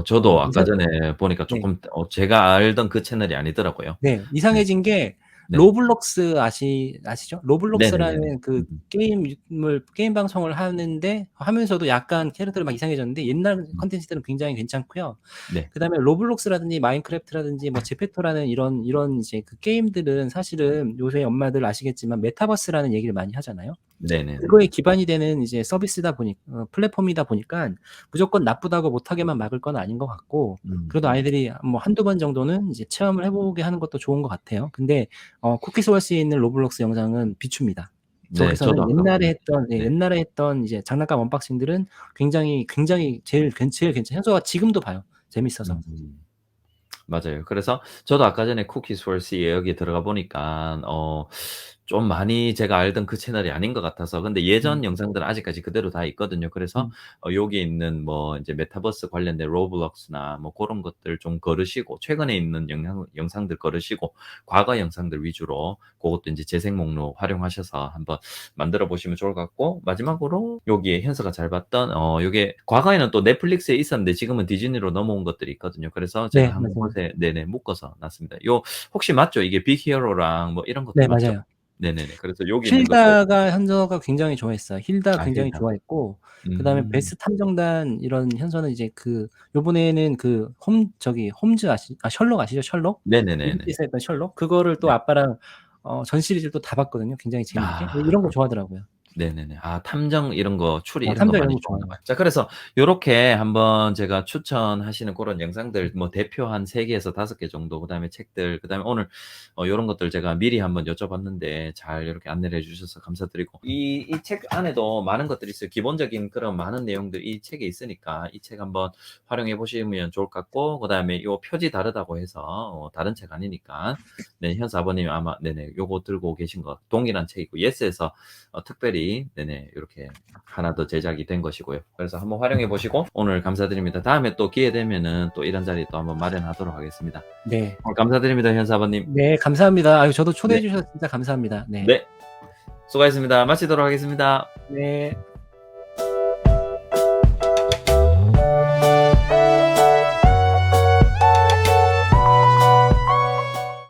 저도 아까
이상
전에 보니까
네.
쪼끔 제가 알던 그 채널이 아니더라고요.
네.
네.
이상해진 게
네.
로블록스 아시죠?
네네네네.
로블록스라는 그
음음.
게임 방송을 하는데 하면서도 약간 캐릭터들이 막 이상해졌는데 옛날
음.
콘텐츠들은 굉장히 괜찮고요.
네.
그다음에 로블록스라든지 마인크래프트라든지 뭐 제페토라는 이런 이제 그 게임들은 사실은 요새 엄마들 아시겠지만 메타버스라는 얘기를 많이 하잖아요.
네네네.
그거에 기반이 되는 이제 서비스다 플랫폼이다 보니까 무조건 나쁘다고 못하게만 막을 건 아닌 것 같고 그래도 아이들이 뭐 1-2번 정도는 이제 체험을 해 보게 하는 것도 좋은 것 같아요. 근데 쿠키소울스에 있는 로블록스 영상은 비춥니다.
네. 저도
저기서는
아까
옛날에
보니까
했던
네.
옛날에 했던 이제 장난감 언박싱들은 굉장히 제일 현서가 지금도 봐요, 재밌어서.
음. 맞아요. 그래서 저도 아까 전에 쿠키스 홀스에 여기 들어가 보니까 좀 많이 제가 알던 그 채널이 아닌 것 같아서 근데 예전
음.
영상들은 아직까지 그대로 다 있거든요. 그래서
음.
여기 있는 뭐 인제 메타버스 관련된 로블록스나 뭐 고런 것들 좀 거르시고 최근에 있는 영상들 거르시고 과거 영상들 위주로 고것도 인제 재생 목록 활용하셔서 한번 만들어 보시면 좋을 것 같고 마지막으로 여기에 현서가 잘 봤던 요게 과거에는 또 넷플릭스에 있었는데 지금은 디즈니로 넘어온 것들이 있거든요. 그래서 제가
네,
한
맞아요.
곳에 네네 묶어서 놨습니다. 요 혹시 맞죠? 이게 빅 히어로랑 뭐 이런
네,
것들 맞죠?
맞아요.
네네네. 그래서 여기 있는 것들
힐다가 현서가 굉장히 좋아했어요. 힐다 굉장히
힐다.
좋아했고 그다음에
음.
베스트 탐정단 이런 현서는 이제 요번에는 홈즈 셜록 아시죠? 셜록?
네네네네.
미국에서 했던 셜록? 그거를 또
네.
아빠랑 전 시리즈를 또 다 봤거든요, 굉장히 재밌게. 이런 거
그렇
좋아하더라고요.
네네네. 탐정 이런 거 추리 이런 거
탐정 이런
많이
거
좋아하나
좋아해요.
봐요. 자 그래서 요렇게 한번 제가 추천하시는 고런 영상들 뭐 대표 한 3 개에서 5개 정도 그다음에 책들 그다음에 오늘 요런 것들 제가 미리 한번 여쭤봤는데 잘 요렇게 안내를 해 주셔서 감사드리고 이 책 안에도 많은 것들이 있어요. 기본적인 그런 많은 내용들 이 책에 있으니까 이 책 한번 활용해 보시면 좋을 것 같고 그다음에 요 표지 다르다고 해서 다른 책 아니니까 네 현수 아버님이 아마 네네 요거 들고 계신 거 동일한 책이고 예스에서 특별히 네네 요렇게 하나 더 제작이 된 것이고요. 그래서 한번 활용해 보시고 오늘 감사드립니다. 다음에 또 기회 되면은 또 이런 자리 또 한번 마련하도록 하겠습니다.
네.
오늘 감사드립니다, 현수 아버님.
네, 감사합니다. 저도 초대해
네.
주셔서 진짜 감사합니다. 네.
네. 수고하셨습니다. 마치도록 하겠습니다.
네.